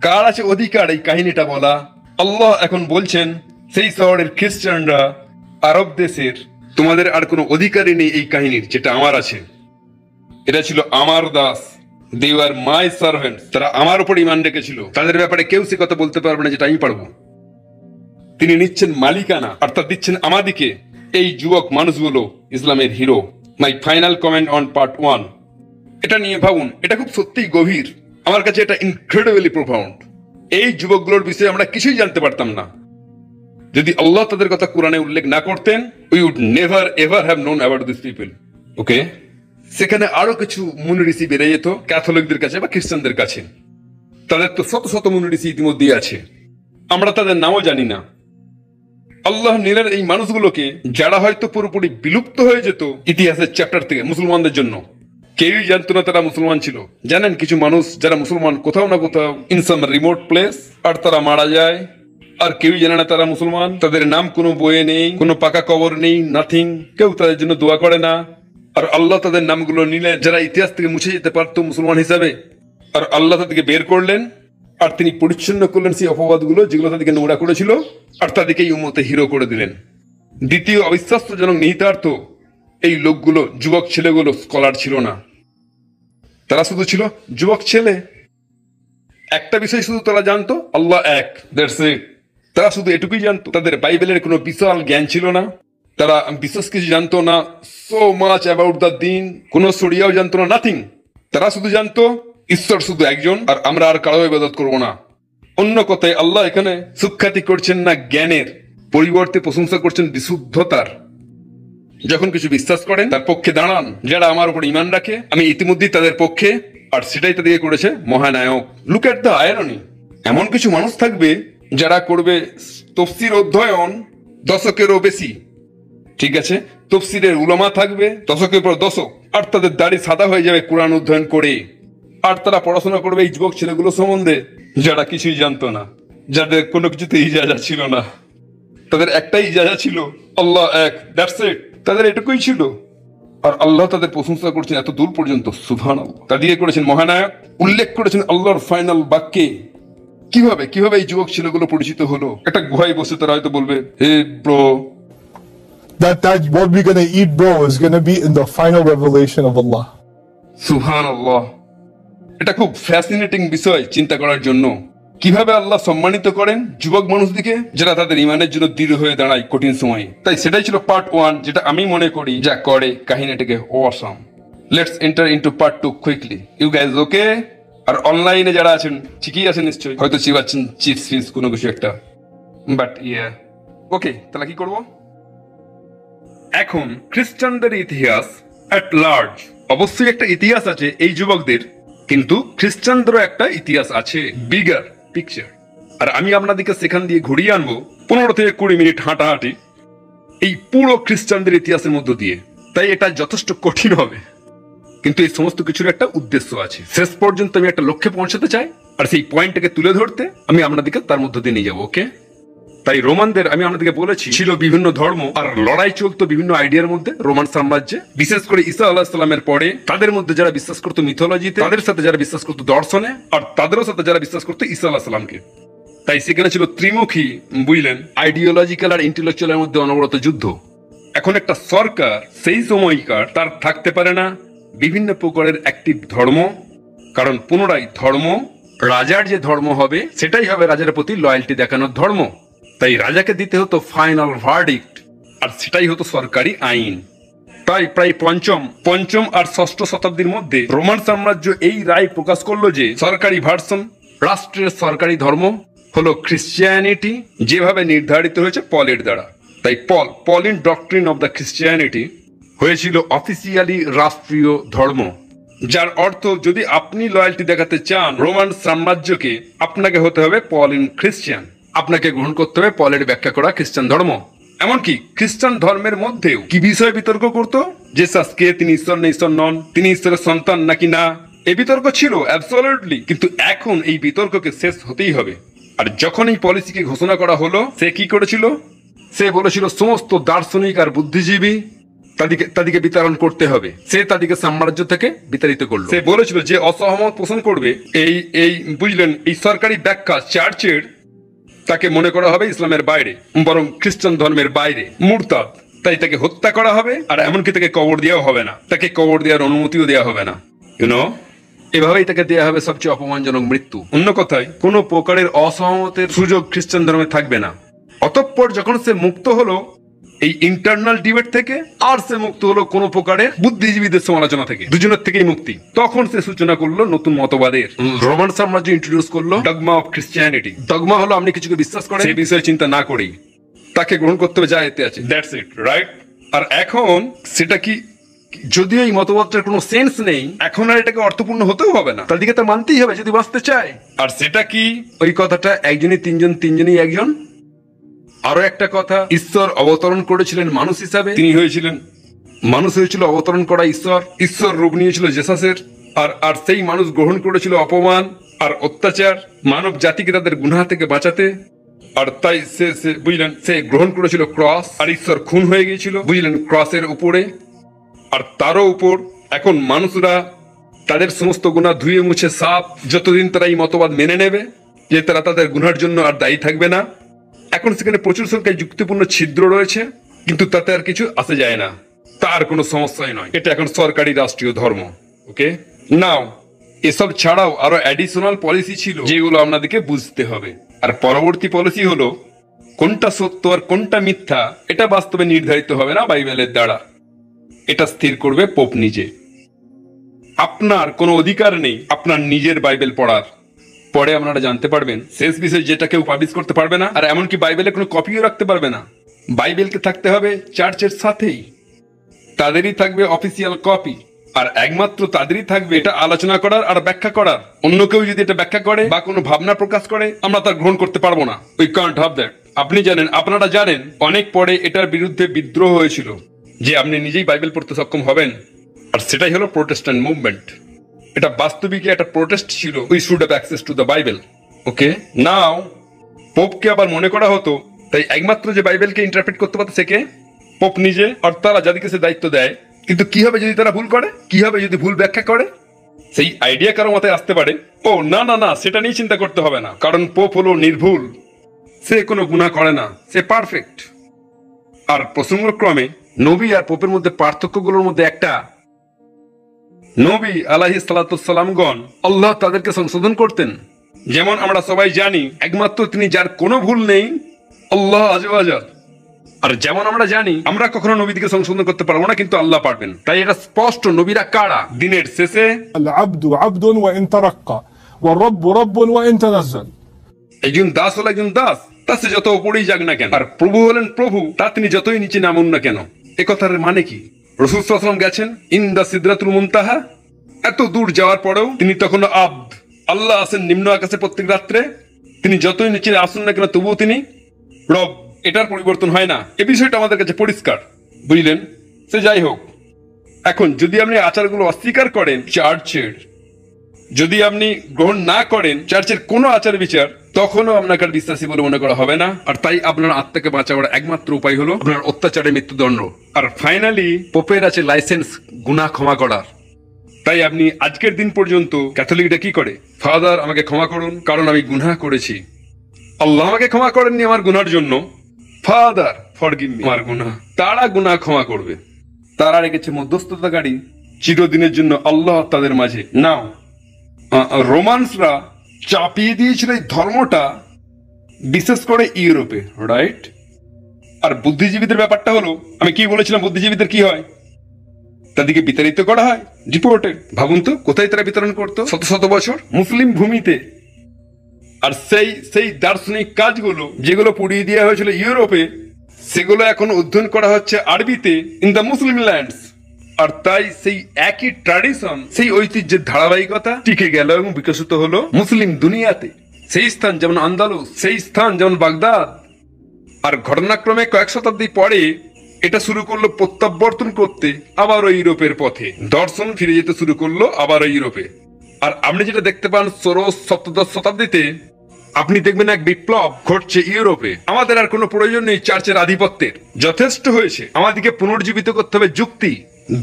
কার আছে অধিকার এই কাহিনীটা বলা? আল্লাহ এখন বলছেন, সেই শহরের খ্রিস্টানরা, আরব দেশের, তোমাদের আর কোনো অধিকারই নেই এই কাহিনীর, যেটা আমার আছে। এটা ছিল আমার দাস, দে আর মাই সার্ভেন্ট। তারা আমার উপর ঈমান রেখেছিল, তাদের ব্যাপারে কেউ সে কথা বলতে পারবে না যেটা আমি পারবো। তিনি নিচ্ছেন মালিকানা, অর্থাৎ দিচ্ছেন আমাদিকে। এই যুবক মানুষগুলো ইসলামের hero. My final comment on part 1। এটা নিয়ে ভাবুন, এটা খুব সত্যিই গভীর। আমার কাছে এটা ইনক্রেডিবলি প্রোফাউন্ড। এই যুবকগুলোর বিষয়ে আমরা কিছুই জানতে পারতাম না যদি আল্লাহ তাদের কথা কোরআনে উল্লেখ না করতেন। We would never ever have known about this people. Okay, সেখানে আরো কিছু মুনি ঋষি বেড়ে যেত ক্যাথলিকদের কাছে বা খ্রিস্টানদের কাছে। তাদের তো শত শত মুনি ঋষি ইতিমধ্যেই আছে, আমরা তাদের নামও জানি না। আল্লাহ নিলেন এই মানুষগুলোকে, যারা হয়তো পুরোপুরি বিলুপ্ত হয়ে যেত ইতিহাসের চ্যাপ্টার থেকে মুসলমানদের জন্য। কেউই জানতো না তারা মুসলমান ছিল। জানেন, কিছু মানুষ যারা মুসলমান কোথাও না কোথাও ইন সাম রিমোট প্লেস, আর তারা মারা যায়, আর কেউই জানে না তারা মুসলমান। তাদের নাম কোনো বইয়ে নেই, কোনো পাকা কবর নেই, নাথিং। কেউ তাদের জন্য দোয়া করে না। আর আল্লাহ তাদের নামগুলো নিলেন যারা ইতিহাস থেকে মুছে যেতে পারতো মুসলমান হিসাবে, আর আল্লাহ তাদেরকে বের করলেন। আর তিনি পরিচ্ছন্ন করলেন সেই অপবাদগুলো যেগুলো তাদেরকে নোংরা করেছিল, আর তাদেরকে এই উম্মতে হিরো করে দিলেন। দ্বিতীয় অবিশ্বাস্যজনক নিহিতার্থ, এই লোকগুলো, যুবক ছেলেগুলো স্কলার ছিল না। তারা শুধু ছিল যুবক ছেলে। একটা বিষয় শুধু তারা জানতো, আল্লাহ এক, দ্যাটস ইট। তারা শুধু এটুকুই জানতো। তাদের বাইবেলের কোনো বিশাল জ্ঞান ছিল না, তারা বিশেষ কিছু জানতো না, সো মাচ অ্যাবাউট দ্য দিন, কোনো সরিয়াও জানতো না, নাথিং। তারা শুধু জানতো ঈশ্বর শুধু একজন, আর আমরা আর কারো ইবাদত করবো না। অন্য কথায়, আল্লাহ এখানে সুখ্যাতি করছেন না জ্ঞানের, পরিবর্তে প্রশংসা করছেন বিশুদ্ধতার। যখন কিছু বিশ্বাস করেন, তার পক্ষে দাঁড়ান। যারা আমার উপর ঈমান রাখে, আমি ইতিমধ্যেই তাদের পক্ষে, আর সেটাই তাদেরকে করেছে মহানায়ক। Look at the irony. এমন কিছু মানুষ থাকবে যারা করবে তফসির অধ্যয়ন দশকেরও বেশি, ঠিক আছে? তফসিরের উলামা থাকবে দশকের পর দশক, আর তাদের দাড়ি সাদা হয়ে যাবে কোরআন অধ্যয়ন করে। আর তারা পড়াশোনা করবে এই যুবক ছেলেগুলো সম্বন্ধে যারা কিছুই জানতো না, যাদের কোনো কিছুতে ইজাজা ছিল না। তাদের একটাই ইজাজা ছিল, আল্লাহ এক, দ্যাটস ইট। তাদের এটুকুই ছিল। আর আল্লাহ তাদের প্রশংসা করছেন এত দূর পর্যন্ত, সুবহানাল্লাহ। তাদেরকে করেছেন মহানায়ক, উল্লেখ করেছেন আল্লাহর ফাইনাল বাক্যে। কিভাবে এই যুবক ছেলেগুলো পরিচিত হলো? একটা গুহায় বসে তারা হয়তো বলবে, hey bro, that what we're gonna eat, bro, is gonna be in the final revelation of Allah. সুবহানাল্লাহ। এটা খুব ফ্যাসিনেটিং বিষয় চিন্তা করার জন্য। কিভাবে আল্লাহ সম্মানিত করেন যুবক মানুষদিকে, যারা তাদের ইমানের জন্য দৃঢ় হয়ে দাঁড়ায় কঠিন সময়ে। তাই সেটাই ছিল পার্ট 1, যেটা আমি মনে করি যা করে কাহিনীটাকে awesome. Let's enter into part 2 quickly. You guys okay? আর অনলাইনে যারা আছেন ঠিকই আছেন নিশ্চয়ই, হয়তো চিবাচ্ছেন চিপস ফিস কোনো কিছু একটা, বাট ইয়া ওকে। তাহলে কি করব এখন? খ্রিস্টানদের ইতিহাস অ্যাট লার্জ, অবশ্যই একটা ইতিহাস আছে এই যুবকদের, কিন্তু খ্রিস্টানদেরও একটা ইতিহাস আছে, বিগার পিকচার। আর আমি আপনাদেরকে সেখান দিয়ে ঘুরিয়ে আনবো 15 থেকে 20 মিনিট হাঁটাহাঁটি এই পুরো খ্রিস্টানদের ইতিহাসের মধ্য দিয়ে। তাই এটা যথেষ্ট কঠিন হবে, কিন্তু এই সমস্ত কিছুর একটা উদ্দেশ্য আছে। শেষ পর্যন্ত আমি একটা লক্ষ্যে পৌঁছাতে চাই, আর সেই পয়েন্টটাকে তুলে ধরতে আমি আপনাদেরকে তার মধ্য দিয়ে নিয়ে যাবো। ওকে, তাই রোমানদের আমি আপনাদেরকে বলেছি ছিল বিভিন্ন ধর্ম, আর লড়াই চলতো বিভিন্ন আইডিয়ার মধ্যে রোমান সাম্রাজ্যে। বিশেষ করে ঈসা আলাইহিস সালামের পরে তাদের মধ্যে যারা বিশ্বাস করতো মিথোলজিতে, তাদের সাথে যারা বিশ্বাস করতো দর্শনে, আর তাদেরও সাথে যারা বিশ্বাস করতো ঈসা আলাইহিস সালামকে। তাই সেখানে ছিল ত্রিমুখী, বুঝলেন, আইডিওলজিক্যাল আর ইন্টেলেকচুয়ালের মধ্যে অনবরত যুদ্ধ। এখন একটা সরকার সেই সময়কার তার থাকতে পারে না বিভিন্ন প্রকারের অ্যাক্টিভ ধর্ম, কারণ পুনরায় ধর্ম, রাজার যে ধর্ম হবে সেটাই হবে রাজার প্রতি লয়্যালটি দেখানোর ধর্ম। তাই রাজাকে দিতে হতো ফাইনাল ভার্ডিক্ট, আর সেটাই হতো সরকারি আইন। তাই প্রায় পঞ্চম আর ষষ্ঠ শতাব্দীর মধ্যে রোমান সাম্রাজ্য এই রায় প্রকাশ করলো যে সরকারি ভার্সন, রাষ্ট্রের সরকারি ধর্ম হলো খ্রিস্টিয়ানিটি, যেভাবে নির্ধারিত হয়েছে পলের দ্বারা। তাই Pauline doctrine of the Christianity হয়েছিল অফিসিয়ালি রাষ্ট্রীয় ধর্ম, যার অর্থ যদি আপনি লয়্যালটি দেখাতে চান রোমান সাম্রাজ্যকে, আপনাকে হতে হবে পলিন খ্রিস্টান, আপনাকে গ্রহণ করতে হবে পলের ব্যাখ্যা করা খ্রিস্টান ধর্ম। এমনকি খ্রিস্টান ধর্মের মধ্যেও কি বিষয়ে বিতর্ক করতো, জেসাস কে, তিনি ঈশ্বর না ঈশ্বর নন, তিনি ঈশ্বরের সন্তান নাকি না, এই বিতর্ক ছিল অ্যাবসলিউটলি। কিন্তু এখন এই বিতর্ককে শেষ হতেই হবে। আর যখন এই পলিসিকে ঘোষণা করা হলো, সে কি করেছিল? সে বলেছিল সমস্ত দার্শনিক আর বুদ্ধিজীবী তাদেরকে বিতরণ করতে হবে। সে তাদেরকে সাম্রাজ্য থেকে বিতাড়িত করলো। সে বলেছিল যে অসহমত পোষণ করবে এই বুঝলেন এই সরকারি ব্যাখ্যা চার্চের, তাকে মনে করা হবে ইসলামের বাইরে, বরং খ্রিস্টান ধর্মের বাইরে, মুরতাদ। তাই তাকে হত্যা করা হবে, আর এমনকি তাকে কবর দেওয়া হবে না, তাকে কবর দেওয়ার অনুমতিও দেওয়া হবে না। এভাবেই তাকে দেওয়া হবে সবচেয়ে অপমানজনক মৃত্যু। অন্য কথায় কোনো প্রকারের অসহমতের সুযোগ খ্রিস্টান ধর্মে থাকবে না। অতঃপর যখন সে মুক্ত হলো এই ইন্টারনাল ডিবেট থেকে, আর সে মুক্ত হলো কোনো প্রকারের বুদ্ধিজীবীদের সমালোচনা থেকে, দুজনের থেকেই মুক্তি, তখন সে সূচনা করলো নতুন মতবাদের। রোমান সাম্রাজ্য ইন্ট্রোডিউস করলো ডগমা অফ খ্রিস্টিয়ানিটি। ডগমা হলো আপনি কিছুকে বিশ্বাস করেন, সেই বিষয়ে চিন্তা না করেই তাকে গ্রহণ করতে হবে যা এতে আছে, দ্যাটস ইট, রাইট? আর এখন সেটা কি, যদিও এই মতবাদটার কোনো সেন্স নেই, এখন আর এটাকে অর্থপূর্ণ হতেও হবে না, তাদেরকে তা মানতেই হবে যদি বাঁচতে চায়। আর সেটা কি? ওই কথাটা একজনই তিনজন, তিনজনই একজন। আরো একটা কথা, ঈশ্বর অবতরণ করেছিলেন মানুষ হিসাবে, তিনি হয়েছিলেন মানুষ, হয়েছিল অবতরণ করা ঈশ্বর রূপ নিয়েছিল জেসাসের, আর সেই মানুষ গ্রহণ করেছিল অপমান আর অত্যাচার মানব জাতিকে তাদের গুনাহ থেকে বাঁচাতে। আর তাই সে বুঝলেন, সে গ্রহণ করেছিল ক্রস, আর ঈশ্বর খুন হয়ে গিয়েছিল বুঝলেন ক্রসের উপরে। আর তারও উপর এখন মানুষরা তাদের সমস্ত গুনাহ ধুয়ে মুছে সাফ, যতদিন তারা এই মতবাদ মেনে নেবে যে তারা তাদের গুনার জন্য আর দায়ী থাকবে না। এখন সেখানে প্রচুর সংখ্যায় যুক্তিপূর্ণ ছিদ্র রয়েছে, কিন্তু তাতে আর কিছু আসে যায় না, তার কোনো সমস্যাই নয়। এটা এখন সরকারি রাষ্ট্রীয় ধর্ম। ওকে, নাও এসব ছাড়াও আরো অ্যাডিশনাল পলিসি ছিল যেগুলো আপনাদেরকে বুঝতে হবে। আর পরবর্তী পলিসি হলো কোনটা সত্য আর কোনটা মিথ্যা এটা বাস্তবে নির্ধারিত হবে না বাইবেলের দ্বারা, এটা স্থির করবে পোপ নিজে। আপনার কোনো অধিকার নেই আপনার নিজের বাইবেল পড়ার। পরে আপনারা জানতে পারবেন শেষ বিষয় যেটা কেউ পাবলিশ করতে পারবে না, আর এমনকি বাইবেলের কোনো কপিও রাখতে পারবে না। বাইবেলকে থাকতে হবে চার্চের সাথেই, তাদেরই থাকবে অফিসিয়াল কপি, আর একমাত্র তাদেরই থাকবে এটা আলোচনা করার আর ব্যাখ্যা করার। অন্য কেউ যদি এটা ব্যাখ্যা করে বা কোনো ভাবনা প্রকাশ করে, আমরা তা গ্রহণ করতে পারবো না। We can't have that. আপনি জানেন, আপনারা জানেন, অনেক পরে এটার বিরুদ্ধে বিদ্রোহ হয়েছিল যে আপনি নিজেই বাইবেল পড়তে সক্ষম হবেন, আর সেটাই হলো প্রোটেস্ট্যান্ট মুভমেন্ট। এটা বাস্তবিক একটা প্রোটেস্ট ছিল, we should have access to the Bible. Okay, now পোপকে আবার মনে করা হতো, তাই একমাত্র যে বাইবেলকে ইন্টারপ্রেট করতে পারতো সে কে? পোপ নিজে। আর তারা যাদেরকে সে দায়িত্ব দেয়, কিন্তু কি হবে যদি তারা ভুল করে, কি হবে যদি ভুল ব্যাখ্যা করে? সেই আইডিয়া কারো মাথায় আসতে পারে, ও না না না, সেটা নিয়ে চিন্তা করতে হবে না, কারণ পোপ হলো নির্ভুল, সে কোনো গুনাহ করে না, সে পারফেক্ট। আর প্রসঙ্গক্রমে নবী আর পোপের মধ্যে পার্থক্যগুলোর মধ্যে একটা, নবী আলাইহিস সালাতু ওয়াস সালামগণ আল্লাহ তাদেরকে সংশোধন করতেন। যেমন আমরা সবাই জানি একমাত্র তিনি যার কোনো ভুল নেই, আল্লাহ আযজা ওয়া জাল। আর যেমন আমরা জানি আমরা কখনো নবীকে সংশোধন করতে পারবো না, কিন্তু আল্লাহ পারবেন। তাই এটা স্পষ্ট, নবীরা কারা? দিনের শেষে আল আবদু আবদুন ওয়া ইন তারাক্কা ওয়া রাব্বু রাব্বুন ওয়া ইন তানাজ্জাল। একজন দাস হলো একজন দাস, তা সে যত উপরেই যাক না কেন। আর প্রভু হলেন প্রভু, তা তিনি যতই নিচে নামুন না কেন। এ কথার মানে কি? রাসূল সাল্লাল্লাহু আলাইহি ওয়াসাল্লাম গেছেন ইনদা সিদরাতুল মুনতাহা, এত দূর যাওয়ার পরেও তিনি তখনও আব্দ। আল্লাহ আছেন নিম্ন আকাশে প্রত্যেক রাত্রে, তিনি যতই নিচে আসুন না কেন তবুও তিনি রব। এটার পরিবর্তন হয় না, এ বিষয়টা আমাদের কাছে পরিষ্কার, বুঝলেন? সে যাই হোক, এখন যদি আপনি আচারগুলো অস্বীকার করেন চার্চের, যদি আপনি গ্রহণ না করেন চার্চের কোনো আচার বিচার, তখনও আপনাকে আর বিশ্বাসী বলে মনে করা হবে না। আর তাই আপনার আত্মাকে বাঁচাবার একমাত্র উপায় হলো আপনার অত্যাচারে মৃত্যুদণ্ড। আর ফাইনালি পোপের আছে লাইসেন্স গুনাহ ক্ষমা করার। তাই আপনি আজকের দিন পর্যন্ত ক্যাথলিকরা কি করে, ফাদার আমাকে ক্ষমা করুন কারণ আমি গুনাহ করেছি, আল্লাহ আমাকে ক্ষমা করেননি আমার গুনার জন্য, ফাদার ফরগিভ মি, আমার গুনাহ। তারা গুনাহ ক্ষমা করবে, তারা রেখেছে মধ্যস্থতাকারী চিরদিনের জন্য আল্লাহ তাদের মাঝে। নাও রোমান্সরা চাপিয়ে দিয়েছিল এই ধর্মটা বিশেষ করে ইউরোপে, রাইট? আর বুদ্ধিজীবীদের ব্যাপারটা হলো, আমি কি বলেছিলাম, বুদ্ধিজীবীদের কি হয়, তাদেরকে বিতাড়িত করা হয়, ডিপোর্টেড। ভাবুন তো কোথায় তারা বিতরণ করতো শত শত বছর, মুসলিম ভূমিতে। আর সেই দার্শনিক কাজগুলো যেগুলো পুড়িয়ে দেওয়া হয়েছিল ইউরোপে, সেগুলো এখন অধ্যয়ন করা হচ্ছে আরবিতে ইন দ্য মুসলিম ল্যান্ডস। আর তাই সেই একই ট্র্যাডিশন, সেই ঐতিহ্যের ধারাবাহিকতা টিকে গেল এবং বিকশিত হলো মুসলিম দুনিয়াতে। সেই স্থান যেমন আন্দালুস, সেই স্থান যেমন বাগদাদ। আর ঘটনাক্রমে কয়েক শতাব্দী পরে এটা শুরু করলো প্রত্যাবর্তন করতে আবারও ইউরোপের পথে, দর্শন ফিরে যেতে শুরু করলো আবারও ইউরোপে। আর আপনি যেটা দেখতে পান ষোড়শ সপ্তদশ শতাব্দীতে, আপনি দেখবেন এক বিপ্লব ঘটছে ইউরোপে। আমাদের আর কোনো প্রয়োজন নেই চার্চের আধিপত্যের, যথেষ্ট হয়েছে। আমাদেরকে পুনর্জীবিত করতে হবে যুক্তি,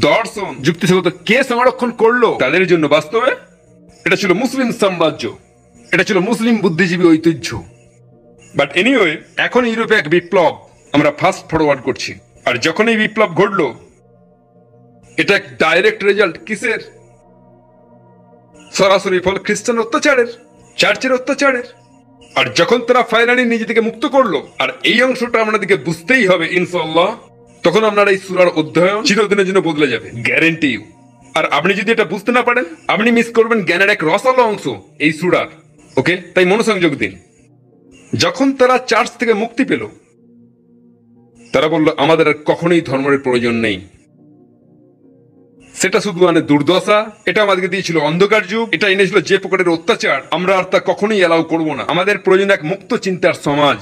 দর্শন। যুক্তিসঙ্গত কে সংরক্ষণ করলো তাদের জন্য? বাস্তবে এটা ছিল মুসলিম সাম্রাজ্য, এটা ছিল মুসলিম বুদ্ধিজীবী ঐতিহ্য। বাট এনিওয়ে, এখন ইউরোপে এক বিপ্লব আমরা ফাস্ট ফরওয়ার্ড করছি। আর যখন এই বিপ্লব ঘটলো, এটা এক ডাইরেক্ট রেজাল্ট কিসের? সরাসরি ফল খ্রিস্টান অত্যাচারের, চার্চের অত্যাচারের। আর যখন তারা ফাইনালি নিজেদেরকে মুক্ত করলো, আর এই অংশটা আমাদেরকে বুঝতেই হবে ইনশাআল্লাহ, তখন আপনার এই সূরার অধ্যয়ন চিরদিনের জন্য বদলে যাবে, গ্যারান্টি ইউ। আর আপনি যদি এটা বুঝতে না পারেন, আপনি মিস করবেন জ্ঞানের এক রসালো অংশ এই সূরার। ওকে, তাই মনোসংযোগ দিন। যখন তারা চার্চ থেকে মুক্তি পেল, তারা বলল আমাদের আর কখনোই ধর্মের প্রয়োজন নেই। সেটা শুধু মানে দুর্দশা, এটা আমাদেরকে দিয়েছিল অন্ধকার যুগ, এটা এনেছিল যে প্রকারের অত্যাচার, আমরা আর তা কখনোই অ্যালাউ করব না। আমাদের প্রয়োজন এক মুক্ত চিন্তার সমাজ।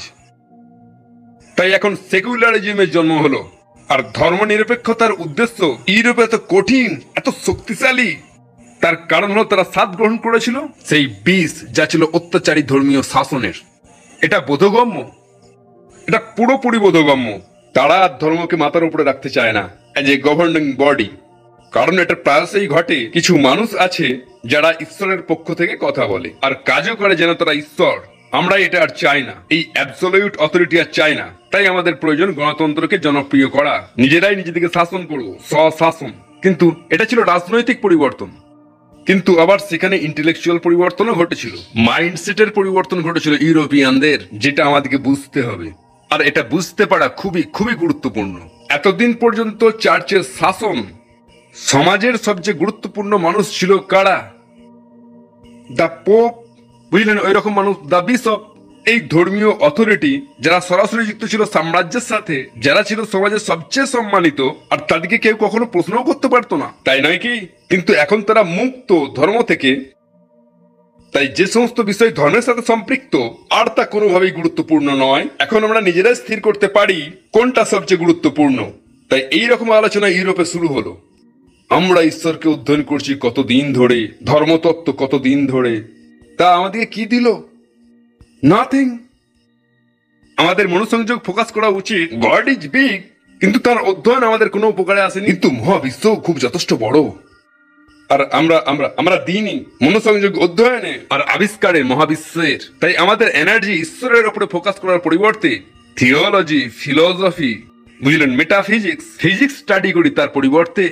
তাই এখন সেকুলারিজমের জন্ম হলো। আর ধর্ম নিরপেক্ষতার উদ্দেশ্য ইউরোপে এত কঠিন, এত শক্তিশালী, তার কারণ হলো তারা স্বাদ গ্রহণ করেছিল সেই বিষ যা ছিল অত্যাচারী ধর্মীয় শাসনের। এটা বোধগম্য, এটা পুরোপুরি বোধগম্য। তারা ধর্মকে মাথার উপরে রাখতে চায় না এজ এ গভর্নিং বডি। কারণ এটা প্রায়শই ঘটে, কিছু মানুষ আছে যারা ঈশ্বরের পক্ষ থেকে কথা বলে আর কাজও করে যেন তারা ঈশ্বর। আমরা এটা আর চাই না, এই অ্যাবসলিউট অথরিটি আর চাই না। তাই আমাদের প্রয়োজন গণতন্ত্রকে জনপ্রিয় করা, নিজেরাই নিজেদেরকে শাসন করবো, স্বশাসন। কিন্তু এটা ছিল রাজনৈতিক পরিবর্তন, কিন্তু আবার সেখানে ইন্টেলেকচুয়াল পরিবর্তনও ঘটেছিল, মাইন্ডসেটের পরিবর্তন ঘটেছিল ইউরোপিয়ানদের, যেটা আমাদেরকে বুঝতে হবে। আর এটা বুঝতে পারা খুবই খুবই গুরুত্বপূর্ণ। এতদিন পর্যন্ত চার্চের শাসন, সমাজের সবচেয়ে গুরুত্বপূর্ণ মানুষ ছিল কারা? দ্য পোপ, বুঝলেন? ওই রকম মানুষ, দ্য বিশপ। এই ধর্মীয় অথরিটি যারা সরাসরি যুক্ত ছিল সাম্রাজ্যের সাথে, যারা ছিল সমাজের সবচেয়ে সম্মানিত, আর তাদেরকে কেউ কখনো প্রশ্নও করতে পারতো না, তাই নয় কি? কিন্তু এখন তারা মুক্ত ধর্ম থেকে। তাই যে সমস্ত বিষয় ধর্মের সাথে সম্পৃক্ত, আর তা কোনোভাবেই গুরুত্বপূর্ণ নয়। এখন আমরা নিজেরাই স্থির করতে পারি কোনটা সবচেয়ে গুরুত্বপূর্ণ। তাই এইরকম আলোচনা ইউরোপে শুরু হলো। আমরা ঈশ্বরকে অধ্যয়ন করছি কতদিন ধরে, ধর্মতত্ত্ব কতদিন ধরে, তা আমাদেরকে কি দিল? নাথিং। আমাদের মনোসংযোগ ফোকাস করা উচিত গড ইজ বিগ, কিন্তু তার অধ্যয়ন আমাদের কোনো উপকারে আসেনি। কিন্তু মহাবিশ্ব খুব যথেষ্ট বড়, আর আমরা দিইনি মনোসংযোগ অধ্যয়নে আর আবিষ্কারে মহাবিশ্বের। তাই আমাদের এনার্জি ঈশ্বরের উপরে ফোকাস করার পরিবর্তে থিওলজি, ফিলোসফি, বুঝলেন, মেটাফিজিক্স, ফিজিক্স স্টাডি করি। তার পরিবর্তে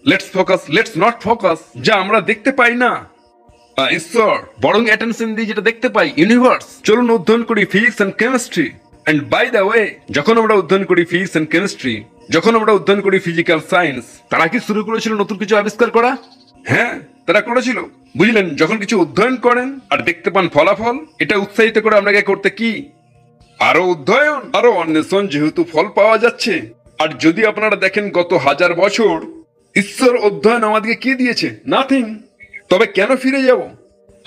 লেটস নট ফোকাস যা আমরা দেখতে পাই না ঈশ্বর, বরং অ্যাটেনশন দিয়ে যেটা দেখতে পাই ইউনিভার্স। চলুন অধ্যয়ন করি physics and chemistry. And by the way, যখন আমরা অধ্যয়ন করি ফিজিক্স এন্ড কেমিস্ট্রি, যখন আমরা অধ্যয়ন করি ফিজিক্যাল সায়েন্স, তারা কি শুরু করেছিল নতুন কিছু আবিষ্কার করা? হ্যাঁ, তারা করেছিল। বুঝলেন, যখন কিছু অধ্যয়ন করেন আর দেখতে পান ফলাফল, এটা উৎসাহিত করে আপনাকে করতে কি আরো অধ্যয়ন, আরো অন্বেষণ, যেহেতু ফল পাওয়া যাচ্ছে। আর যদি আপনারা দেখেন গত 1000 বছর ঈশ্বর অধ্যয়ন আমাদেরকে কি দিয়েছে? নাথিং। তবে কেন ফিরে যাব?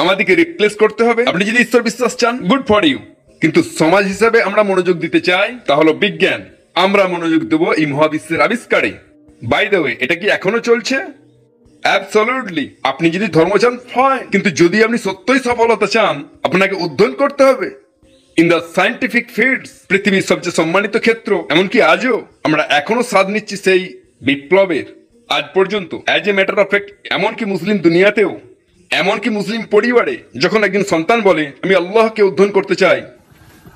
আমাদেরকে রিপ্লেস করতে হবে। আপনি যদি ঈশ্বর বিশ্বাস চান, গুড ফর ইউ, কিন্তু সমাজ হিসাবে আমরা মনোযোগ দিতে চাই, তাহলে বিজ্ঞান, আমরা মনোযোগ দেবো এই মহাবিশ্বের আবিষ্কারে। বাই দ্য ওয়ে, এটা কি এখনো চলছে? অ্যাবসলিউটলি। আপনি যদি ধর্ম চান, ফাইন, কিন্তু যদি আপনি সত্যই সফলতা চান, আপনাকে অধ্যয়ন করতে হবে ইন দ্য সায়েন্টিফিক ফিল্ডস, পৃথিবীর সবচেয়ে সম্মানিত ক্ষেত্র। এমনকি আজও আমরা এখনো স্বাদ নিচ্ছি সেই বিপ্লবের। আজ পর্যন্ত as a matter of fact, এমনকি মুসলিম দুনিয়াতেও, এমনকি মুসলিম পরিবারে, যখন একজন সন্তান বলে আমি আল্লাহকে অধ্যয়ন করতে চাই,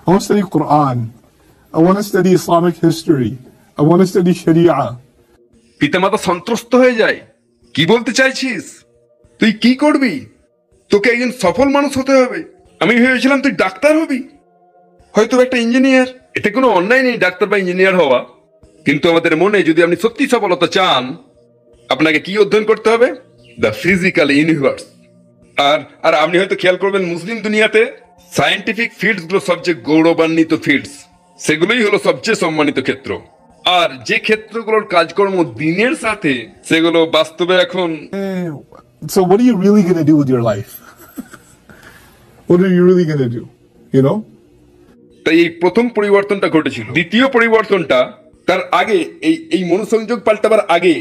I want to study Quran. I want to study Islamic history. I want to study Sharia. পিতামাতা সন্ত্রস্ত হয়ে যায়। কি বলতে চাইছিস? তুই কি করবি? তোকে একজন সফল মানুষ হতে হবে। আমি ভেবেছিলাম তুই ডাক্তার হবি, হয়তো একটা ইঞ্জিনিয়ার। এতে কোনো অন্যায় নেই ডাক্তার বা ইঞ্জিনিয়ার হওয়া, কিন্তু আমাদের মনে যদি আপনি সত্যি সফলতা চান, আপনাকে কি অধ্যয়ন করতে হবে? The physical universe. আর আপনি হয়তো খেয়াল করবেন, মুসলিম দুনিয়াতে সায়েন্টিফিক ফিল্ডস গুলো সবচেয়ে গৌরবান্বিত ফিল্ডস, সেগুলোই হলো সবচেয়ে সম্মানিত ক্ষেত্র। আর যে ক্ষেত্রগুলোর কাজকর্ম দিনের সাথে, সেগুলো বাস্তবে এখন So what are you really going to do with your life? What are you really going to do? You know? তাই এই প্রথম পরিবর্তনটা ঘটেছিল। দ্বিতীয় পরিবর্তনটা তার আগে, এই মনোসংযোগ পাল্টাবার আগে,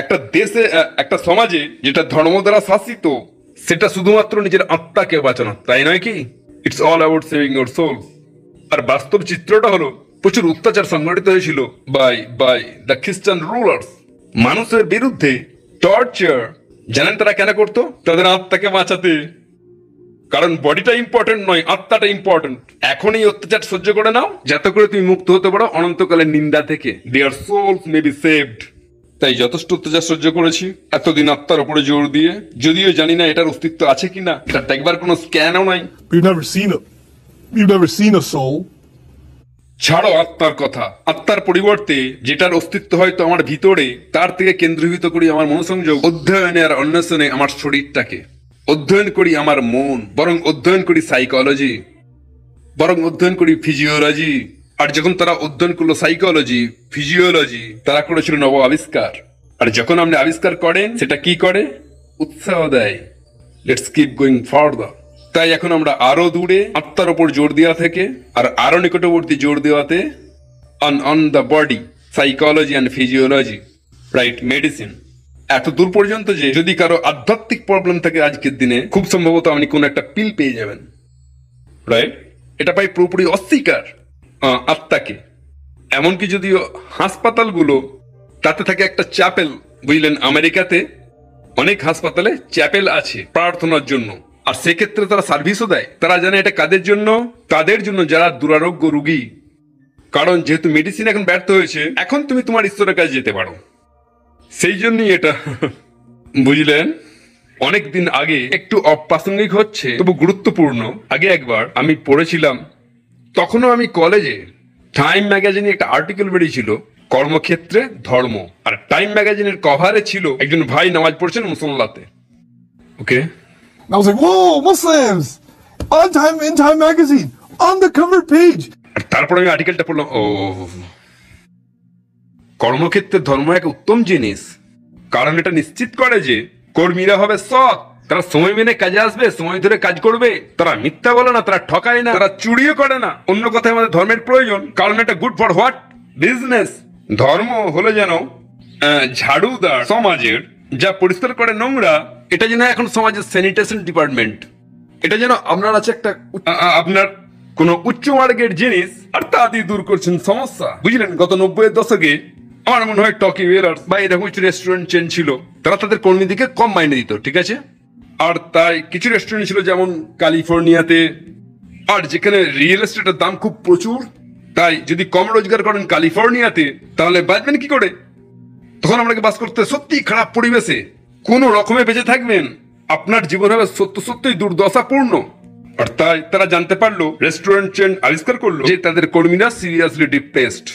একটা দেশে, একটা সমাজে যেটা ধর্ম দ্বারা শাসিত, সেটা শুধুমাত্র নিজের আত্মাকে বাঁচানো, তাই নয় কি? It's all about saving your soul. আর বাস্তব চিত্রটা হলো প্রচুর অত্যাচার সংঘটিত হয়েছিল বাই দ্য খ্রিস্টান রুলার্স, মানুষের বিরুদ্ধে টর্চার। জানেন তারা কেন করতো? তাদের আত্মাকে বাঁচাতে। কারণ বডিটা ইম্পর্টেন্ট নয়, আত্মাটা ইম্পর্টেন্ট। এখন এই অত্যাচার সহ্য করে নাও, যাতে করে তুমি মুক্ত হতে পারো অনন্তকালের নিন্দা থেকে। দেয়ার সোলস মে বি সেভড। তাই যথেষ্ট অত্যাচার সহ্য করেছি এতদিন আত্মার উপরে জোর দিয়ে, যদিও জানি না এটার অস্তিত্ব আছে কিনা। এটা একবার কোনো স্ক্যানও নাই। You've never seen a soul. ছাড়ো আত্মার কথা। আত্মার পরিবর্তে যেটার অস্তিত্ব হয়তো আমার ভিতরে, তার থেকে কেন্দ্রীভূত করি আমার মনোসংযোগ। অধ্যয়নে আর অন্বেষণে আমার শরীরটাকে অধ্যয়ন করি, আমার মন, বরং অধ্যয়ন করি সাইকোলজি, বরং অধ্যয়ন করি ফিজিওলজি। আর যখন তারা অধ্যয়ন করলো সাইকোলজি, ফিজিওলজি, তারা করেছিল নব আবিষ্কার। আর যখন আপনি আবিষ্কার করেন, সেটা কি করে? উৎসাহ দেয়, লেটস কিপ গোয়িং ফার্দার। তাই এখন আমরা আরো দূরে আত্মার উপর জোর দেওয়া থেকে আর আরো নিকটবর্তী জোর দেওয়াতে on the body, psychology and physiology, right, medicine. এত দূর পর্যন্ত যে যদি কারো আধ্যাত্মিক প্রবলেম থাকে আজকের দিনে, খুব সম্ভবত আপনি কোন একটা পিল পেয়ে যাবেন, রাইট? এটা পাই পুরোপুরি অস্বীকার আত্মাকে। এমনকি যদিও হাসপাতালগুলো, তাতে থাকে একটা চ্যাপেল, বুঝলেন? আমেরিকাতে অনেক হাসপাতালে চ্যাপেল আছে প্রার্থনার জন্য। আর সেক্ষেত্রে তারা সার্ভিসও দেয়। তারা জানে এটা কাদের জন্য? তাদের জন্য যারা দুরারোগ্য রোগী। কারণ যেহেতু মেডিসিন এখন ব্যর্থ হয়েছে, এখন তুমি তোমার ঈশ্বরের কাছে যেতে পারো। সেই জন্যই এটা বুঝলেন? অনেকদিন আগে, একটু অপ্রাসঙ্গিক হচ্ছে তবু গুরুত্বপূর্ণ, আগে একবার আমি পড়েছিলাম, তখনও আমি কলেজে, টাইম ম্যাগাজিনে একটা আর্টিকেল বেরিয়েছিল, কর্মক্ষেত্রে ধর্ম। আর টাইম ম্যাগাজিনের কভারে ছিল একজন ভাই নামাজ পড়ছেন মুসল্লাতে। ওকে, I was like, whoa, Muslims! In Time magazine, on the cover page. আর তারপর আমি আর্টিকেলটা পড়লাম, ও, কর্মক্ষেত্রে ধর্ম এক উত্তম জিনিস, কারণ এটা নিশ্চিত করে যে কর্মীরা হবে সৎ, তারা সময় মেনে কাজে আসবে, সময় ধরে কাজ করবে, তারা মিথ্যা বলে না, তারা ঠকায় না, তারা চুরিও করে না। অন্য কথায় আমাদের ধর্মের প্রয়োজন, কারণ এটা গুড ফর হোয়াট? বিজনেস। ধর্ম হলো যেন ঝাড়ুদার সমাজের, যা পরিষ্কার করে নোংরা। এটা যেন এখন সমাজের স্যানিটেশন ডিপার্টমেন্ট। এটা যেন আপনার আছে একটা, আপনার কোন উচ্চ মার্গের জিনিস, আর তা দিয়ে দূর করছেন সমস্যা। বুঝলেন? গত 90-এর দশকে আমার মনে হয় টকি ওয়েলার্স বা এরকম কিছু রেস্টুরেন্ট চেন ছিল, তারা তাদের কর্মীদেরকে কম মাইনে দিত, ঠিক আছে? আর তাই কিছু রেস্টুরেন্ট ছিল যেমন ক্যালিফোর্নিয়াতে, আর যেখানে রিয়েল এস্টেটের দাম খুব প্রচুর। তাই যদি কম রোজগার করেন ক্যালিফোর্নিয়াতে, তাহলে বাঁচবেন কি করে? তখন আপনাকে বাস করতে সত্যি খারাপ পরিবেশে, কোন রকমে বেঁচে থাকবেন, আপনার জীবন হবে সত্যই দুর্দশাপূর্ণ। আর তাই তারা জানতে পারলো, রেস্টুরেন্ট চেন আবিষ্কার করলো যে তাদের কর্মীরা সিরিয়াসলি ডিপ্রেসড।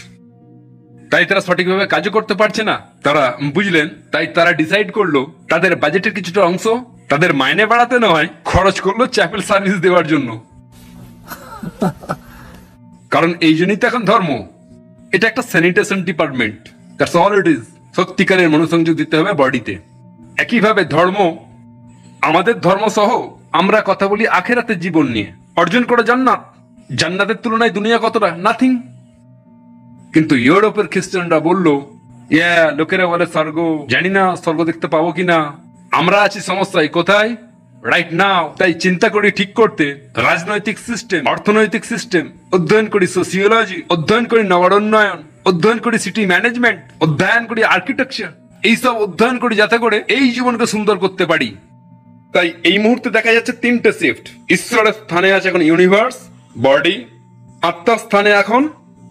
তাই তারা সঠিকভাবে কাজও করতে পারছে না তারা, বুঝলেন? তাই তারা ডিসাইড করলো তাদের বাজেটের কিছুটা অংশ তাদের মাইনে বাড়াতে নয়, খরচ করলো চ্যাপেল সার্ভিস দেওয়ার জন্য। কারণ এই জন্যই তো এখন ধর্ম, এটা একটা sanitation department. That's all it is. সত্যিকারের মনোসংযোগ দিতে হবে বডিতে। একইভাবে ধর্ম আমাদের ধর্ম সহ আমরা কথা বলি আখেরাতের জীবন নিয়ে, অর্জন করা জান্নাত। জান্নাতের তুলনায় দুনিয়া কতটা? নাথিং। কিন্তু ইউরোপের খ্রিস্টানরা বলল, ইয়া লোকেরা বলে স্বর্গ, জানি না স্বর্গ দেখতে পাবো কিনা। আমরা আছি সমস্যায় কোথায়? Right now. তাই চিন্তা করি ঠিক করতে রাজনৈতিক সিস্টেম, অর্থনৈতিক সিস্টেম অধ্যয়ন করি, সোসিওলজি অধ্যয়ন করি, নগরোন্নয়ন অধ্যয়ন করি, সিটি ম্যানেজমেন্ট অধ্যয়ন করি, আর্কিটেকচার এইসব অধ্যয়ন করি যাতে করে এই জীবনকে সুন্দর করতে পারি। তাই এই মুহূর্তে দেখা যাচ্ছে তিনটে শিফট। ঈশ্বরের স্থানে আছে এখন ইউনিভার্স, বডি। আত্মার স্থানে এখন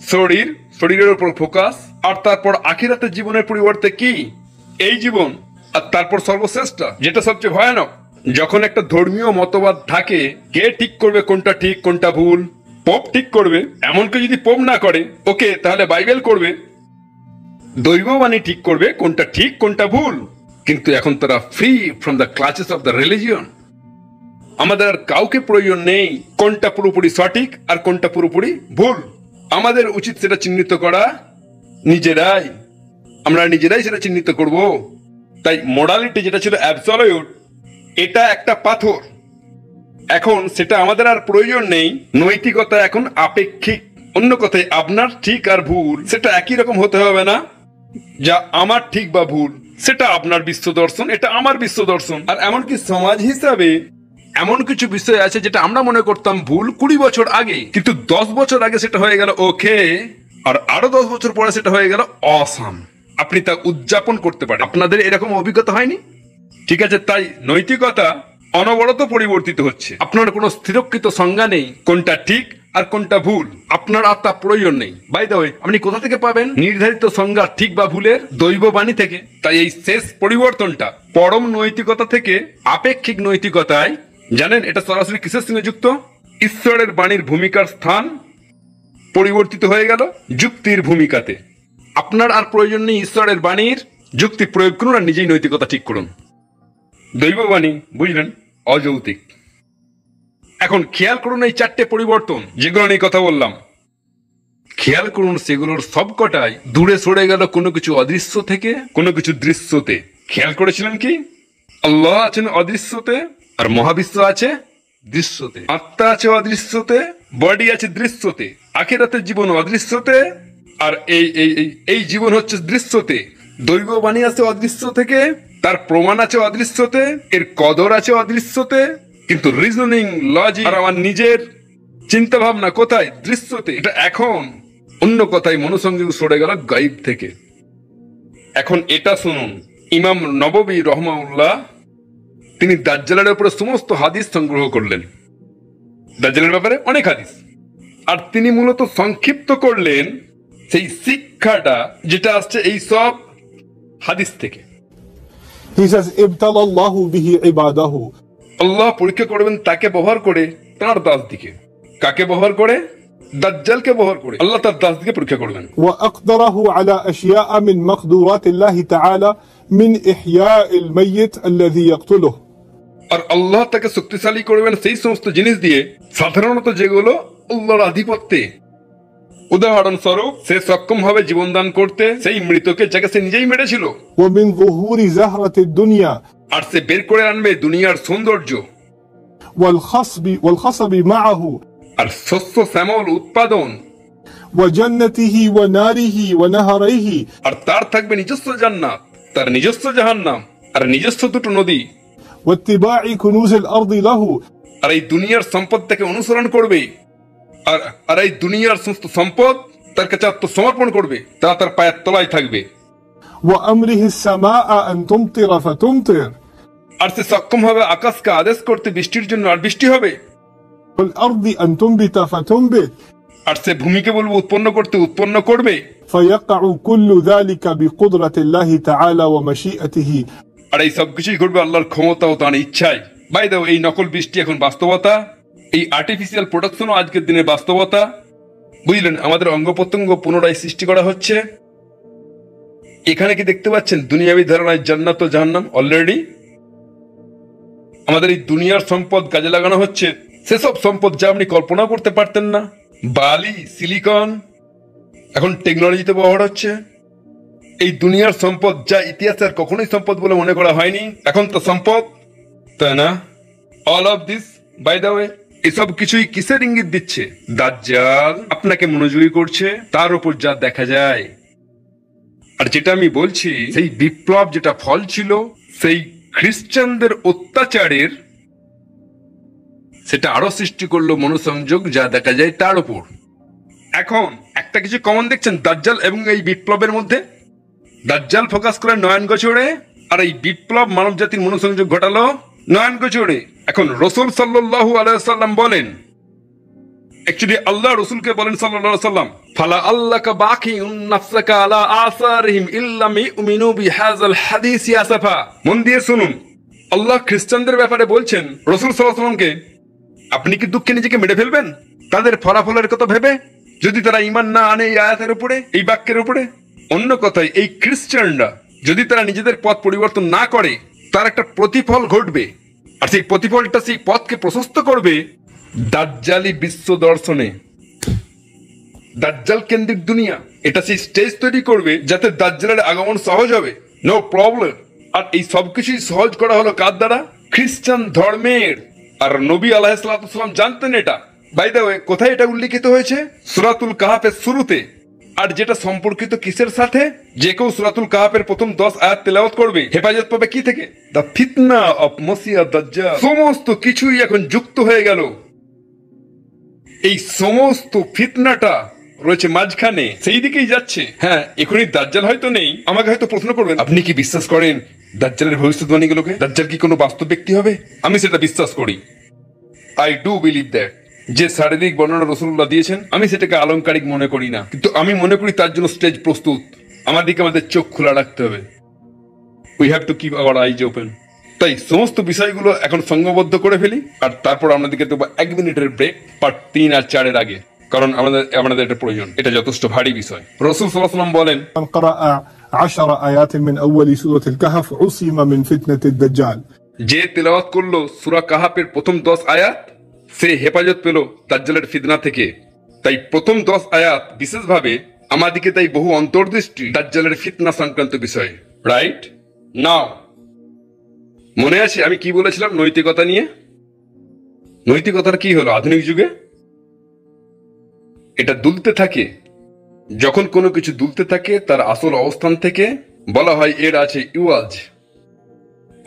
শরীর, শরীরের উপর ফোকাস। আর তারপর আখিরাতের জীবনের পরিবর্তে কি? এই জীবন। আর তারপর সর্বশ্রেষ্ঠ, যেটা সবচেয়ে ভয়ানক, যখন একটা ধর্মীয় মতবাদ থাকে, কে ঠিক করবে কোনটা ঠিক কোনটা ভুল? পোপ ঠিক করবে। এমনকি যদি পোপ না করে, ওকে, তাহলে বাইবেল করবে। দৈববাণী ঠিক করবে কোনটা ঠিক কোনটা ভুল। কিন্তু এখন তারা free from the clutches of the religion. আমাদের আর কাউকে প্রয়োজন নেই কোনটা পুরোপুরি সঠিক আর কোনটা পুরোপুরি ভুল। আমাদের উচিত সেটা চিহ্নিত করা নিজেরাই। আমরা নিজেরাই সেটা চিহ্নিত করব। তাই মোরালিটি যেটা ছিল অ্যাবসলিউট, এটা একটা পাথর। এখন সেটা আমাদের আর প্রয়োজন নেই। নৈতিকতা এখন আপেক্ষিক। অন্য কথায় আপনার ঠিক আর ভুল সেটা একই রকম হতে হবে না। যা আমার ঠিক বা ভুল সেটা আপনার বিশ্ব দর্শন, এটা আমার বিশ্ব দর্শন। আর এমনকি সমাজ হিসাবে এমন কিছু বিষয় আছে যেটা আমরা মনে করতাম ভুল 20 বছর আগে, কিন্তু 10 বছর আগে সেটা হয়ে গেল ওকে, আর আরো 10 বছর পরে সেটা হয়ে গেল অসাম। আপনি তা উদযাপন করতে পারেন। আপনাদের এরকম অভিজ্ঞতা হয়নি? ঠিক আছে, তাই নৈতিকতা অনবরত পরিবর্তিত হচ্ছে। আপনার কোনো স্থিরকৃত সংজ্ঞা নেই কোনটা ঠিক আর কোনটা ভুল। আপনার আর তা প্রয়োজন নেই। বাই দ্য ওয়ে, আপনি কোথা থেকে পাবেন নির্ধারিত সংজ্ঞা ঠিক বা ভুলের? দৈববাণী থেকে। তাই এই শেষ পরিবর্তনটা পরম নৈতিকতা থেকে আপেক্ষিক নৈতিকতায়, জানেন এটা সরাসরি কিসের সঙ্গে যুক্ত? ঈশ্বরের বাণীর ভূমিকার স্থান পরিবর্তিত হয়ে গেল যুক্তির ভূমিকাতে। আপনার আর প্রয়োজন নেই ঈশ্বরের বাণীর, যুক্তি প্রয়োগ করুন আর নিজেই নৈতিকতা ঠিক করুন। দৈববাণী, বুঝলেন, অযৌক্তিক। এখন খেয়াল করুন এই 4টে পরিবর্তন যেগুলো নিয়ে কথা বললাম। খেয়াল করুন সেগুলোর সবকটাই দূরে সরে গেল কোনো কিছু অদৃশ্য থেকে কোনো কিছু দৃশ্যতে। খেয়াল করেছিলেন কি? আল্লাহ আছেন অদৃশ্যতে আর মহাবিশ্ব আছে দৃশ্যতে। আত্মা আছে অদৃশ্যতে, বডি আছে দৃশ্যতে। আখিরাতের জীবন অদৃশ্যতে, আর এই জীবন হচ্ছে দৃশ্যতে। দৈববাণী আছে অদৃশ্য থেকে, তার প্রমাণ আছে অদৃশ্যতে, এর কদর আছে অদৃশ্যতে, কিন্তু রিজনিং, লজিক আর আমার নিজের চিন্তা ভাবনা কোথায়? দৃশ্যতে। এটা এখন অন্য কথায় মনোসংযোগ সরে গেল গাইব থেকে। এখন এটা শুনুন, ইমাম নববী রহমাউল্লাহ তিনি দাজ্জালের উপরে সমস্ত হাদিস সংগ্রহ করলেন। দাজ্জালের ব্যাপারে অনেক হাদিস, আর তিনি মূলত সংক্ষিপ্ত করলেন সেই শিক্ষাটা যেটা আসছে এই সব হাদিস থেকে। He says, "Ibtala Allahu bihi ibadahu." আল্লাহ পরীক্ষা করবেন তাকে ব্যবহার করে তার দাস দিকে। কাকে ব্যবহার করে? দাজ্জালকে ব্যবহার করে আল্লাহ তার দাস দিকে পরীক্ষা করবেন। وأقدره على أشياء من مقدورات الله تعالى من إحياء الميت الذي يقتله. আর আল্লাহ তাকে শক্তিশালী করবেন সেই সমস্ত জিনিস দিয়ে সাধারণত যেগুলো আল্লাহর আধিপত্যে। উদাহরণস্বরূপ, সে সক্ষম হবে জীবন দান করতে সেই মৃতকে যাকে সে নিজেই মেরেছিল। ومن ظهور زهرة الدنيا. আর সে বের করে আনবে দুনিয়ার সৌন্দর্য। والخصب معه. আর শস্য শ্যামল উৎপাদন। وجنته وناره ونهريه. আর তার থাকবে নিজস্ব জান্নাত, তার নিজস্ব জাহান্নাম, আর নিজস্ব দুটো নদী। واتباع كنوز الأرض له. আর এই দুনিয়ার সম্পদ তাকে অনুসরণ করবে, আর এই দুনিয়ার সমস্ত সম্পদ তার কাছে আত্মসমর্পণ করবে, তা তার পায়ের তলায় থাকবে। وأمره السماء أن تمطر فتمطر. আর সে সক্ষম হবে আকাশকে আদেশ করতে বৃষ্টির জন্য, আর বৃষ্টি হবে। والأرض أن تنبت فتنبت. আর সে ভূমিকে বলবো উৎপন্ন করতে, উৎপন্ন করবে। فيقع كل ذلك بقدرة الله تعالى ومشيئته. আর এই সবকিছুই ঘটবে আল্লাহর ক্ষমতা ও তার ইচ্ছায়। বাই দ্য ওয়ে, এই নকল বৃষ্টি এখন বাস্তবতা। এই আর্টিফিশিয়াল প্রোডাকশনও আজকের দিনে বাস্তবতা। বুঝলেন, আমাদের অঙ্গ প্রত্যঙ্গ পুনরায় সৃষ্টি করা হচ্ছে। এখানে কি দেখতে পাচ্ছেন দুনিয়াবি ধারণায় জান্নাত ও জাহান্নাম অলরেডি। আমাদের এই দুনিয়ার সম্পদ কাজে লাগানো হচ্ছে, সেসব সম্পদ যা আপনি কল্পনা করতে পারতেন না। বালি, সিলিকন এখন টেকনোলজিতে ব্যবহার হচ্ছে। এই দুনিয়ার সম্পদ যা ইতিহাসে আর কখনোই সম্পদ বলে মনে করা হয়নি, এখন তো সম্পদ। তাই না? All of this, by the way, এসব কিছুই কিসের ইঙ্গিত দিচ্ছে? দাজ্জাল আপনাকে মনোযোগী করছে তার উপর যা দেখা যায়। আর যেটা আমি বলছি, সেই বিপ্লব যেটা ফল ছিল সেই খ্রিস্টানদের অত্যাচারের, সেটা আরো সৃষ্টি করলো মনোসংযোগ যা দেখা যায় তার উপর। এখন একটা কিছু কমন দেখছেন দাজ্জাল এবং এই বিপ্লবের মধ্যে। দাজ্জাল ফোকাস করে নয়ন গোচরে, আর এই বিপ্লব মানব জাতির মনোসংযোগ ঘটালো নয়ন গোচরে। এখন রাসূল সাল্লাল্লাহু আলাইহি সাল্লাম বলেন, অ্যাকচুয়ালি আল্লাহ রাসূলকে বলেন সাল্লাল্লাহু আলাইহি সাল্লাম, ফালা আল্লাকা বাকিউন নাফসাকা আলা আসারিহিম ইল্লাম ইউমিনু বিহাযাল হাদিস ইয়াসাফা। মন দিয়ে শুনুন, আল্লাহ খ্রিস্টানদের ব্যাপারে বলছেন রাসূল সাল্লাল্লাহু আলাইহি সাল্লামকে, আপনি কি দুঃখে নিজেকে মেরে ফেলবেন তাদের ফলাফলের কথা ভেবে, যদি তারা ঈমান না আনে এই আয়াতের উপরে, এই বাক্যের উপরে? অন্য কথায়, এই খ্রিস্টানরা যদি তারা নিজেদের পথ পরিবর্তন না করে, তার একটা প্রতিফল ঘটবে, আর সেই প্রতিফলটা সেই পথকে প্রশস্ত করবে দাজ্জালি বিশ্ব দর্শনে। দাজ্জাল কেন্দ্রিক দুনিয়া, এটা সেই স্টেজ তৈরি করবে যাতে দাজ্জালের আগমন সহজ হবে, নো প্রবলেম। আর এই সবকিছুই সহজ করা হলো কার দ্বারা? খ্রিস্টান ধর্মের। আর নবী আলাইহিস সালাম জানতেন এটা। বাই দ্য ওয়ে, কোথায় এটা উল্লেখিত হয়েছে? সূরাতুল কাহাফের শুরুতে। আর যেটা সম্পর্কিত কিসের সাথে? যে কেউ সূরাতুল কাহাফের প্রথম 10 আয়াত তেলাওয়াত করবে হেফাজত পাবে কি থেকে? দ্য ফিতনা অফ মসিহ দাজ্জাল। সমস্ত কিছুই এখন যুক্ত হয়ে গেল। এই সমস্ত ফিতনাটা রয়েছে মাঝখানে, সেই দিকেই যাচ্ছে। হ্যাঁ, এখনই দাজ্জাল হয়তো নেই। আমাকে হয়তো প্রশ্ন করবেন, আপনি কি বিশ্বাস করেন দাজ্জালের ভবিষ্যৎবাণীগুলোকে? দাজ্জাল কি কোনো বাস্তব ব্যক্তি হবে? আমি সেটা বিশ্বাস করি। I do believe that. যে শারীরিক বর্ণনা রাসূলুল্লাহ দিয়েছেন, আমি সেটাকে আলংকারিক মনে করি না, কিন্তু আমি মনে করি তার জন্য স্টেজ প্রস্তুত। আমাদেরকে আমাদের চোখ খোলা রাখতে হবে। We have to keep our eyes open. তাই সমস্ত বিষয়গুলো এখন সংঘবদ্ধ করে ফেলি, আর তারপর আপনাদেরকে দেবো 1 মিনিটের ব্রেক, পার্ট 3 আর 4 এর আগে, কারণ আমাদের এটা প্রয়োজন। এটা যথেষ্ট ভারী বিষয়। রাসূল সাল্লাল্লাহু আলাইহি ওয়াসাল্লাম বলেন, من قرأ 10 آيات من أول سورة الكهف عصم من فتنة الدجال। যে তেলাওয়াত করলো সূরা কাহাফের প্রথম 10 আয়াত, সে হেফাজত পেল দাজ্জালের ফিতনা থেকে। তাই প্রথম 10 আয়াত বিশেষভাবে আমাদেরকে তাই বহু অন্তর্দৃষ্টি দাজ্জালের ফিতনা সংক্রান্ত বিষয়ে। রাইট নাও, মনে আছে আমি কি বলেছিলাম নৈতিকতা নিয়ে? নৈতিকতার কি হলো আধুনিক যুগে? এটা দুলতে থাকে। যখন কোনো কিছু দুলতে থাকে তার আসল অবস্থান থেকে বলা হয় এর আছে ইওয়াজ।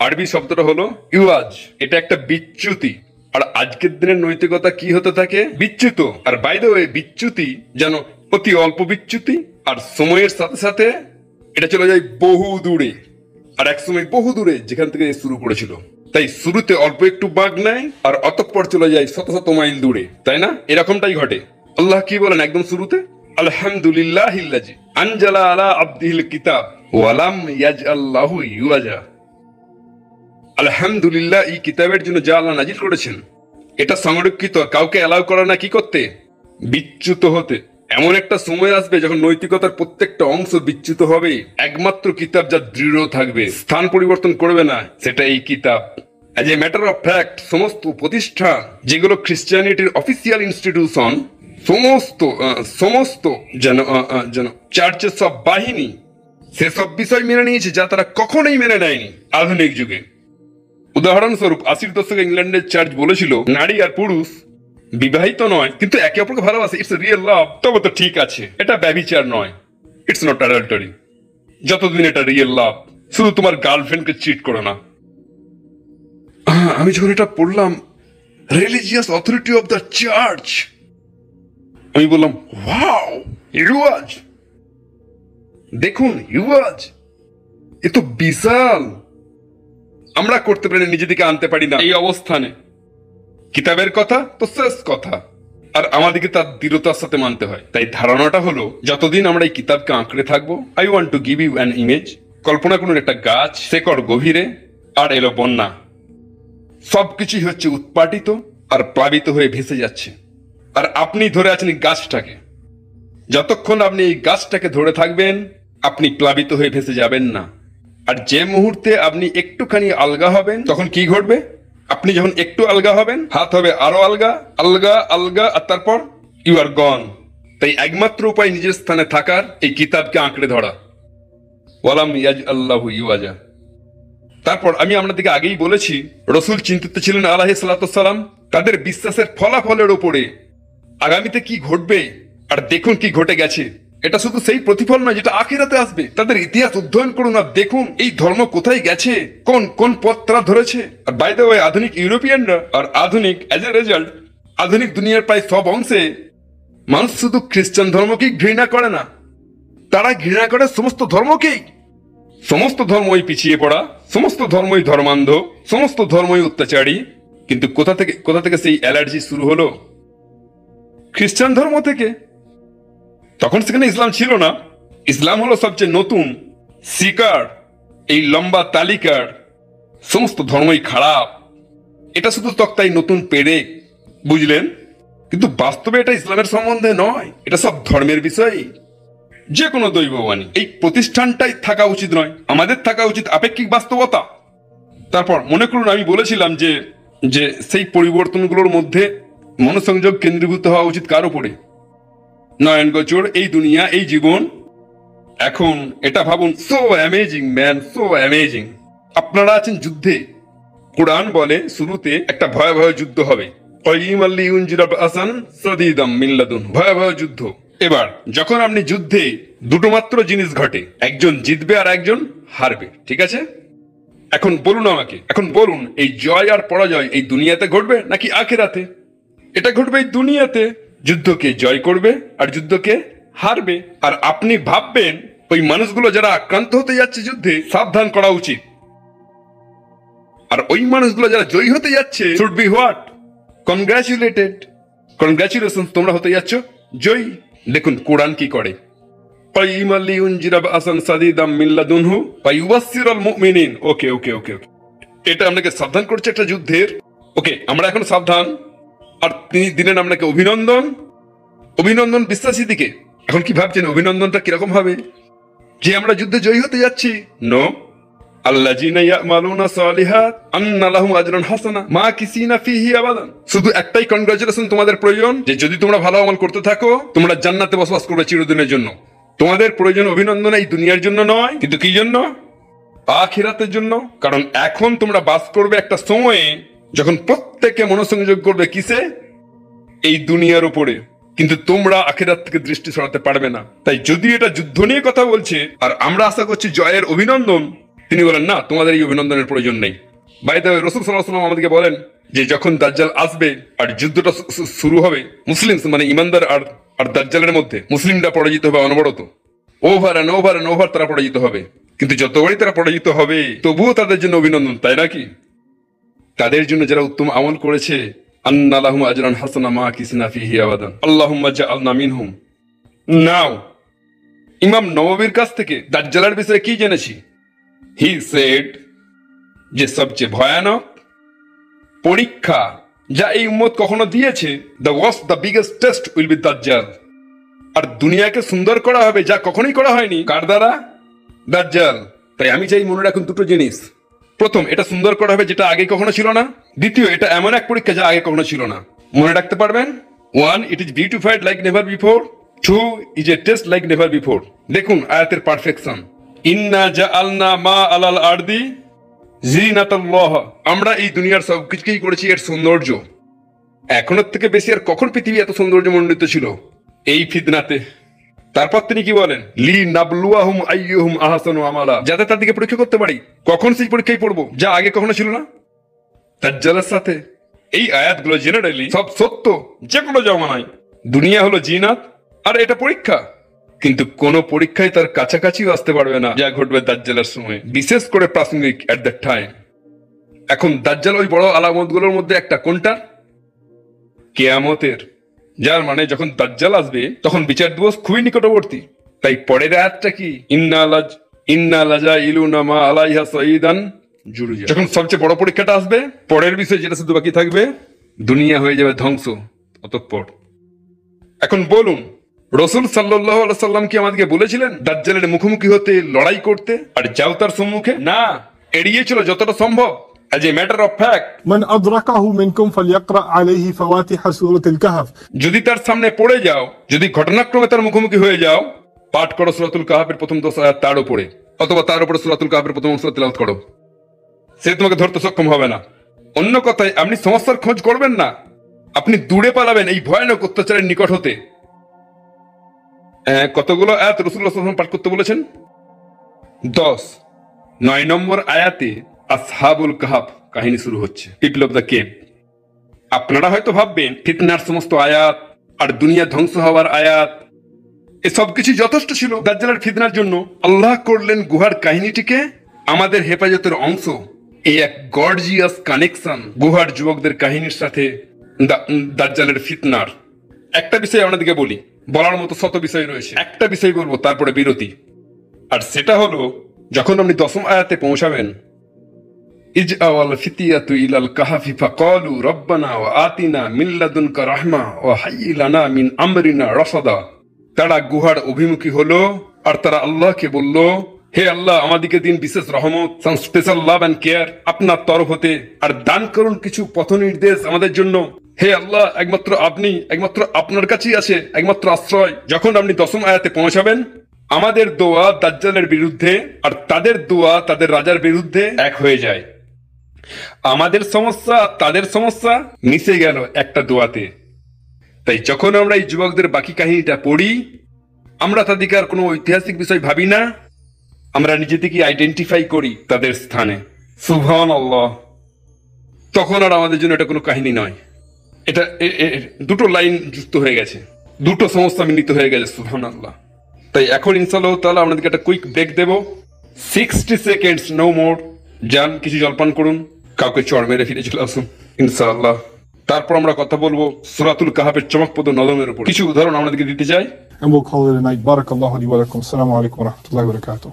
আরবি শব্দটা হলো ইওয়াজ। এটা একটা বিচ্যুতি। আর আজকের দিনের নৈতিকতা কি হতে থাকে? বিচ্যুত। আর বাই দ্য ওয়ে, বিচ্যুতি যেন অতি অল্প বিচ্যুতি, আর সময়ের সাথে সাথে এটা চলে যায় বহু দূরে, আর একসময় বহু দূরে যেখান থেকে শুরু করেছিল। তাই শুরুতে অল্প একটু বাঁক নেয় আর অতঃপর চলে যায় শত শত মাইল দূরে, তাই না? এরকমটাই ঘটে। আল্লাহ কি বলেন একদম শুরুতে? আলহামদুলিল্লাহিল্লাযী আনজালা আলা আবদিহিল কিতাব ওয়া লাম ইয়াজআল লাহু ইওয়াজা। আলহামদুলিল্লাহ, এই কিতাবের জন্য যা আল্লাহ নাজিল করেছেন এটা সংরক্ষিত। কাউকে অ্যালাউ করে না কি করতে? বিচ্যুত হতে। এমন একটা সময় আসবে যখন নৈতিকতার প্রত্যেকটা অংশ বিচ্যুত হবে। একমাত্র কিতাব যা দৃঢ় থাকবে, স্থান পরিবর্তন করবে না, সেটা এই কিতাব। As a matter of fact, সমস্ত প্রতিষ্ঠান যেগুলো খ্রিস্টিয়ানিটির অফিসিয়াল ইনস্টিটিউশন, সমস্ত যেন চার্চের সব বাহিনী সেসব বিষয় মেনে নিয়েছে যা তারা কখনোই মেনে নেয়নি আধুনিক যুগে। উদাহরণস্বরূপ 80-র দশকে ইংল্যান্ডের চার্চ বলেছিল নারী আর পুরুষ বিবাহিত নয়, কিন্তু একে অপরকে ভালোবাসে, ইটস রিয়েল লাভ। তবে তো ঠিক আছে, এটা ব্যভিচার নয়, ইটস নট অ্যাডাল্টারি, যতদিন এটা রিয়েল লাভ। শুধু তোমার গার্লফ্রেন্ডকে চিট করো না। আমি যখন এটা পড়লাম, religious authority of the church, আমি বললাম ওয়াও, ইওয়াজ, দেখুন ইওয়াজ, এ তো বিশাল। আমরা করতে পারি না, নিজেদিকে আনতে পারি না এই অবস্থানে। কিতাবের কথা তো শেষ কথা, আর আমাদেরকে তার দৃঢ়তার সাথে মানতে হয়। তাই ধারণাটা হলো, যতদিন আমরা এই কিতাবকে আঁকড়ে থাকবো, I want to give you an image. কল্পনা করুন একটা গাছ, শেকড় গভীরে, আর এলো বন্যা। সবকিছুই হচ্ছে উৎপাটিত আর প্লাবিত হয়ে ভেসে যাচ্ছে, আর আপনি ধরে আছেন এই গাছটাকে। যতক্ষণ আপনি এই গাছটাকে ধরে থাকবেন, আপনি প্লাবিত হয়ে ভেসে যাবেন না। আর যে মুহূর্তে আপনি একটুখানি আলগা হবেন, তখন কি ঘটবে? আপনি যখন একটু আলগা হবেন, হাত হবে আরো আলগা, আলগা আলগা, আর তারপর ইউ আর গন। তাই একমাত্র উপায় নিজের স্থানে থাকার, এই কিতাবকে আঁকড়ে ধরা। ওয়ালাম ইয়াজআল্লাহু ইওয়াজা। তারপর আমি আপনাদেরকে আগেই বলেছি রসুল চিন্তিত ছিলেন আলাইহিস সালাতু সালাম তাদের বিশ্বাসের ফলাফলের উপরে, আগামীতে কি ঘটবে। আর দেখুন কি ঘটে গেছে। এটা শুধু সেই প্রতিফল নয় যেটা আখিরাতে আসবে। তাদের ইতিহাস অধ্যয়ন করুন আর দেখুন এই ধর্ম কোথায় গেছে, কোন কোন পথ তারা ধরেছে। আর বাই দ্য ওয়ে, আধুনিক ইউরোপিয়ানরা আর আধুনিক এজ এ রেজাল্ট আধুনিক দুনিয়ার প্রায় সব অংশে মানুষ শুধু খ্রিস্টান ধর্মকেই ঘৃণা করে না, তারা ঘৃণা করে সমস্ত ধর্মকেই। সমস্ত ধর্মই পিছিয়ে পড়া, সমস্ত ধর্মই ধর্মান্ধ, সমস্ত ধর্মই অত্যাচারী। কিন্তু কোথা থেকে সেই অ্যালার্জি শুরু হলো? খ্রিস্টান ধর্ম থেকে। তখন সেখানে ইসলাম ছিল না। ইসলাম হলো সবচেয়ে নতুন শিকার এই লম্বা তালিকার। সমস্ত ধর্মই খারাপ, এটা শুধু তক্তাই নতুন পেরেক, বুঝলেন? কিন্তু বাস্তবে এটা ইসলামের সম্বন্ধে নয়, এটা সব ধর্মের বিষয়। যে কোনো দৈববাণী এই প্রতিষ্ঠানটাই থাকা উচিত নয়, আমাদের থাকা উচিত আপেক্ষিক বাস্তবতা। তারপর মনে করুন আমি বলেছিলাম যে যে সেই পরিবর্তনগুলোর মধ্যে মনোসংযোগ কেন্দ্রীভূত হওয়া উচিত কার উপরে? নয়ন গোচর এই দুনিয়া, এই জীবন। এখন এটা ভাবুন, so amazing man, so amazing. আপনারা আছেন যুদ্ধে। কোরআন বলে শুরুতে একটা ভয়াবহ যুদ্ধ হবে, ভয়াবহ যুদ্ধ। এবার যখন আপনি যুদ্ধে দুটো মাত্র জিনিস ঘটে, একজন জিতবে আর একজন হারবে, ঠিক আছে? এখন বলুন আমাকে, এখন বলুন এই জয় আর পরাজয় এই দুনিয়াতে ঘটবে নাকি আখিরাতে? এটা ঘটবে এই দুনিয়াতে। যুদ্ধকে জয় করবে আর যুদ্ধকে হারবে। আর আপনি ভাববেন ওই মানুষগুলো যারা আক্রান্ত হতে যাচ্ছে যুদ্ধে, সাবধান করা উচিত। আর ওই মানুষগুলো যারা জয়ী হতে যাচ্ছে, শুড বি হোয়াট? কনগ্রাচুলেটেড, কনগ্রাচুলেশন, তোমরা হতে যাচ্ছ জয়ী। দেখুন কোরআন কি করে, ওকে ওকে ওকে, এটা আপনাকে সাবধান করছে একটা যুদ্ধের। ওকে, আমরা এখন সাবধান। আর তিনি দিলেন আপনাকে অভিনন্দন, অভিনন্দন বিশ্বাসী দিকে। এখন কি ভাবছেন অভিনন্দনটা কিরকম হবে? যে আমরা যুদ্ধে জয়ী হতে যাচ্ছি? নো, শুধু একটাই কনগ্রাচুলেশন তোমাদের প্রয়োজন, যে যদি তোমরা ভালো আমল করতে থাকো তোমরা জান্নাতে বসবাস করবে চিরদিনের জন্য। তোমাদের প্রয়োজন অভিনন্দন এই দুনিয়ার জন্য নয়, কিন্তু কি জন্য? আখিরাতের জন্য। কারণ এখন তোমরা বাস করবে একটা সময়ে যখন প্রত্যেকে মনোসংযোগ করবে কিসে? এই দুনিয়ার উপরে। কিন্তু তোমরা আখিরাত থেকে দৃষ্টি সরাতে পারবে না। তাই যদি এটা যুদ্ধ নিয়ে কথা বলছে আর আমরা আশা করছি জয়ের অভিনন্দন, তিনি বলেন না, তোমাদের এই অভিনন্দনের প্রয়োজন নেই। বাই দ্য ওয়ে, রাসূল সাল্লাল্লাহু আলাইহি ওয়াসাল্লাম আমাদেরকে বলেন যে যখন দাজ্জাল আসবে আর যুদ্ধটা শুরু হবে, মুসলিম মানে ইমানদার আর দাজ্জালের মধ্যে মুসলিমরা পরাজিত হবে অনবরত। Over and over and over তারা পরাজিত হবে। কিন্তু যতবারই তারা পরাজিত হবে তবুও তাদের জন্য অভিনন্দন, তাই নাকি? তাদের জন্য যারা উত্তম আমল করেছে, আন্না লাহুম আজরান হাসানা মা কিসনা ফিহি আবাদান, আল্লাহুম্মা জাআলনা মিনহুম। নাও ইমাম নববীর কাছ থেকে দাজ্জালের বিষয়ে কি জেনেছি? হি সেড যে সবচেয়ে ভয়ানক পরীক্ষা যা এই উম্মত কখনো দিয়েছে, the biggest test will be দাজ্জাল। আর দুনিয়াকে সুন্দর করা হবে যা কখনোই করা হয়নি, কার দ্বারা? দাজ্জাল। তাই আমি চাই মনে রাখুন দুটো জিনিস। প্রথম, এটা সুন্দর করা হবে যেটা আগে কখনো ছিল না। দ্বিতীয়, এটা এমন এক পরীক্ষা যা আগে কখনো ছিল না। মনে রাখতে পারবেন? 1, it is beautified like never before. 2, is a test like never before. দেখুন আয়াতের পারফেকশন, ইন্না জাআলনা মা আলাল আরদি জিনাতাল্লাহ। আমরা এই দুনিয়ার সবকিছুকেই করেছি এর সৌন্দর্য। এখনের থেকে বেশি আর কখন পৃথিবী এত সৌন্দর্য মণ্ডিত ছিল? এই ফিতনাতে। তারপর তিনি কি বলেন? লি নাবলুয়াহুম আইয়ুহুম আহসানু আমালা, যাতে তার দিকে পরীক্ষা করতে পারি। কখন সেই পরীক্ষায় পড়বো যা আগে কখনো ছিল না? দাজ্জালের সাথে। এই আয়াতগুলো জেনারেলি সব সত্য যে কোনো জমানায়। দুনিয়া হলো জিনাত আর এটা পরীক্ষা। কিন্তু কোন পরীক্ষায় তার কাছাকাছিও আসতে পারবে না যা ঘটবে দাজ্জালের সময়, বিশেষ করে প্রাসঙ্গিক এট দ্যাট টাইম। এখন দাজ্জাল ওই বড় আলামতগুলোর মধ্যে একটা, কোনটা? কিয়ামতের। যার মানে যখন দাজ্জাল আসবে তখন বিচার দিবস খুবই নিকটবর্তী। তাই পরের আয়াতটা কি? ইন্না লাজাইলুনা মা আলাইহা সাইদান জুরুজা। যখন সবচেয়ে বড় পরীক্ষাটা আসবে, পরের বিষয় যেটা শুধু বাকি থাকবে, দুনিয়া হয়ে যাবে ধ্বংস অতঃপর। এখন বলুন, রাসূল সাল্লাল্লাহু আলাইহি সাল্লাম কি আমাদেরকে বলেছিলেন দাজ্জালের মুখোমুখি হতে, লড়াই করতে? আর যাও তার সম্মুখে? না, এড়িয়েছিল যতটা সম্ভব। As a matter of fact, من أدركه منكم فليقرأ عليه فواتح سورة الكهف। যদি তার সামনে পড়ে যাও, যদি ঘটনাক্রমে তার মুখোমুখি হয়ে যাও, পাঠ করো সূরাতুল কাহফের প্রথম 10 আয়াত তার উপরে, অথবা তার উপরে সূরাতুল কাহফের প্রথম অংশ তেলাওয়াত করো। সে তোমাকে ধরতে সক্ষম হবে না। অন্য কথায়, আপনি সমস্যার খোঁজ করবেন না, আপনি দূরে পালাবেন এই ভয়ানক অত্যাচারের নিকট হতে। কতগুলো আয়াত রাসূলুল্লাহ সাল্লাল্লাহু আলাইহি ওয়াসাল্লাম পাঠ করতে বলেছেন? 10। 9 নম্বর আয়াতে আসহাবুল কাহাফ কাহিনী শুরু হচ্ছে, পিপল অফ দ্য কেভ। আপনারা হয়তো ভাববেন ফিতনার সমস্ত আয়াত আর দুনিয়া ধ্বংস হওয়ার আয়াত এসব কিছু যথেষ্ট ছিল দাজ্জালের ফিতনার জন্য। আল্লাহ করলেন গুহার কাহিনীটিকে আমাদের হেফাজতের অংশ। এই এক গর্জিয়াস কানেকশন গুহার যুবকদের কাহিনীর সাথে দাজ্জালের ফিতনার। একটা বিষয় আপনাদেরকে বলি, বলার মতো শত বিষয় রয়েছে, একটা বিষয় বলবো তারপরে বিরতি। আর সেটা হলো, যখন আপনি 10ম আয়াতে পৌঁছাবেন, ইজ আওয়াল ফিতিয়াতু ইলাল কাহাফি ফাকালু রব্বানা ওয়া আতিনা মিন লাদুনকা রাহমা ওয়া হাইয়্যি লানা মিন আমরিনা রাসাদা। তারা গুহার অভিমুখী হলো আর তারা আল্লাহকে বলল, হে আল্লাহ, আমাদেরকে দিন বিশেষ রহমত, সাম স্পেশাল লাভ এন্ড কেয়ার আপনার তরফ হতে, আর দান করুন কিছু পথ নির্দেশ আমাদের জন্য। হে আল্লাহ, একমাত্র আপনি, একমাত্র আপনার কাছেই আছে একমাত্র আশ্রয়। যখন আপনি 10ম আয়াতে পৌঁছাবেন, আমাদের দোয়া দাজ্জালের বিরুদ্ধে আর তাদের দোয়া তাদের রাজার বিরুদ্ধে এক হয়ে যায়। আমাদের সমস্যা তাদের সমস্যা মিশে গেল একটা দোয়াতে। তাই যখন আমরা এই যুবকদের বাকি কাহিনীটা পড়ি, আমরা তাদেরকে আর কোনো ঐতিহাসিক বিষয় ভাবি না, আমরা নিজেদেরকে আইডেন্টিফাই করি তাদের স্থানে। সুবহানাল্লাহ। তখন আর আমাদের জন্য এটা কোনো কাহিনী নয়, এটা দুটো লাইন যুক্ত হয়ে গেছে, দুটো সমস্যা মিলিত হয়ে গেছে। সুবহানাল্লাহ। তাই এখন ইনশাআল্লাহ তাআলা আপনাদেরকে একটা কুইক ব্রেক দেব, 60 সেকেন্ডস, নো মোর। যান, কিছু জলপান করুন, কাউকে চড় মেরে ফিরে চলে আসুন ইনশাআল্লাহ। তারপর আমরা কথা বলবো সূরাতুল কাহাফের চমকপ্রদ নজমের উপর। কিছু উদাহরণ আপনাদেরকে দিতে চাই। And we'll call it a night. Barakallahu li wa lakum. Assalamu alaikum wa rahmatullahi wa barakatuh.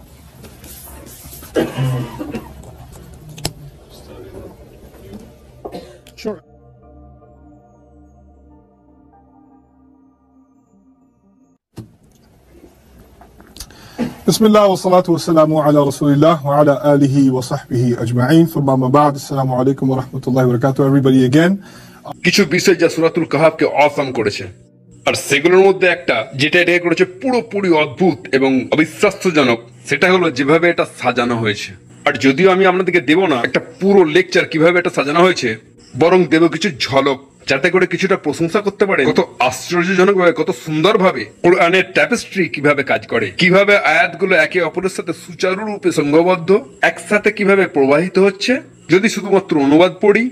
Sure. بسم الله والصلاة والسلام على رسول الله وعلى آله وصحبه أجمعين ثم ما بعد السلام عليكم ورحمة الله وبركاته everybody again. কিছু বিষয় যা সূরাতুল কাহাফকে অসাম করেছে, আর সেগুলোর মধ্যে একটা যেটা এটাকে করেছে পুরোপুরি অদ্ভুত এবং অবিশ্বাস্যজনক, সেটা হলো যেভাবে এটা সাজানো হয়েছে। আর যদিও আমি আপনাদেরকে দেব না একটা পুরো লেকচার কিভাবে এটা সাজানো হয়েছে, বরং দেব কিছু ঝলক, যাতে করে কিছুটা প্রশংসা করতে পারে কত আশ্চর্যজনক ভাবে, কত সুন্দর ভাবে কোরআনের ট্যাপেস্ট্রি কিভাবে কাজ করে, কিভাবে আয়াতগুলো একে অপরের সাথে সুচারুরূপে সংঘবদ্ধ, একসাথে কিভাবে প্রবাহিত হচ্ছে। যদি শুধুমাত্র অনুবাদ পড়ি,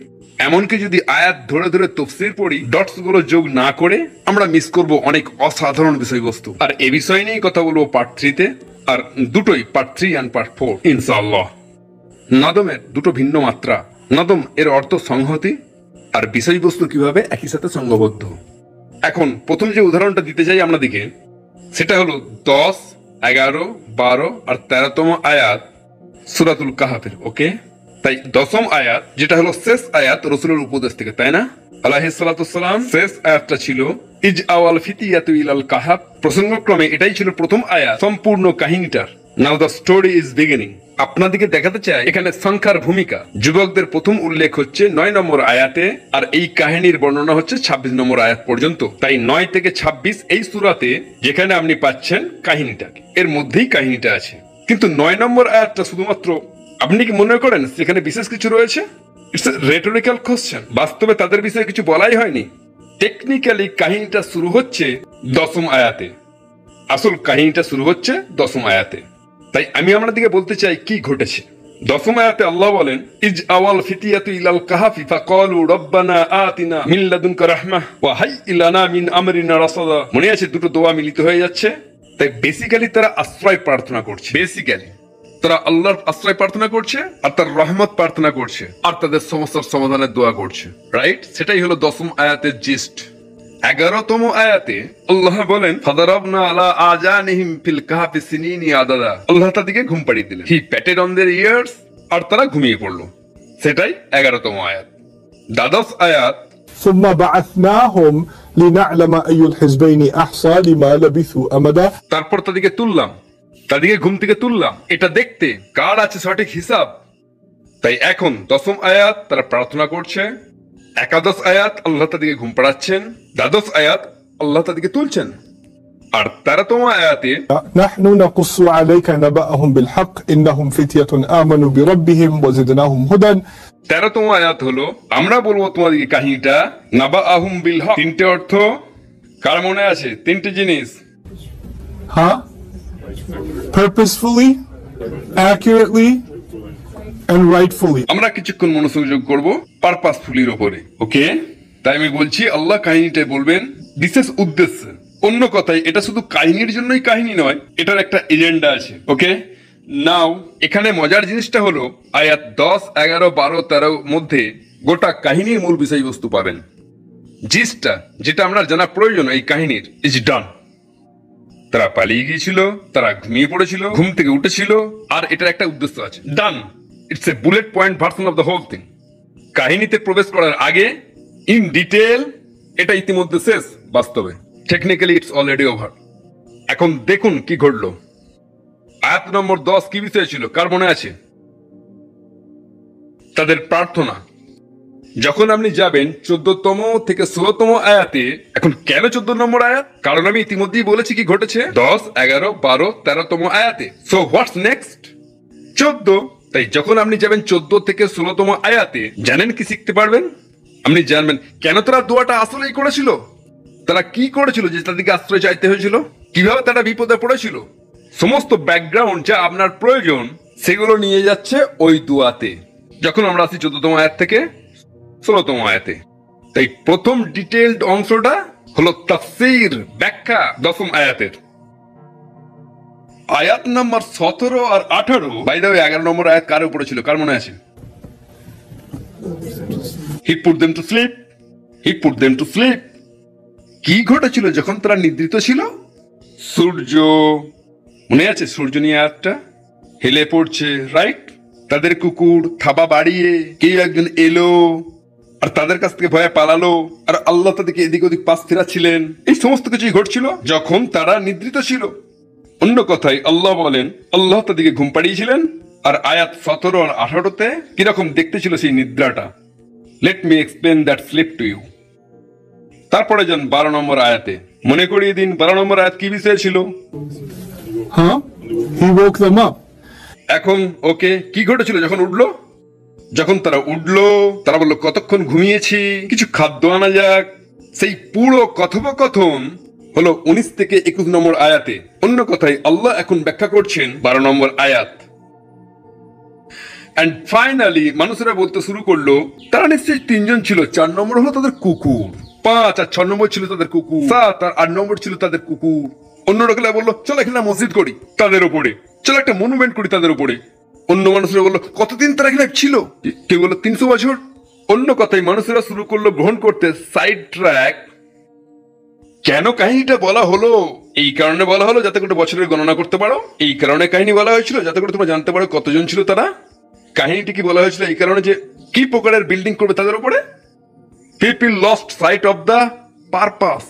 এমনকি যদি আয়াত ধরে ধরে তাফসীর পড়ি, ডটস গুলো যোগ না করে, আমরা মিস করব অনেক অসাধারণ বিষয়বস্তু। আর এই বিষয় নিয়েই কথা বলবো পার্ট 3-তে, আর দুটোই পার্ট 3 আর পার্ট 4 ইনশাআল্লাহ। নদমের দুটো ভিন্ন মাত্রা, নদম এর অর্থ সংহতি, আর বিষয়বস্তু কিভাবে একই সাথে সংঘবদ্ধ। এখন প্রথম যে উদাহরণটা দিতে চাই আপনাদেরকে, সেটা হলো 10, 11, 12 আর 13তম আয়াত সূরাতুল কাহাফের। ওকে, তাই 10ম আয়াত, যেটা হলো শেষ আয়াত রাসূলের উপদেশ থেকে, তাই না? আলাইহিস সালাতু ওয়াসসালাম। শেষ আয়াতটা ছিল ইজ আওয়াল ফিতিয়াতু ইলাল কাহাফ। প্রসঙ্গক্রমে এটাই ছিল প্রথম আয়াত সম্পূর্ণ কাহিনীটার। নাও দ্য স্টোরি ইজ বিগিনিং। আপনাদেরকে দেখাতে চাই এখানে সংখ্যার ভূমিকা। যুবকদের প্রথম উল্লেখ হচ্ছে 9 নম্বর আয়াতে, আর এই কাহিনীর বর্ণনা হচ্ছে 26 নম্বর আয়াত পর্যন্ত। তাই 9 থেকে 26 এই সূরাতে যেখানে আপনি পাচ্ছেন কাহিনীটাকে, এর মধ্যেই কাহিনীটা আছে। কিন্তু 9 নম্বর আয়াতটা শুধুমাত্র, আপনি কি মনে করেন সেখানে বিশেষ কিছু রয়েছে? It's a rhetorical question. বাস্তবে তাদের বিষয়ে কিছু বলাই হয়নি। টেকনিক্যালি কাহিনীটা শুরু হচ্ছে 10ম আয়াতে, আসল কাহিনীটা শুরু হচ্ছে 10ম আয়াতে। তাই আমি আপনাদেরকে বলতে চাই কি ঘটেছে। 10ম আয়াতে আল্লাহ বলেন, ইজ আওয়াল ফিতিয়াতু ইলাল কাহাফি ফাকালু রব্বানা আতিনা মিন লাদুনকা রাহমাহ ওয়া হাইয়্যি লানা মিন আমরিনা রাসাদা। মনে আছে, দুটো দোয়া মিলিত হয়ে যাচ্ছে। তাই বেসিক্যালি তারা আশ্রয় প্রার্থনা করছে, বেসিক্যালি তারা আল্লাহর আশ্রয় প্রার্থনা করছে আর তার রহমত প্রার্থনা করছে আর তাদের সমস্যার সমাধানের দোয়া করছে, রাইট? সেটাই হলো 10ম আয়াতের জিস্ট। 11তম আয়াতে আল্লাহ বলেন, ফাদারাবনা আলা আজানিহিম ফিল কাহফি সিনিনি আদাদা। আল্লাহ তাদেরকে ঘুম পাড়িয়ে দিলেন, হি প্যাটেড অন देयर ইয়ার্স, আর তারা ঘুমিয়ে পড়লো। সেটাই 11তম আয়াত। 12th আয়াত, ثم بعثناهم لنعلم أي الحزبين أحصى لما لبثوا أمدا। তারপর তাদেরকে তুললাম, তাদেরকে ঘুম থেকে তুললাম এটা দেখতে কার আছে সঠিক হিসাব। তাই এখন 10ম আয়াত তারা প্রার্থনা করছে, একাদশ আয়াত আল্লাহ তাদেরকে ঘুম পাড়াচ্ছেন, দ্বাদশ আয়াত আল্লাহ তাদেরকে তুলছেন। আর 13তম আয়াতে نحن نقص عليك نبأهم بالحق إنهم فتية آمنوا بربهم وزدناهم هدى 13তম আয়াত হলো আমরা বলবো তোমাদেরকে কাহিনীটা নাবা আহুম বিল হক। তিনটে অর্থ কার মনে আছে? তিনটে জিনিস। Huh? Purposefully, accurately, and rightfully. আমরা কিছুক্ষণ মনোসংযোগ করব পারপাসফুলির উপরে। ওকে, তাই আমি বলছি আল্লাহ কাহিনীটাই বলবেন বিশেষ উদ্দেশ্যে। অন্য কথায় এটা শুধু কাহিনীর জন্যই কাহিনী নয়, এটার একটা এজেন্ডা আছে। ওকে, নাও এখানে মজার জিনিসটা হলো আয়াত 10, 11, 12, 13 মধ্যে গোটা কাহিনীর মূল বিষয়বস্তু পাবেন। জিসটা যেটা আমরা জানা প্রয়োজন এই কাহিনীর ইজ ডান। তারা পালিয়ে গিয়েছিল, তারা ঘুমিয়ে পড়েছিল, ঘুম থেকে উঠেছিল, আর এটার একটা উদ্দেশ্য আছে। Done, it's a bullet point version of the whole thing. কাহিনীতে প্রবেশ করার আগে ইন ডিটেল এটা ইতিমধ্যে শেষ। বাস্তবে টেকনিক্যালি ইটস অলরেডি ওভার। এখন দেখুন কি ঘটলো। আয়াত নম্বর 10 কি বিষয় ছিল কার মনে আছে? তাদের প্রার্থনা। যখন আপনি যাবেন 14তম থেকে 16তম আয়াতে, এখন কেন 14 নম্বর আয়াত? কারণ আমি ইতিমধ্যেই বলেছি কি ঘটেছে 10, 11, 12, 13তম আয়াতে। So what's next? 14। তাই যখন আপনি যাবেন 14 থেকে 16তম আয়াতে, জানেন কি শিখতে পারবেন? আপনি জানবেন কেন তারা দোয়াটা আসলেই করেছিল, তারা কি করেছিল যে তাদেরকে আশ্রয় চাইতে হয়েছিল, কিভাবে তারা বিপদে পড়েছিল। সমস্ত ব্যাকগ্রাউন্ড যা আপনার প্রয়োজন সেগুলো নিয়ে যাচ্ছে ওই দোয়াতে। যখন আমরা আসি 14তম আয়াত থেকে 16তম আয়াতে, তাই প্রথম ডিটেইলড অংশটা হলো তাফসীর, ব্যাখ্যা 10ম আয়াতের। আয়াত নাম্বার 17 আর 18, বাই দ্য ওয়ে 11 নম্বর আয়াত কার উপরে ছিল কার মনে আছে? He put them to sleep, he put them to sleep. কি ঘটেছিল যখন তারা নিদ্রিত ছিল? সূর্য, মনে আছে সূর্য নিয়ে আয়াতটা হেলে পড়ছে, রাইট? তাদের কুকুর থাবা বাড়িয়ে কেউ একজন এলো আর তাদের কাছ থেকে ভয়ে পালালো, আর আল্লাহ তাদেরকে এদিক ওদিক পাশ ফেরাচ্ছিলেন। এই সমস্ত কিছুই ঘটছিল যখন তারা নিদ্রিত ছিল। অন্য কথায় আল্লাহ বলেন আল্লাহ তাদেরকে ঘুম পাড়িয়েছিলেন। আর আয়াত 17 আর 18তে কিরকম দেখতে ছিল সেই নিদ্রাটা। Let me explain that sleep to you. তারপরে যান 12 নম্বর আয়াতে, মনে করিয়ে দিন 12 নম্বর আয়াত কি বিষয় ছিল? Huh? He woke them up. এখন ওকে, কি ঘটেছিল যখন উঠলো? যখন তারা উঠলো, তারা বললো কতক্ষণ ঘুমিয়েছি, কিছু খাদ্য আনা যাক। সেই পুরো কথোপকথন হলো 19 থেকে 21 নম্বর আয়াতে। অন্য কথায় আল্লাহ এখন ব্যাখ্যা করছেন 12 নম্বর আয়াত। এন্ড ফাইনালি মানুষেরা বলতে শুরু করলো তারা নিশ্চয়ই 3 জন ছিল। 4 নম্বর হলো তাদের কুকুর, 5 আর 6 নম্বর ছিল তাদের কুকুর, 7 আর 8 নম্বর ছিল তাদের কুকুর। অন্য লোকেরা বললো চলো এখানে মসজিদ করি তাদের উপরে, চলো একটা মনুমেন্ট করি তাদের উপরে। অন্য মানুষরা বললো কতদিন তারা এখানে ছিল, কেউ বললো 300 বছর। অন্য কথায় মানুষেরা শুরু করলো গ্রহণ করতে সাইড ট্র্যাক। কেন কাহিনীটা বলা হলো? এই কারণে বলা হলো যাতে করে বছরের গণনা করতে পারো। এই কারণে কাহিনী বলা হয়েছিল যাতে করে তোমরা জানতে পারো কতজন ছিল তারা। কাহিনীটি কি বলা হয়েছিল এই কারণে যে কি প্রকারের বিল্ডিং করবে তাদের উপরে। People lost sight of the purpose.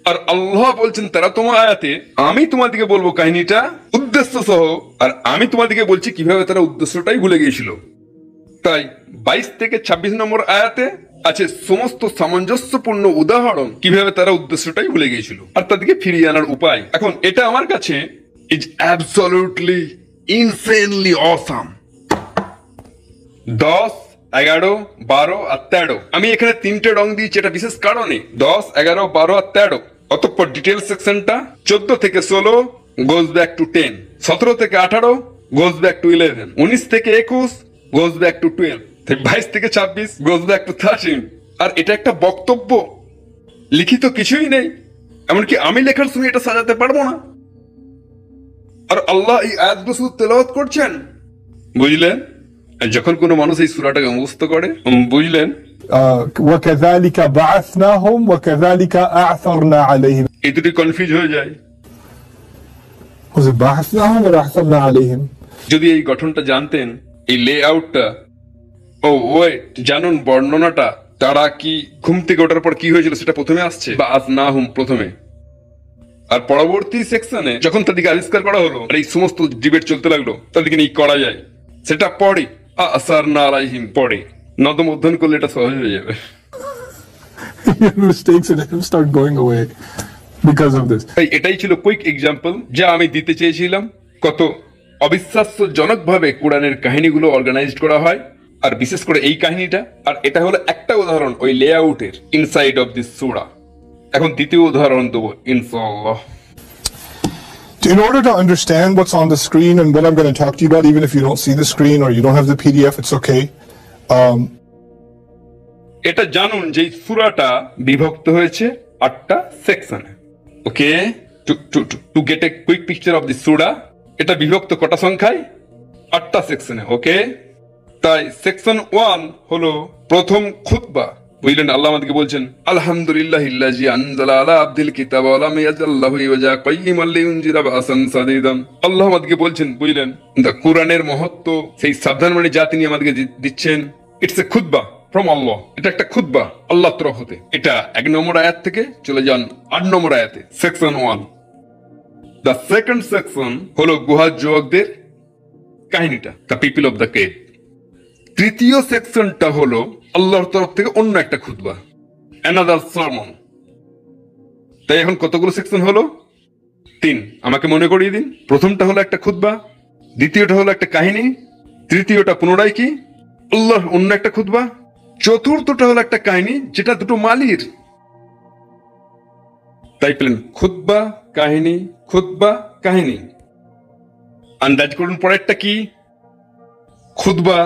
আর আল্লাহ বলছেন 13তম আয়াতে আমি তোমাদেরকে বলবো কাহিনীটা উদ্দেশ্য সহ, আর আমি তোমাদেরকে বলছি কিভাবে তারা উদ্দেশ্যটাই ভুলে গিয়েছিল। তাই 22 থেকে 26 নম্বর আয়াতে আছে সমস্ত সামঞ্জস্যপূর্ণ উদাহরণ কিভাবে তারা উদ্দেশ্যটাই ভুলে গিয়েছিল আর তাদেরকে ফিরিয়ে আনার উপায়। এখন এটা আমার কাছে ইজ অ্যাবসলিউটলি ইনসেনলি অসাম। 10, 11, 12 আর 13 আমি এখানে 3টে রং দিয়েছি এটা বিশেষ কারণে। 10, 11, 12 আর 13। অতঃপর ডিটেল সেকশনটা 14 থেকে 16 গোজ ব্যাক টু 10, 17 থেকে 18 গোজ ব্যাক টু 11, 19 থেকে 21 গোজ ব্যাক টু 12, 22 থেকে 26 গোজ ব্যাক টু 13। আর এটা একটা বক্তব্য, লিখিত কিছুই নেই। এমনকি আমি লেখার সময় এটা সাজাতে পারবো না। আর আল্লাহ এই আয়াতগুলো শুধু তেলাওয়াত করছেন, বুঝলেন? যখন কোনো মানুষ এই সূরাটাকে মুখস্থ করে, বুঝলেন? وكذلك بعثناهم وكذلك أعثرنا عليهم. এই দুটি কনফিউজ হয়ে যায়। Was it بعثناهم or أعثرنا عليهم? যদি এই গঠনটা জানতেন, এই লেআউটটা, ও ওয়েট, জানুন বর্ণনাটা, তারা কি ঘুম থেকে ওঠার পর কি হয়েছিল সেটা প্রথমে আসছে, বাআসনাহুম প্রথমে। আর পরবর্তী সেকশনে যখন তাদেরকে আবিষ্কার করা হলো আর এই সমস্ত ডিবেট চলতে লাগলো তাদেরকে নিয়ে করা যায়, সেটা পড়ে আসারনা আলাইহিম পড়ে। নদম অধ্যয়ন করলে এটা সহজ হয়ে যাবে। Mistakes in him start going away. because of this. তাই এটাই ছিল কুইক এক্সাম্পল যা আমি দিতে চেয়েছিলাম কত অবিশ্বাস্যজনকভাবে কোরআনের কাহিনীগুলো অর্গানাইজড করা হয়, আর বিশেষ করে এই কাহিনীটা। আর এটা হলো একটা উদাহরণ ওই লেআউটের ইনসাইড অফ দিস সূরা। এখন দ্বিতীয় উদাহরণ দেবো ইনশাআল্লাহ। In order to understand what's on the screen and what I'm going to talk to you about, even if you don't see the screen or you don't have the PDF, it's okay. এটা জানুন যে সূরাটা বিভক্ত হয়েছে 8টা সেকশনে। Okay, to get a quick picture of the সূরা, এটা বিভক্ত কটা সংখ্যায়? 8টা সেকশনে। ওকে, তাই সেকশন 1 হলো প্রথম খুতবা। বুঝলেন? আল্লাহ আমাদেরকে বলছেন আলহামদুলিল্লাহিল্লাযী আনজালা আলা আবদিল কিতাবা ওয়া লাম ইয়াজআল্লাহু ইওয়াজা কাইয়িমান লিইউনজিরা বাসান সাদীদান। আল্লাহ আমাদেরকে বলছেন, বুঝলেন, কোরআনের মহত্ব, সেই সাবধান মানে যা তিনি আমাদেরকে দিচ্ছেন। ইটস এ খুতবা ফ্রম আল্লাহ, এটা একটা খুতবা আল্লাহর তরফ হতে। এটা 1 নম্বর আয়াত থেকে চলে যান 8 নম্বর আয়াতে, সেকশন 1। দ্য সেকেন্ড সেকশন হলো গুহার যুবকদের কাহিনীটা, the people of the cave. তৃতীয় সেকশনটা হলো আল্লাহর তরফ থেকে অন্য একটা খুতবা, অ্যানাদার সারমন। তাই এখন কতগুলো সেকশন হলো? 3। আমাকে মনে করিয়ে দিন। প্রথমটা হলো একটা খুতবা, দ্বিতীয়টা হলো একটা কাহিনী, তৃতীয়টা পুনরায় কি আল্লাহর অন্য একটা খুতবা, চতুর্থটা হলো একটা কাহিনী যেটা দুটো মালির। তাই পেলেন খুতবা কাহিনী, খুতবা কাহিনী। আন্দাজ করুন পরেরটা কি? খুতবা।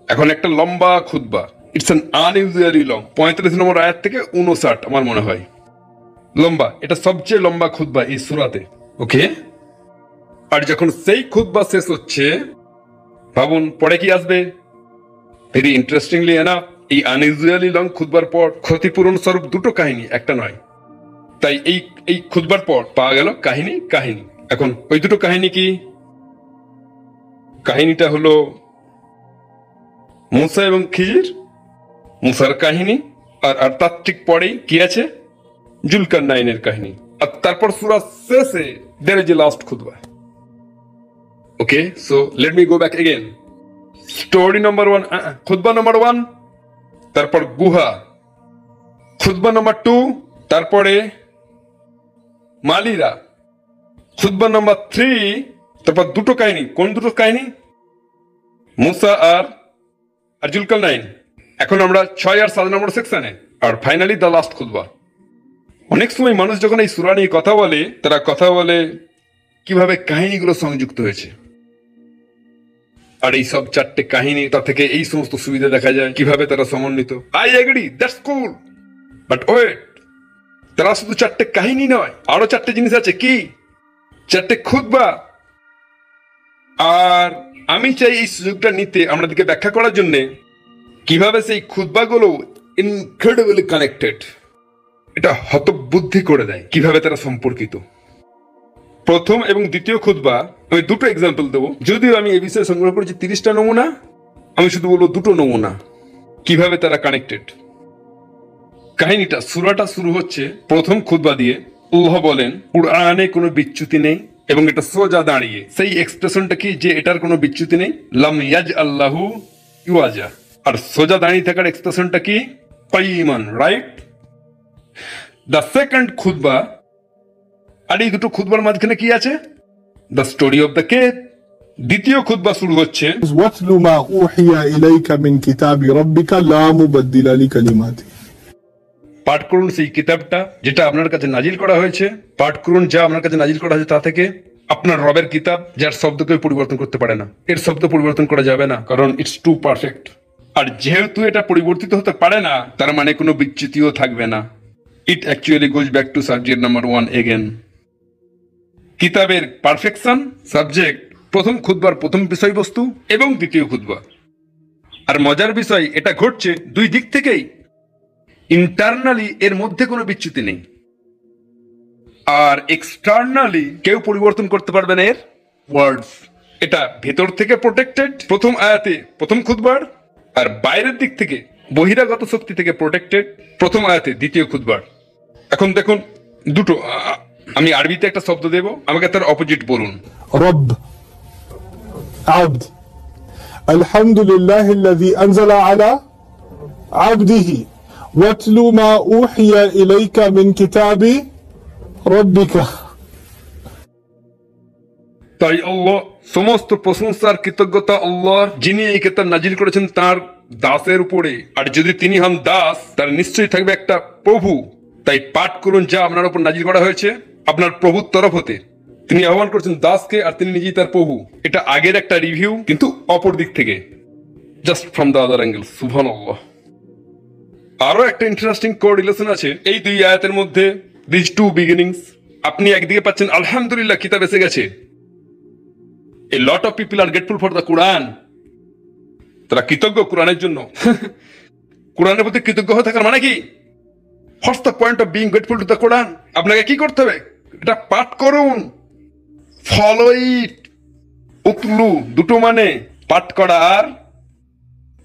এখন একটা লম্বা খুতবা, ইটস অ্যান আনইউজুয়ালি লং, 35 নম্বর আয়াত থেকে 59 আমার মনে হয় লম্বা। এটা সবচেয়ে লম্বা খুতবা এই সূরাতে। ওকে, আর যখন সেই খুতবা শেষ হচ্ছে, ভাবুন পরে কি আসবে। ভেরি ইন্টারেস্টিংলি এনাফ, এই আনইউজুয়ালি লং খুতবার পর ক্ষতিপূরণ স্বরূপ দুটো কাহিনী, একটা নয়। তাই এই খুতবার পর পাওয়া গেল কাহিনী। এখন ওই দুটো কাহিনী কি? কাহিনীটা হলো মুসা এবং খিজির, মুসার কাহিনী। আর তার ঠিক পরেই কি আছে? জুলকারনাইনের কাহিনী। আর তারপর সূরা শেষে there is a last খুতবা। Okay, so let me go back again. Story number 1, খুতবা নাম্বার 1, তারপর গুহা, খুতবা নাম্বার 2, তারপরে মালিরা, খুতবা নাম্বার 3, তারপর দুটো কাহিনী। কোন দুটো কাহিনী? মুসা আর জুলকারনাইন। এখন আমরা 6 আর 7 নম্বর সেকশনে, আর ফাইনালি দ্য লাস্ট খুতবা। অনেক সময় মানুষ যখন এই সূরা নিয়ে কথা বলে, তারা কথা বলে কিভাবে কাহিনীগুলো সংযুক্ত হয়েছে, আর এই সব 4টে কাহিনী, তা থেকে এই সমস্ত সুবিধা দেখা যায় কিভাবে তারা সমন্বিত। I agree, that's cool, but wait, তারা শুধু 4টে কাহিনী নয়, আরো 4টে জিনিস আছে। কি? 4টে খুতবা। আর আমি চাই এই সুযোগটা নিতে আপনাদেরকে ব্যাখ্যা করার জন্য কিভাবে সেই খুতবাগুলো ইনক্রেডিবলি কানেক্টেড, এটা হতবুদ্ধি করে দেয় কিভাবে তারা সম্পর্কিত। প্রথম এবং দ্বিতীয় খুতবা আমি দুটো এক্সাম্পল দেবো, যদিও আমি এই বিষয়ে সংগ্রহ করেছি 30টা নমুনা, আমি শুধু বলবো দুটো নমুনা কিভাবে তারা কানেক্টেড। কাহিনীটা, সূরাটা শুরু হচ্ছে প্রথম খুতবা দিয়ে। আল্লাহ বলেন কুরআনে কোনো বিচ্যুতি নেই, এবং এটা সোজা দাঁড়িয়ে। সেই এক্সপ্রেশনটা কি? যে এটার কোনো বিচ্যুতি নেই, লাম ইয়াজআল্লাহু ইওয়াজা। আর সোজা দাঁড়িয়ে থাকার এক্সপ্রেশনটা কি? কাইয়িমান, রাইট? দ্য সেকেন্ড খুতবা। আর এই দুটো খুতবার মাঝখানে কি আছে? The story of the cave. দ্বিতীয় খুতবা শুরু হচ্ছে ওয়াতলু মা উহিয়া ইলাইকা মিন কিতাবি রাব্বিকা লা মুবাদদিলা লিকালিমাতিহি। পাঠ করুন সেই কিতাবটা যেটা আপনার কাছে নাজিল করা হয়েছে। পাঠ করুন যা আপনার কাছে নাজিল করা হয়েছে তা থেকে, আপনার রবের কিতাব, যার শব্দকে পরিবর্তন করতে পারে না। এর শব্দ পরিবর্তন করা যাবে না, কারণ ইটস টু পারফেক্ট। আর যেহেতু এটা পরিবর্তিত হতে পারে না, তার মানে কোনো বিচ্যুতিও থাকবে না। It actually goes back to subject number 1 again. কিতাবের পারফেকশন, সাবজেক্ট, প্রথম খুতবার প্রথম বিষয়বস্তু এবং দ্বিতীয় খুতবা। আর মজার বিষয়, এটা ঘটছে দুই দিক থেকেই। ইন্টারনালি এর মধ্যে কোনো বিচ্যুতি নেই, আর এক্সটার্নালি কেউ পরিবর্তন করতে পারবে না এর ওয়ার্ডস। এটা ভেতর থেকে প্রোটেক্টেড প্রথম আয়াতে প্রথম খুতবার, আর বাইরের দিক থেকে বহিরাগত শক্তি থেকে প্রোটেক্টেড প্রথম আয়াতে দ্বিতীয় খুতবার। এখন দেখুন দুটো, আমি আরবিতে একটা শব্দ দেব, আমাকে তার অপোজিট বলুন। রব, আবদ। আলহামদুলিল্লাহিল্লাযী আনজালা আলা আবদিহি ওয়াতলু মা উহিয়া ইলাইকা মিন কিতাবি ربك তাই আল্লাহ সমস্ত প্রশংসার কৃতজ্ঞতা আল্লাহর, যিনি এই কিতাব নাজিল করেছেন তার দাসের উপরে। আর যদি তিনি হন দাস, তার নিশ্চয়ই থাকবে একটা প্রভু। তাই পাঠ করুন যা আপনার উপর নাজিল করা হয়েছে আপনার প্রভুর তরফ হতে। তিনি আহ্বান করছেন দাসকে, আর তিনি নিজেই তার প্রভু। এটা আগের একটা রিভিউ, কিন্তু অপর দিক থেকে, just from the other angle. সুবহানাল্লাহ। আরো একটা ইন্টারেস্টিং কোরিলেশন আছে এই দুই আয়াতের মধ্যে, দিস টু বিগিনিংস। আপনি একদিকে পাচ্ছেন আলহামদুলিল্লাহ কিতাব এসে গেছে, a lot of people are grateful for the Quran, তারা কৃতজ্ঞ কোরআনের জন্য। কোরআনের প্রতি কৃতজ্ঞ হয়ে থাকার মানে কি? What's the point of being grateful to the Quran? আপনাকে কি করতে হবে? এটা পাঠ করুন, ফলো ইট। উতলু দুটো মানে পাঠ করা আর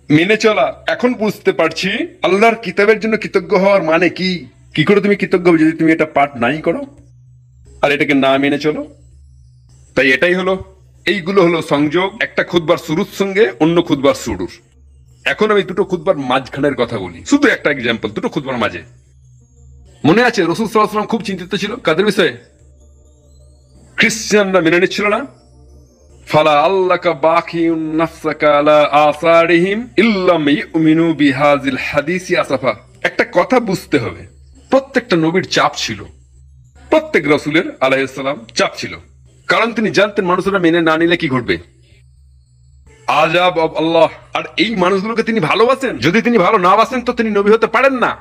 মেনে চলা। এখন বুঝতে পারছি আল্লাহর কিতাবের জন্য কৃতজ্ঞ হওয়ার মানে কি। কি করে তুমি কৃতজ্ঞ হবে যদি তুমি এটা পাঠ নাই করো আর এটাকে না মেনে চলো? তাই এটাই হলো, এইগুলো হলো সংযোগ একটা খুতবার শুরুর সঙ্গে অন্য খুতবার শুরুর। এখন আমি দুটো খুতবার মাঝখানের কথা বলি, শুধু একটা এক্সাম্পল দুটো খুতবার মাঝে। মনে আছে রাসূল সাল্লাল্লাহু আলাইহি ওয়াসাল্লাম খুব চিন্তিত ছিল কাদের বিষয়ে? খ্রিস্টানরা মেনে নিচ্ছিল না। ফালা আল্লাকা বাকিউন নাফসাকা আলা আসারিহিম ইল্লাম ইউমিনু বিহাযিল হাদিসি আসাফা। একটা কথা বুঝতে হবে, প্রত্যেকটা নবীর চাপ ছিল, প্রত্যেক রাসূলের আলাইহিস সালাম চাপ ছিল। কারণ তিনি জানতেন মানুষরা মেনে না নিলে কি ঘটবে, আযাব অফ আল্লাহ। আর এই মানুষগুলোকে তিনি ভালোবাসেন। যদি তিনি ভালো না বাসেন তো তিনি নবী হতে পারেন না।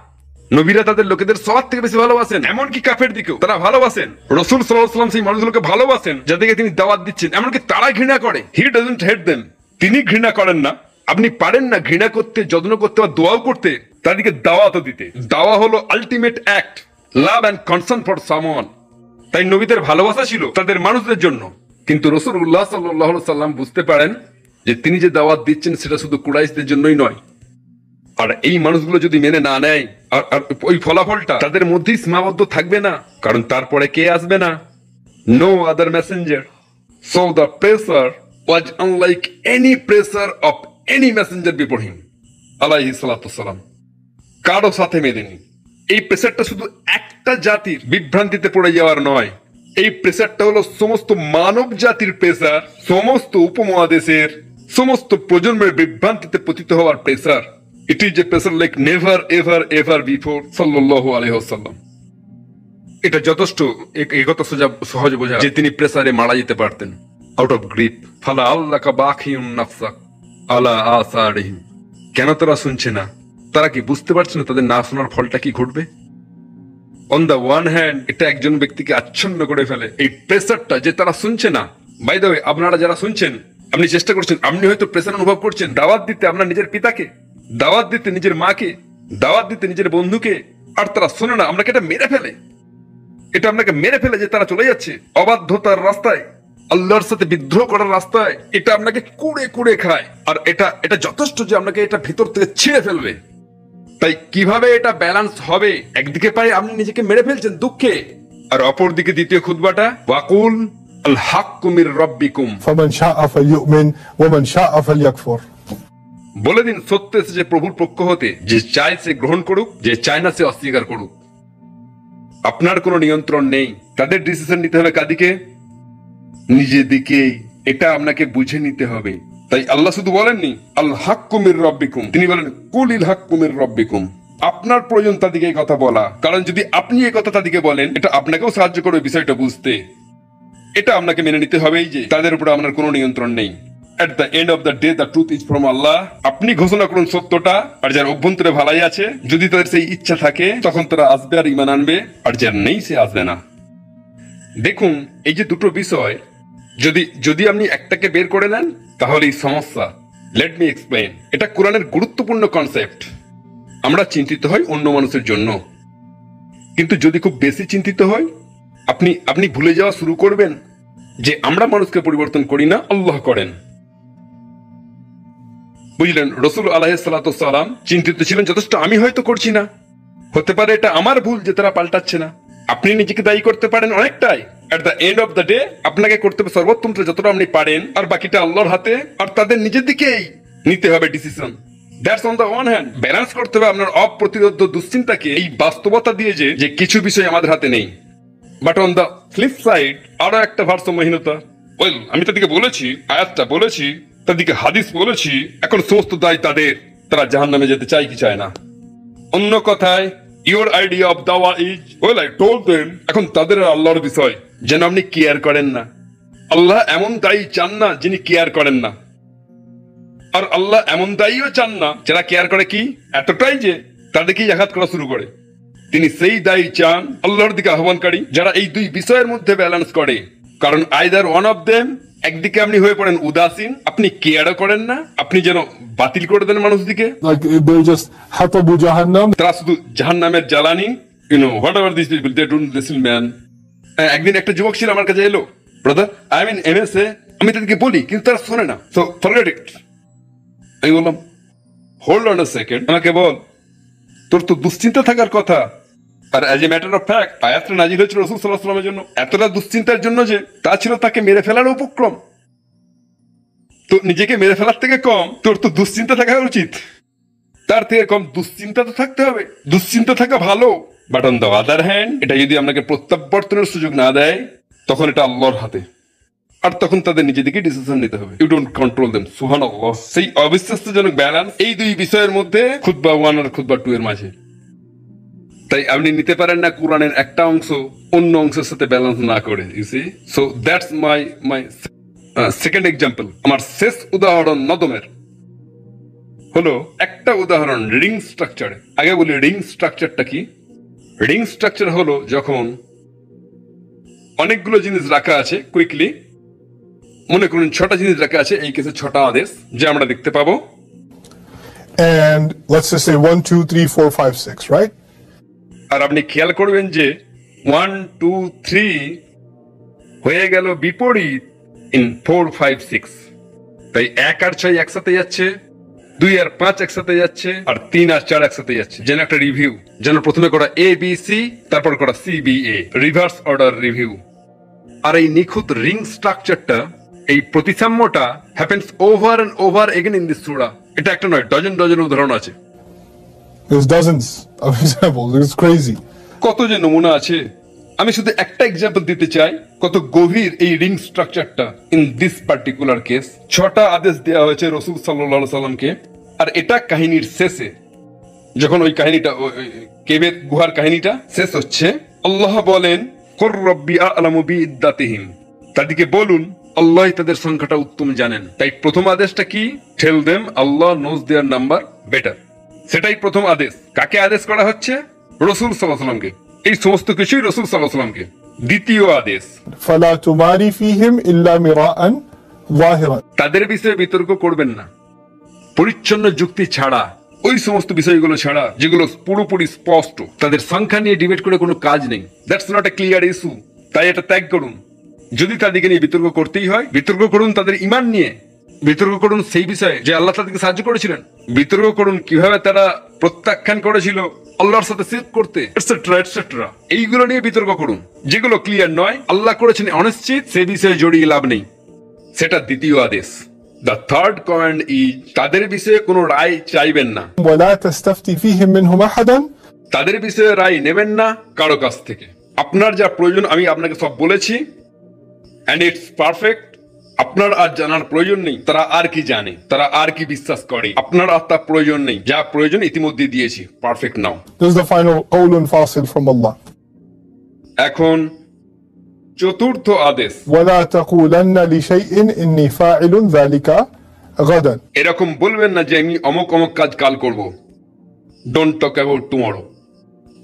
নবীরা তাদের লোকেদের সবার থেকে বেশি ভালোবাসেন, এমনকি কাফের দিকেও তারা ভালোবাসেন। রাসূল সাল্লাল্লাহু আলাইহি ওয়াসাল্লাম সেই মানুষগুলোকে ভালোবাসেন যাদেরকে তিনি দাওয়াত দিচ্ছেন, এমনকি তারা ঘৃণা করে। হি ডাজন্ট হেট দেম, তিনি ঘৃণা করেন না। আপনি পারেন না ঘৃণা করতে, যত্ন করতে বা দোয়াও করতে, তাদেরকে দাওয়াতও দিতে। দাওয়া হলো ultimate act, love and concern for someone. তাই নবীদের ভালোবাসা ছিল তাদের মানুষদের জন্য। কিন্তু রাসূলুল্লাহ সাল্লাল্লাহু আলাইহি ওয়াসাল্লাম বুঝতে পারেন যে তিনি যে দাওয়াত দিচ্ছেন সেটা শুধু কুরাইশদের জন্যই নয়। আর এই মানুষগুলো যদি মেনে না নেয়, আর ওই ফলাফলটা তাদের মধ্যেই সীমাবদ্ধ থাকবে না, কারণ তারপরে কে আসবে না? No other messenger. So the pressure was unlike any pressure of any messenger before him আলাইহিস সালাতু ওয়াসসালাম। কারো সাথে মেলেনি। এই প্রেসারটা শুধু একটা জাতির বিভ্রান্তিতে পড়ে যাওয়ার নয়, এই প্রেসারটা হলো সমস্ত মানব জাতির প্রেসার, সমস্ত উপমহাদেশের সমস্ত প্রজন্মের বিভ্রান্তিতে পতিত হওয়ার pressure. It is a pressure like never ever ever before সাল্লাল্লাহু আলাইহি ওয়াসাল্লাম। এটা যথেষ্ট এই কথা সহজ বোঝা যে তিনি প্রেসারে মারা যেতে পারতেন আউট অফ গ্রিপ। ফালা আল্লাকা বাকিউন নাফসাক আলা আসারিহিম। কেন তারা শুনছে না? তারা কি বুঝতে পারছে না তাদের না শোনার ফলটা কি ঘটবে? অন দ্য ওয়ান হ্যান্ড এটা একজন ব্যক্তিকে আচ্ছন্ন করে ফেলে, এই প্রেসারটা যে তারা শুনছে না। বাই দ্য ওয়ে, আপনারা যারা শুনছেন, আপনি চেষ্টা করছেন, আপনি হয়তো প্রেসার অনুভব করছেন দাওয়াত দিতে আপনার নিজের পিতাকে, দাওয়াত দিতে নিজের মাকে, দাওয়াত দিতে নিজের বন্ধুকে, আর তারা শোনে না। আপনাকে এটা মেরে ফেলে, এটা আপনাকে মেরে ফেলে যে তারা চলে যাচ্ছে অবাধ্যতার রাস্তায়, আল্লাহর সাথে বিদ্রোহ করার রাস্তায়। এটা আপনাকে কুড়ে কুড়ে খায়, আর এটা যথেষ্ট যে আপনাকে এটা ভিতর থেকে ছিঁড়ে ফেলবে। তাই কিভাবে এটা ব্যালেন্স হবে? একদিকে পারে আপনি নিজেকে মেরে ফেলছেন দুঃখে, আর অপর দিকে দ্বিতীয় খুতবাটা ওয়াকুল আল হাক্কু মির রাব্বিকুম فمن شاء فليؤمن ومن شاء فليكفر। বলে দিন সত্য এসেছে প্রভুর পক্ষ হতে, যে চায় সে গ্রহণ করুক, যে চায় না সে অস্বীকার করুক। আপনার কোনো নিয়ন্ত্রণ নেই। তাদের ডিসিশন নিতে হবে কাদিকে? নিজে দিকেই। এটা আপনাকে বুঝে নিতে হবে। তাই আল্লাহ শুধু বলেননি আল হাক্কু মির রাব্বিকুম, তিনি বলেন কুলিল হাক্কু মির রাব্বিকুম। আপনার প্রয়োজন তাদেরকে এই কথা বলা, কারণ যদি আপনি এই কথা তাদেরকে বলেন এটা আপনাকেও সাহায্য করবে বিষয়টা বুঝতে। এটা আপনাকে মেনে নিতে হবেই যে তাদের উপর আপনার কোনো নিয়ন্ত্রণ নেই। At the end of the day the truth is from Allah. আপনি ঘোষণা করুন সত্যটা, আর যার অভ্যন্তরে ভালাই আছে যদি তাদের সেই ইচ্ছা থাকে তখন তারা আসবে আর ঈমান আনবে, আর যার নেই সে আসবে না। দেখুন এই যে দুটো বিষয়, যদি আপনি একটাকে বের করে নেন তাহলেই সমস্যা। Let me explain. এটা কোরআনের গুরুত্বপূর্ণ কনসেপ্ট। আমরা চিন্তিত হই অন্য মানুষের জন্য, কিন্তু যদি খুব বেশি চিন্তিত হয় আপনি ভুলে যাওয়া শুরু করবেন যে আমরা মানুষকে পরিবর্তন করি না, আল্লাহ করেন। বুঝলেন? রাসূল আলাইহিস সালাতু ওয়াসসালাম চিন্তিত ছিলেন যথেষ্ট, আমি হয়তো করছি না, হতে পারে এটা আমার ভুল যে তারা পাল্টাচ্ছে না। আপনি নিজেকে দায়ী করতে পারেন অনেকটাই। এট the end of the day আপনাকে করতে হবে সর্বোত্তম যতটা আপনি পারেন, আর বাকিটা আল্লাহর হাতে, আর তাদের নিজের দিকেই নিতে হবে decision. That's on the one hand. Balance করতে হবে আপনার অপ্রতিরোধ্য দুশ্চিন্তাকে এই বাস্তবতা দিয়ে যে কিছু বিষয় আমাদের হাতে নেই। But on the flip side আরো একটা ভারসাম্যহীনতা। ওয়েল, আমি তাদেরকে বলেছি, আয়াতটা বলেছি, তাদেরকে হাদিস বলেছি, এখন সমস্ত দায় তাদের, তারা জাহান্নামে যেতে চায় কি চায় না। অন্য কথায়, ইউর আইডিয়া অফ দাওয়া is, well I told them, এখন তাদের আর আল্লাহর বিষয় যেন আপনি কেয়ার করেন না। আল্লাহ এমন দায়ী চান না যিনি কেয়ার করেন না, আর আল্লাহ এমন দায়ীও চান না যারা কেয়ার করে কি এতটাই যে তাদেরকেই আঘাত করা শুরু করে। তিনি সেই দায়ী চান, আল্লাহর দিকে আহ্বানকারী, যারা এই দুই বিষয়ের মধ্যে ব্যালেন্স করে। কারণ আইদার ওয়ান অফ দেম, একদিকে আপনি হয়ে পড়েন উদাসীন, আপনি কেয়ারও করেন না, আপনি যেন বাতিল করে দেন মানুষ দিকে, Like they just hatabu jahannam. তারা শুধু জাহান্নামের জ্বালানি, whatever this people they don't listen man. একদিন একটা যুবক ছিল আমার কাছে, এলো, ব্রাদার আই মিন এমএসএ, আমি তাদেরকে বলি কিন্তু তারা শোনে না, সো ফরগেট ইট। আমি বললাম হোল্ড অন আ সেকেন্ড, আমাকে বল, তোর তো দুশ্চিন্তা থাকার কথা। আর as a matter of fact আয়াতটা নাজিল হয়েছিল রাসূল সাল্লাল্লাহু আলাইহি ওয়াসাল্লামের জন্য, এতটা দুশ্চিন্তার জন্য যে তা ছিল তাকে মেরে ফেলার উপক্রম। তো নিজেকে মেরে ফেলার থেকে কম তোর তো দুশ্চিন্তা থাকা উচিত, তার থেকে কম দুশ্চিন্তা তো থাকতে হবে। দুশ্চিন্তা থাকা ভালো, but on the other hand এটা যদি আপনাকে প্রত্যাবর্তনের সুযোগ না দেয়, তখন এটা আল্লাহর হাতে, আর তখন তাদের নিজেদেরকে ডিসিশন নিতে হবে। You don't control them. সুবহানাল্লাহ। সেই অবিশ্বাসজনক ব্যালেন্স এই দুই বিষয়ের মধ্যে, খুতবা 1 আর খুতবা 2 এর মাঝে। তাই আপনি নিতে পারেন না কোরআনের একটা অংশ অন্য অংশের সাথে ব্যালেন্স না করে। You see, so that's my second example. আমার শেষ উদাহরণ নদমের হলো একটা উদাহরণ রিং স্ট্রাকচার। আগে বলি রিং স্ট্রাকচারটা কি। রিং স্ট্রাকচার হলো যখন অনেকগুলো জিনিস রাখা আছে, কুইকলি মনে করুন 6টা জিনিস রাখা আছে, এই কেসে 6টা আদেশ যে আমরা দেখতে পাবো। And let's just say 1, 2, 3, 4, 5, 6, right? আর আপনি খেয়াল করবেন যে 1, 2, 3 হয়ে গেল বিপরীত ইন 4, 5, 6। তাই 1 আর 6 একসাথে যাচ্ছে, 2 আর 5 একসাথে যাচ্ছে, আর 3 আর 4 একসাথে যাচ্ছে। যেন একটা রিভিউ, যেন প্রথমে করা এ বি সি, তারপর করা C B A, reverse order review. আর এই নিখুঁত রিং স্ট্রাকচারটা, এই প্রতিসাম্যটা happens over and over again in this সূরা। এটা একটা নয়, ডজন ডজন উদাহরণ আছে। There's dozens of examples. It's crazy. কত যে নমুনা আছে। আমি শুধু একটা এক্সাম্পল দিতে চাই কত গভীর এই রিং স্ট্রাকচারটা। ইন দিস পার্টিকুলার কেস 6টা আদেশ দেওয়া হয়েছে রাসূল সাল্লাল্লাহু আলাইহি সাল্লামকে। আর এটা কাহিনীর শেষে, যখন ওই কাহিনীটা, কেবের গুহার কাহিনীটা শেষ হচ্ছে, আল্লাহ বলেন কুর রাব্বি আ'লামু বিইদ্দাতিহিম, তাদেরকে বলুন আল্লাহ তাদের সংখ্যাটা উত্তম জানেন। তাই প্রথম আদেশটা কি? টেল দেম আল্লাহ নোজ দেয়ার নাম্বার বেটার। সেটাই প্রথম আদেশ। কাকে আদেশ করা হচ্ছে? রাসূল সাল্লাল্লাহু আলাইহি সাল্লামকে। এই সমস্ত কিছুই রাসূল সাল্লাল্লাহু আলাইহি সাল্লামকে। দ্বিতীয় আদেশ, فلا تماري فيهم إلا مراء ظاهرا. তাদের বিষয়ে বিতর্ক করবেন না পরিচ্ছন্ন যুক্তি ছাড়া, ওই সমস্ত বিষয়গুলো ছাড়া যেগুলো পুরোপুরি স্পষ্ট। তাদের সংখ্যা নিয়ে ডিবেট করে কোনো কাজ নেই। That's not a clear issue. তাই এটা ত্যাগ করুন। যদি তাদেরকে নিয়ে বিতর্ক করতেই হয়, বিতর্ক করুন তাদের ঈমান নিয়ে, বিতর্ক করুন সেই বিষয়ে যে আল্লাহ তাদেরকে সাহায্য করেছিলেন, বিতর্ক করুন কিভাবে তারা প্রত্যাখ্যান করেছিল আল্লাহর সাথে শিরক করতে, এটসেট্রা এটসেট্রা। এইগুলো নিয়ে বিতর্ক করুন। যেগুলো ক্লিয়ার নয়, আল্লাহ করেছেন অনিশ্চিত, সে বিষয়ে জড়িয়ে লাভ নেই। সেটা দ্বিতীয় আদেশ। দ্য থার্ড কমান্ড ইজ, তাদের বিষয়ে কোনো রায় চাইবেন না, ولا تستفتي فيهم منهم أحدا. তাদের বিষয়ে রায় নেবেন না কারো কাছ থেকে। আপনার যা প্রয়োজন আমি আপনাকে সব বলেছি, এন্ড ইটস পারফেক্ট। আপনার আর জানার প্রয়োজন নেই তারা আর কি জানে, তারা আর কি বিশ্বাস করে। আপনার আর তার প্রয়োজন নেই, যা প্রয়োজন ইতিমধ্যে দিয়েছি, perfect now. This is the final قول فاصل from Allah. এখন চতুর্থ আদেশ, ولا تقولن لشيء إني فاعل ذلك غدا. এরকম বলবেন না যে আমি অমুক অমুক কাজ কাল করব। Don't talk about tomorrow.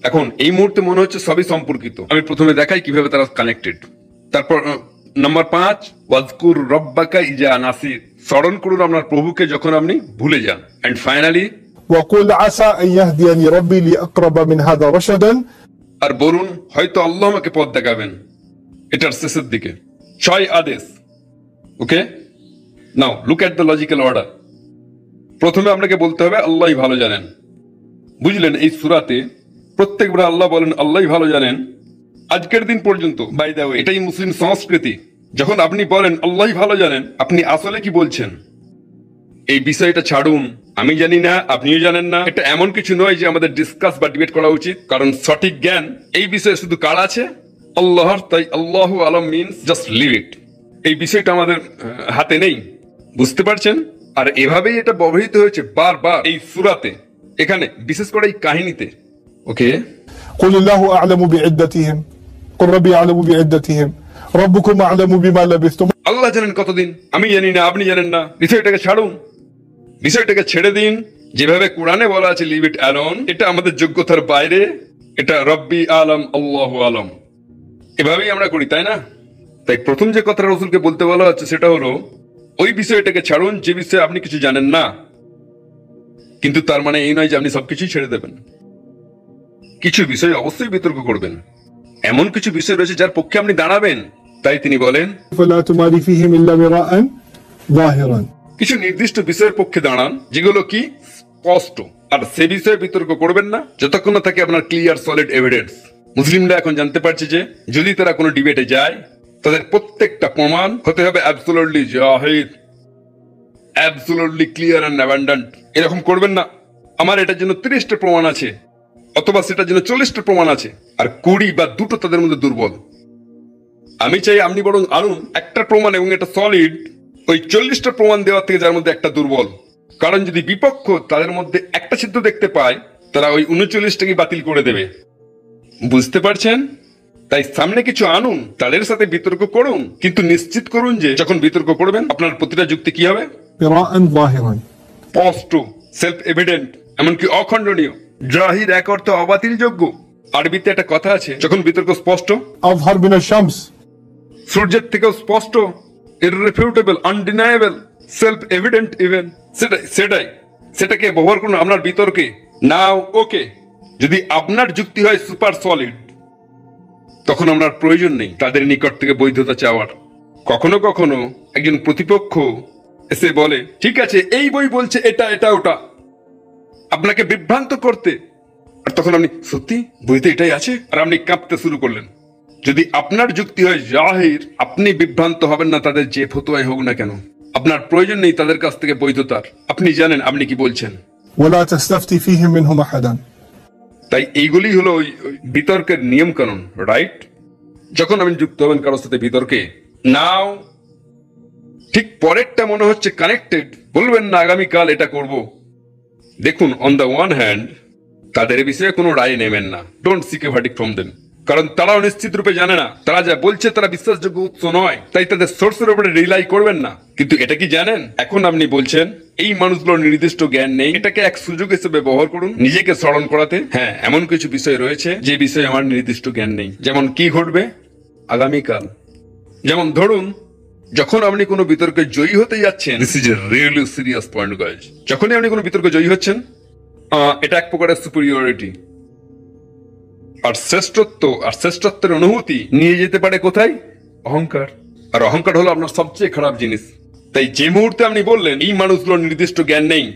এখন এই মুহূর্তে মনে হচ্ছে সবই সম্পর্কিত। আমি প্রথমে দেখাই কিভাবে তারা কানেক্টেড। তারপর নাম্বার 5, ওয়াজকুর রব্বাকা ইজা নাসির, স্মরণ করুন আপনার প্রভুকে যখন আপনি ভুলে যান। And finally وقل عسى أن يهديني ربي لأقرب من هذا رشدا. আর বলুন হয়তো আল্লাহ আমাকে পথ দেখাবেন। এটার শেষের দিকে 6 আদেশ। Okay, now look at the logical order. প্রথমে আপনাকে বলতে হবে আল্লাহই ভালো জানেন। বুঝলেন, এই সূরাতে প্রত্যেকবার আল্লাহ বলেন আল্লাহই ভালো জানেন। আজকের দিন পর্যন্ত, বাই দ্য ওয়ে, এটাই মুসলিম সংস্কৃতি। যখন আপনি বলেন আল্লাহই ভালো জানেন, আপনি আসলে কি বলছেন? এই বিষয়টা ছাড়ুন, আমি জানি না, আপনিও জানেন না, এটা এমন কিছু নয় যে আমাদের ডিসকাস বা ডিবেট করা উচিত। কারণ সঠিক জ্ঞান এই বিষয়ে শুধু কার আছে? আল্লাহর, তাই আল্লাহু আলাম মিনস জাস্ট লিভ ইট। এই বিষয়টা আমাদের হাতে নেই, বুঝতে পারছেন? আর এভাবেই এটা ব্যবহৃত হয়েছে বারবার এই সূরাতে, এখানে বিশেষ করে এই কাহিনীতে। ওকে, قل الله أعلم بعدتهم قل ربي أعلم بعدتهم ربكم أعلم بما لبثتم। আল্লাহ জানেন কতদিন, আমি জানি না, আপনি জানেন না। বিষয়টাকে ছাড়ুন, বিষয়টাকে ছেড়ে দিন। যেভাবে কোরআনে বলা আছে লিভ ইট অ্যালোন, এটা আমাদের যোগ্যতার বাইরে। এটা রব্বি আলম আল্লাহু আলম, এভাবেই আমরা করি, তাই না? তাই প্রথম যে কথা রাসূলকে বলতে বলা হচ্ছে সেটা হলো ওই বিষয়টাকে ছাড়ুন যে বিষয়ে আপনি কিছু জানেন না। কিন্তু তার মানে এই নয় যে আপনি সবকিছুই ছেড়ে দেবেন। কিছু বিষয় অবশ্যই বিতর্ক করবেন, এমন কিছু বিষয় রয়েছে যার পক্ষে আপনি দাঁড়াবেন। তাই তিনি বলেন فلا تماري فيهم إلا مراء ظاهرا। কিছু নির্দিষ্ট বিষয়ের পক্ষে দাঁড়ান যেগুলো কি স্পষ্ট, আর সে বিষয়ে বিতর্ক করবেন না যতক্ষণ না থাকে আপনার ক্লিয়ার সলিড এভিডেন্স। মুসলিমরা এখন জানতে পারছে যে যদি তারা কোনো ডিবেটে যায় তাদের প্রত্যেকটা প্রমাণ হতে হবে অ্যাবসোলিউটলি জাহির, অ্যাবসোলিউটলি ক্লিয়ার এন্ড অ্যাবান্ডেন্ট। এরকম করবেন না আমার এটার জন্য 30টা প্রমাণ আছে, অথবা সেটার জন্য 40টা প্রমাণ আছে, আর 20 বা 2টো তাদের মধ্যে দুর্বল। আমি চাই আপনি বরং আনুন একটা প্রমাণ এবং এটা সলিড, ওই 40টা প্রমাণ দেওয়ার থেকে যার মধ্যে একটা দুর্বল। কারণ যদি বিপক্ষ তাদের মধ্যে একটা সিদ্ধ দেখতে পায়, তারা ওই 39টাকে বাতিল করে দেবে, বুঝতে পারছেন? তাই সামনে কিছু আনুন, তাদের সাথে বিতর্ক করুন, কিন্তু নিশ্চিত করুন যে যখন বিতর্ক করবেন আপনার প্রতিটা যুক্তি কি হবে مراء ظاهرا স্পষ্ট, সেলফ এভিডেন্ট, এমনকি অখণ্ডনীয়। জাহির এক অর্থে অবাতিলযোগ্য। আরবিতে একটা কথা আছে, যখন বিতর্ক স্পষ্ট, أظهر من الشمس। সূর্যের থেকেও স্পষ্ট, ইররিফিউটেবল, আনডিনায়েবল, সেলফ এভিডেন্ট ইভেন। সেটাকে ব্যবহার করুন আপনার বিতর্কে। নাও ওকে, যদি আপনার যুক্তি হয় সুপার সলিড, তখন আপনার প্রয়োজন নেই তাদের নিকট থেকে বৈধতা চাওয়ার। কখনো কখনো একজন প্রতিপক্ষ এসে বলে ঠিক আছে এই বই বলছে এটা এটা ওটা, আপনাকে বিভ্রান্ত করতে। আর তখন আপনি সত্যি বইতে এটাই আছে, আর আপনি কাঁপতে শুরু করলেন। যদি আপনার যুক্তি হয় জাহির, আপনি বিভ্রান্ত হবেন না তাদের যে ফতোয়াই হোক না কেন। আপনার প্রয়োজন নেই তাদের কাছ থেকে বৈধতার, আপনি জানেন আপনি কি বলছেন। ولا تستفتي فيهم منهم أحدا। তাই এইগুলি হলো ওই বিতর্কের নিয়ম কানুন, রাইট? যখন আপনি যুক্ত হবেন কারোর সাথে বিতর্কে, নাও ঠিক পরেরটা মনে হচ্ছে কানেক্টেড, বলবেন না আগামীকাল এটা করব। দেখুন, অন দ্য ওয়ান হ্যান্ড তাদের বিষয়ে কোনো রায় নেবেন না, don't seek a verdict from them, কারণ তারাও নিশ্চিত রূপে জানে না, তারা যা বলছে তারা বিশ্বাসযোগ্য উৎস নয়, তাই তাদের সোর্সের উপরে রিলাই করবেন না। কিন্তু এটা কি জানেন, এখন আপনি বলছেন এই মানুষগুলোর নির্দিষ্ট জ্ঞান নেই, এটাকে এক সুযোগ হিসেবে ব্যবহার করুন নিজেকে স্মরণ করাতে। হ্যাঁ, এমন কিছু বিষয় রয়েছে যে বিষয়ে আমার নির্দিষ্ট জ্ঞান নেই। যেমন কি ঘটবে আগামীকাল, যেমন ধরুন যখন আপনি কোনো বিতর্কে জয়ী হতে যাচ্ছেন, this is a really serious point guys, যখনই আপনি কোনো বিতর্কে জয়ী হচ্ছেন, এটা এক প্রকারের সুপিরিয়রিটি আর শ্রেষ্ঠত্বের অনুভূতি নিয়ে যেতে পারে কোথায়, অহংকার। আর অহংকার হলো আপনার সবচেয়ে খারাপ জিনিস। তাই যে মুহূর্তে আপনি বললেন এই মানুষগুলোর নির্দিষ্ট জ্ঞান নেই,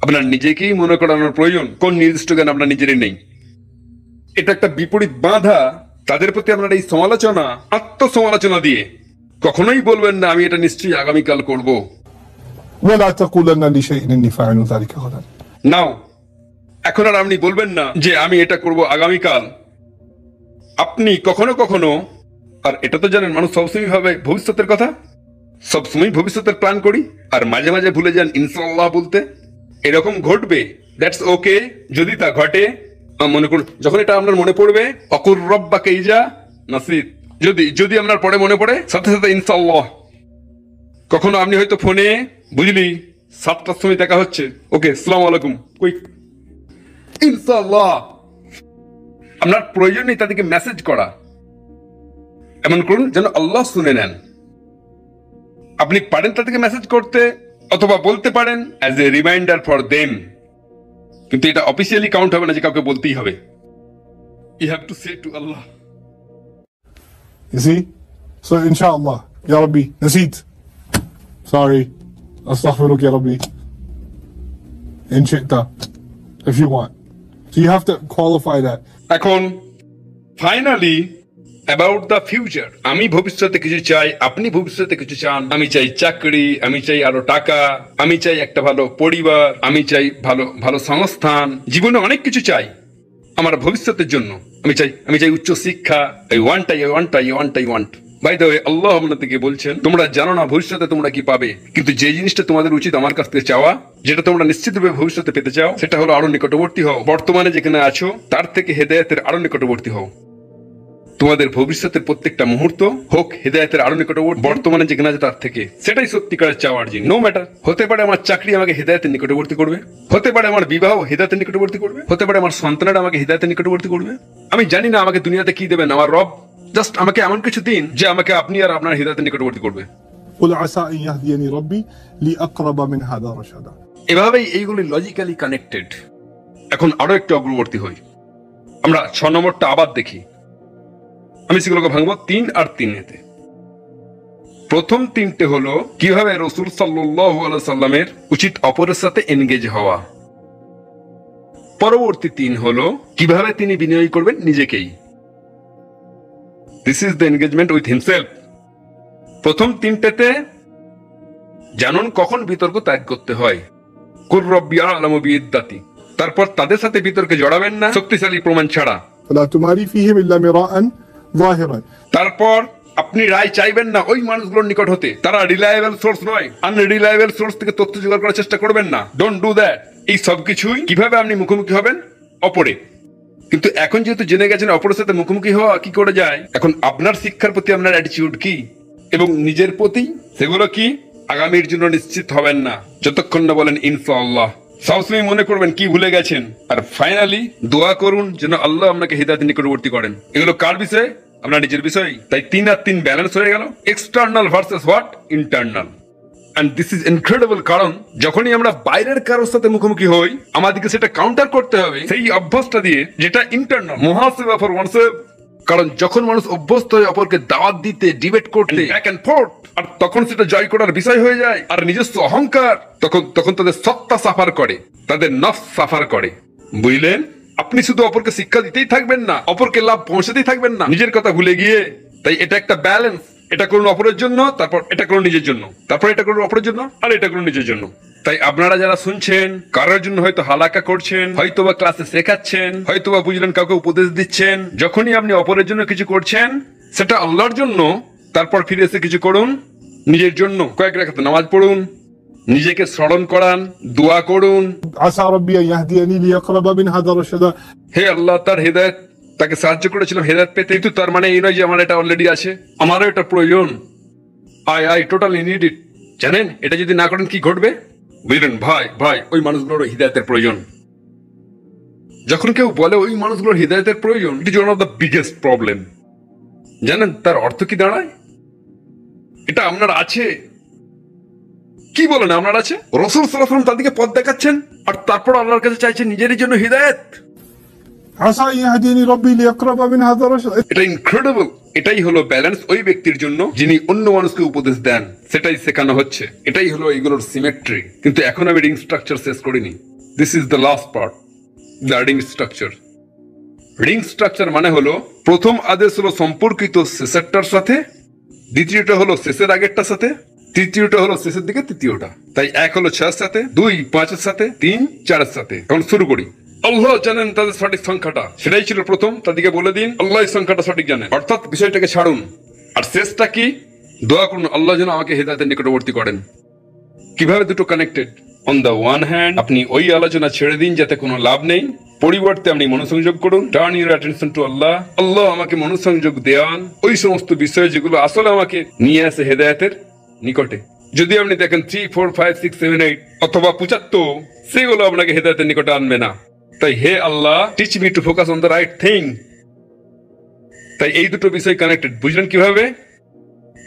আপনার নিজেকেই মনে করানোর প্রয়োজন কোন নির্দিষ্ট জ্ঞান আপনার নিজেরই নেই। এটা একটা বিপরীত বাধা। তাদের প্রতি আপনার এই সমালোচনা, আত্মসমালোচনা দিয়ে কখনোই বলবেন না আমি এটা নিশ্চয়ই আগামীকাল করব। ولا تقولن لشيء إني فاعل ذلك غدا। নাও এখন আর আপনি বলবেন না যে আমি এটা করব আগামীকাল। আপনি কখনো কখনো, আর এটা তো জানেন মানুষ সবসময় ভাবে ভবিষ্যতের কথা, সবসময় ভবিষ্যতের প্ল্যান করি, আর মাঝে মাঝে ভুলে যান ইনশাআল্লাহ বলতে। এরকম ঘটবে, দ্যাটস ওকে। যদি তা ঘটে, মনে করুন যখন এটা আপনার মনে পড়বে, অকুর রব্বাকা ইজা নাসিত, যদি আপনার পরে মনে পড়ে সাথে সাথে ইনশাআল্লাহ। কখনো আপনি হয়তো ফোনে, বুঝলি 7টার সময় দেখা হচ্ছে, ওকে আসসালামু আলাইকুম, কুইক ইনশাআল্লাহ। আপনার প্রয়োজন নেই তাদেরকে মেসেজ করা, এমন করুন যেন আল্লাহ শুনে নেন। আপনি পারেন তাদেরকে মেসেজ করতে, অথবা বলতে পারেন as a reminder for them, কিন্তু এটা অফিসিয়ালি কাউন্ট হবে না যে কাউকে বলতেই হবে। You have to say to Allah. You see? So inshallah, Ya Rabbi, نسيت. Sorry. أستغفرك يا ربي. إن شئت. If you want. So you have to qualify that. এখন ফাইনালি অ্যাবাউট দ্য ফিউচার, আমি ভবিষ্যতে কিছু চাই, আপনি ভবিষ্যতে কিছু চান। আমি চাই চাকরি, আমি চাই আরো টাকা, আমি চাই একটা ভালো পরিবার, আমি চাই ভালো ভালো সংস্থান, জীবনে অনেক কিছু চাই। আমার ভবিষ্যতের জন্য আমি চাই উচ্চ শিক্ষা। I want. By the way, Allah আপনাদেরকে বলছেন, তোমরা জানো না ভবিষ্যতে তোমরা কি পাবে, কিন্তু যে জিনিসটা তোমাদের উচিত আমার কাছ থেকে চাওয়া, যেটা তোমরা নিশ্চিতভাবে ভবিষ্যতে পেতে চাও, সেটা হলো আরো নিকটবর্তী হও। বর্তমানে যেখানে আছো তার থেকে হেদায়েতের আরো নিকটবর্তী হও। তোমাদের ভবিষ্যতের প্রত্যেকটা মুহূর্ত হোক হেদায়েতের আরো নিকটবর্তী বর্তমানে যেখানে আছে তার থেকে। সেটাই সত্যিকারের চাওয়ার জিনিস। নো ম্যাটার, হতে পারে আমার চাকরি আমাকে হেদায়েতের নিকটবর্তী করবে, হতে পারে আমার বিবাহ হেদায়েতের নিকটবর্তী করবে, হতে পারে আমার সন্তানেরা আমাকে হেদায়েতের নিকটবর্তী করবে। আমি জানি না আমাকে দুনিয়াতে কি দেবেন আমার রব, জাস্ট আমাকে এমন কিছু দিন যে আমাকে আপনি আর আপনার হেদায়েতের নিকটবর্তী করবে। قل عسى أن يهديني ربي لأقرب من هذا رشدا। এভাবেই এইগুলি লজিক্যালি কানেক্টেড। এখন আরো একটু অগ্রবর্তী হই, আমরা 6 নম্বরটা আবার দেখি। আমি সেগুলোকে ভাঙবো 3 আর 3-এতে। প্রথম 3টে হলো কিভাবে রাসূল সাল্লাল্লাহু আলাইহি সাল্লামের উচিত অপরের সাথে এনগেজ হওয়া। পরবর্তী 3 হলো কিভাবে তিনি বিনিয়োগ করবেন নিজেকেই। This is the engagement with himself. প্রথম 3টেতে জানুন কখন বিতর্ক ত্যাগ করতে হয়। কুর রব্বি আ'লামু বিইদ্দাতি। তারপর তাদের সাথে বিতর্কে জড়াবেন না শক্তিশালী প্রমাণ ছাড়া। فلا تماري فيهم إلا مراء ظاهرا। তারপর আপনি রায় চাইবেন না ওই মানুষগুলোর নিকট হতে, তারা রিলায়েবল সোর্স নয়। আনরিলায়েবল সোর্স থেকে তথ্য জোগাড় করার চেষ্টা করবেন না। Don't do that. এই সব কিছুই কিভাবে আপনি মুখোমুখি হবেন অপরে। কিন্তু এখন যেহেতু জেনে গেছেন অপরের সাথে মুখোমুখি হওয়া কি করে যায়, এখন আপনার শিক্ষার প্রতি আপনার অ্যাটিটিউড কি এবং নিজের প্রতি সেগুলো কি, আগামীর জন্য নিশ্চিত হবেন না যতক্ষণ না বলেন ইনশাআল্লাহ। সবসময় মনে করবেন কি ভুলে গেছেন। আর ফাইনালি দোয়া করুন যেন আল্লাহ আপনাকে হিদায়াতের নিকটবর্তী করেন। এগুলো কার বিষয়? আপনার নিজের বিষয়। তাই 3 আর 3 ব্যালেন্স হয়ে গেল। External versus what? Internal. And this is incredible, কারণ যখনই আমরা বাইরের কারোর সাথে মুখোমুখি হই আমাদেরকে সেটা কাউন্টার করতে হবে সেই অভ্যাসটা দিয়ে যেটা ইন্টারনাল, মুহাসিবা ফর ওয়ানসেলফ। কারণ যখন মানুষ অভ্যস্ত হয় অপরকে দাওয়াত দিতে, ডিবেট করতে, ব্যাক এন্ড ফোর্থ, আর তখন সেটা জয় করার বিষয় হয়ে যায় আর নিজস্ব অহংকার, তখন তাদের সত্তা সাফার করে, তাদের নফস সাফার করে। বুঝলেন? আপনি শুধু অপরকে শিক্ষা দিতেই থাকবেন না, অপরকে লাভ পৌঁছাতেই থাকবেন না নিজের কথা ভুলে গিয়ে। তাই এটা একটা ব্যালেন্স। এটা করুন অপরের জন্য, তারপর এটা করুন নিজের জন্য, তারপর এটা করুন অপরের জন্য, আর এটা করুন নিজের জন্য। তাই আপনারা যারা শুনছেন, কারোর জন্য হয়তো হালাকা করছেন, হয়তোবা ক্লাসে শেখাচ্ছেন, হয়তোবা বুঝলেন কাউকে উপদেশ দিচ্ছেন, যখনই আপনি অপরের জন্য কিছু করছেন সেটা আল্লাহর জন্য, তারপর ফিরে এসে কিছু করুন নিজের জন্য। কয়েক রাকাত নামাজ পড়ুন, নিজেকে স্মরণ করান, দোয়া করুন, عسى ربي أن يهديني لأقرب من هذا رشدا। হে আল্লাহ তার হেদায়েত, তাকে সাহায্য করেছিলাম হেদায়েত পেতে, কিন্তু তার মানে এই নয় যে আমার এটা অলরেডি আছে, আমারও এটা প্রয়োজন। I totally need it. জানেন এটা যদি না করেন কি ঘটবে? বুঝলেন ভাই ওই মানুষগুলোর হিদায়াতের প্রয়োজন। যখন কেউ বলে ওই মানুষগুলোর হিদায়াতের প্রয়োজন, it is one of the biggest problem. জানেন তার অর্থ কি দাঁড়ায়? এটা আপনার আছে। কি বলেন আপনার আছে? রাসূল সাল্লাল্লাহু আলাইহি ওয়াসাল্লাম তাদেরকে পথ দেখাচ্ছেন আর তারপর আল্লাহর কাছে চাইছেন নিজেরই জন্য হিদায়াত। عسى أن يهديني ربي لأقرب من هذا رشدا। এটা ইনক্রেডিবল। এটাই হলো ব্যালেন্স ওই ব্যক্তির জন্য যিনি অন্য মানুষকে উপদেশ দেন, সেটাই শেখানো হচ্ছে। এটাই হলো এগুলোর সিমেট্রি। কিন্তু এখন আমি রিং স্ট্রাকচার শেষ করিনি। This is the last part, the ring structure. Ring structure মানে হলো প্রথম আদেশ হলো সম্পর্কিত শেষেরটার সাথে, দ্বিতীয়টা হলো শেষের আগেরটার সাথে, তৃতীয়টা হলো শেষের দিকে তৃতীয়টা। তাই 1 হলো 6-এর সাথে, 2 5-এর সাথে, 3 4-এর সাথে। এখন শুরু করি। আল্লাহ জানেন তাদের সঠিক সংখ্যাটা, সেটাই ছিল প্রথম। তাদেরকে বলে দিন আল্লাহ সংখ্যাটা সঠিক জানেন, অর্থাৎ বিষয়টাকে ছাড়ুন। আর শেষটা কি? দোয়া করুন আল্লাহ যেন আমাকে হেদায়েতের নিকটবর্তী করেন। কিভাবে দুটো connected? On the one hand আপনি ওই আলোচনা ছেড়ে দিন যাতে কোনো লাভ নেই, পরিবর্তে আপনি মনোসংযোগ করুন। টার্ন ইউর অ্যাটেনশন টু আল্লাহ। আল্লাহ আমাকে মনোসংযোগ দেওয়ান ওই সমস্ত বিষয় যেগুলো আসলে আমাকে নিয়ে আসে হেদায়েতের নিকটে। যদি আপনি দেখেন 3 4 5 6 7 8 অথবা 75, সেগুলো আপনাকে হেদায়েতের নিকটে আনবে না। তাই হে Allah teach me to focus on the right thing. তাই এই দুটো বিষয় কানেক্টেড। বুঝলেন কিভাবে?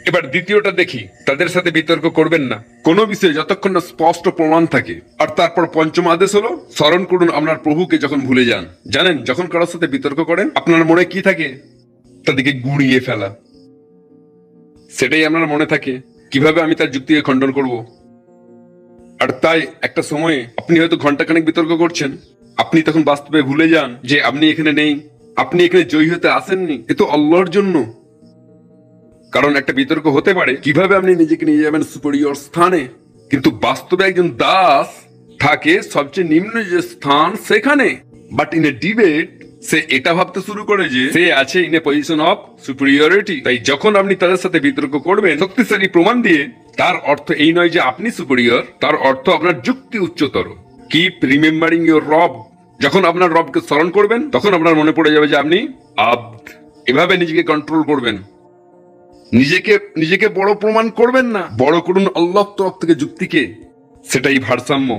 এবার দ্বিতীয়টা দেখি। তাদের সাথে বিতর্ক করবেন না কোনো বিষয়ে যতক্ষণ না স্পষ্ট প্রমাণ থাকে। আর তারপর পঞ্চম আদেশ হলো স্মরণ করুন আপনার প্রভুকে যখন ভুলে যান। জানেন যখন কারোর সাথে বিতর্ক করেন আপনার মনে কি থাকে? তাদেরকে গুঁড়িয়ে ফেলা। সেটাই আপনার মনে থাকে, কিভাবে আমি তার যুক্তিকে খণ্ডন করব। আর তাই একটা সময়ে আপনি হয়তো ঘন্টাখানেক বিতর্ক করছেন, আপনি তখন বাস্তবে ভুলে যান যে আপনি এখানে নেই, আপনি এখানে জয়ী হতে আসেননি, এ তো আল্লাহর জন্য। কারণ একটা বিতর্ক হতে পারে কিভাবে আপনি নিজেকে নিয়ে যাবেন সুপিরিয়র স্থানে, কিন্তু বাস্তবে একজন দাস থাকে সবচেয়ে নিম্ন যে স্থান সেখানে। বাট ইন এ ডিবেট সে এটা ভাবতে শুরু করে যে সে আছে in a position of superiority. তাই যখন আপনি তাদের সাথে বিতর্ক করবেন শক্তিশালী প্রমাণ দিয়ে, তার অর্থ এই নয় যে আপনি সুপিরিয়র, তার অর্থ আপনার যুক্তি উচ্চতর। কিপ রিমেম্বারিং ইউর রব। যখন আপনার রবকে স্মরণ করবেন তখন আপনার মনে পড়ে যাবে যে আপনি আব্দ। এভাবে নিজেকে কন্ট্রোল করবেন। নিজেকে বড় প্রমাণ করবেন না, বড় করুন আল্লাহর তরফ থেকে যুক্তিকে। সেটাই ভারসাম্য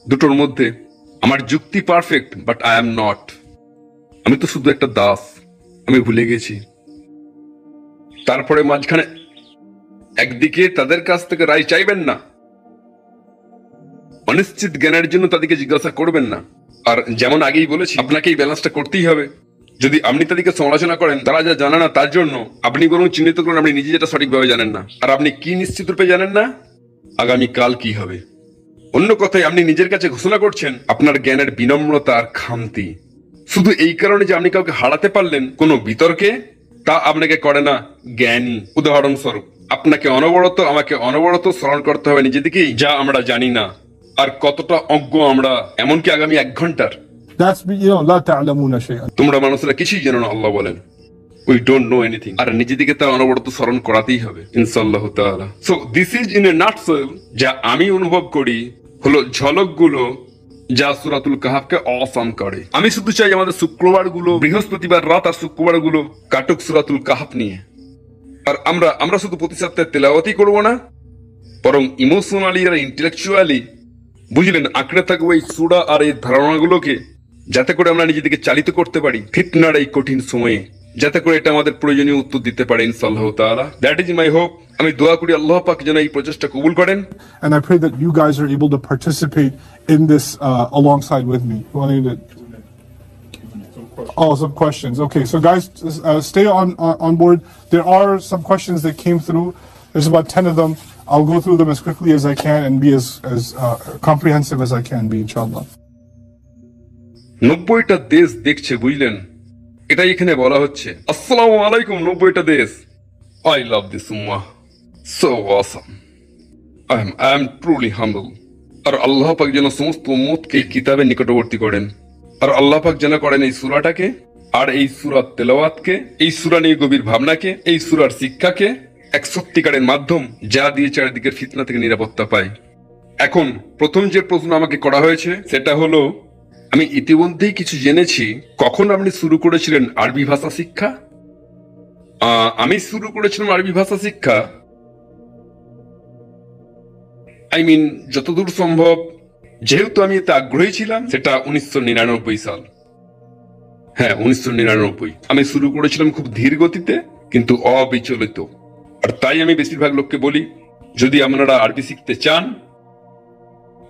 দুটোর মধ্যে। আমার যুক্তি perfect, but I am not. আমি তো শুধু একটা দাস, আমি ভুলে গেছি। তারপরে মাঝখানে একদিকে তাদের কাছ থেকে রায় চাইবেন না, অনিশ্চিত জ্ঞানের জন্য তাদেরকে জিজ্ঞাসা করবেন না। আর যেমন আগেই বলেছি, আপনাকে এই ব্যালেন্সটা করতেই হবে। যদি আপনি তাদেরকে সমালোচনা করেন তারা যা জানে না তার জন্য, আপনি বরং চিহ্নিত করেন আপনি নিজে যেটা সঠিকভাবে জানেন না। আর আপনি কি নিশ্চিত রূপে জানেন না? আগামীকাল কি হবে। অন্য কথায় আপনি নিজের কাছে ঘোষণা করছেন আপনার জ্ঞানের বিনম্রতা আর খামতি। শুধু এই কারণে যে আপনি কাউকে হারাতে পারলেন কোনো বিতর্কে, তা আপনাকে করে না জ্ঞানী। উদাহরণস্বরূপ, আপনাকে অনবরত আমাকে অনবরত স্মরণ করতে হবে নিজেদেরকেই, যা আমরা জানি না আর কতটা অজ্ঞ আমরা, এমনকি আগামী 1 ঘন্টার। That's, لا تعلمون شيئا. তোমরা মানুষরা কিছুই জানো না, আল্লাহ বলেন। We don't know anything. আর নিজেদিকে তা অনবরত স্মরণ করাতেই হবে ইনশাআল্লাহ তাআলা। So this is in a nutshell, যা আমি অনুভব করি হলো ঝলকগুলো যা সূরাতুল কাহাফকে অসাম করে। আমি শুধু চাই আমাদের শুক্রবার গুলো, বৃহস্পতিবার রাত আর শুক্রবার গুলো কাটুক সূরাতুল কাহাফ নিয়ে। আর আমরা শুধু প্রতি সপ্তাহে তেলাওয়াতই করবো না, বরং ইমোশনালি আর ইন্টেলেকচুয়ালি বুঝলেন আঁকড়ে থাকবো এই সূরা আর এই ধারণাগুলোকে, যাতে করে আমরা নিজেদেরকে চালিত করতে পারি ফিতনার এই কঠিন সময়ে, যাতে করে এটা আমাদের প্রয়োজনীয় উত্তর দিতে পারে ইনশাআল্লাহ তাআলা। That is my hope. আমি দোয়া করি আল্লাহ পাক যেন এই প্রচেষ্টা কবুল করেন। And I pray that you guys are able to participate in this alongside with me. Oh, some questions. Okay, so guys, stay on board. There are some questions that came through. There's about 10 of them. I'll go through them as quickly as I can and be as comprehensive as I can be, inshallah. 90টা দেশ দেখছে, বুঝলেন? এটাই এখানে বলা হচ্ছে। আসসালামু আলাইকুম 90টা দেশ। I love this ummah. So awesome. I am truly humble. আর আল্লাহ পাক যেন সমস্ত উম্মতকে এই কিতাবের নিকটবর্তী করেন। আর আল্লাহ পাক যেন করেন এই সূরাটাকে আর এই সূরার তেলাওয়াতকে, এই সূরা নিয়ে গভীর ভাবনাকে, এই সূরার শিক্ষাকে এক সত্যিকারের মাধ্যম, যা দিয়ে চারিদিকের ফিতনা থেকে নিরাপত্তা পায়। এখন প্রথম যে প্রশ্ন আমাকে করা হয়েছে সেটা হলো, আমি ইতিমধ্যেই কিছু জেনেছি, কখন আপনি শুরু করেছিলেন আরবি ভাষা শিক্ষা? আমি শুরু করেছিলাম আরবি ভাষা শিক্ষা, যতদূর সম্ভব, যেহেতু আমি এতে আগ্রহী ছিলাম, সেটা 1999 সাল। হ্যাঁ, 1999 আমি শুরু করেছিলাম খুব ধীর গতিতে কিন্তু অবিচলিত। আর তাই আমি বেশিরভাগ লোককে বলি, যদি আপনারা আরবি শিখতে চান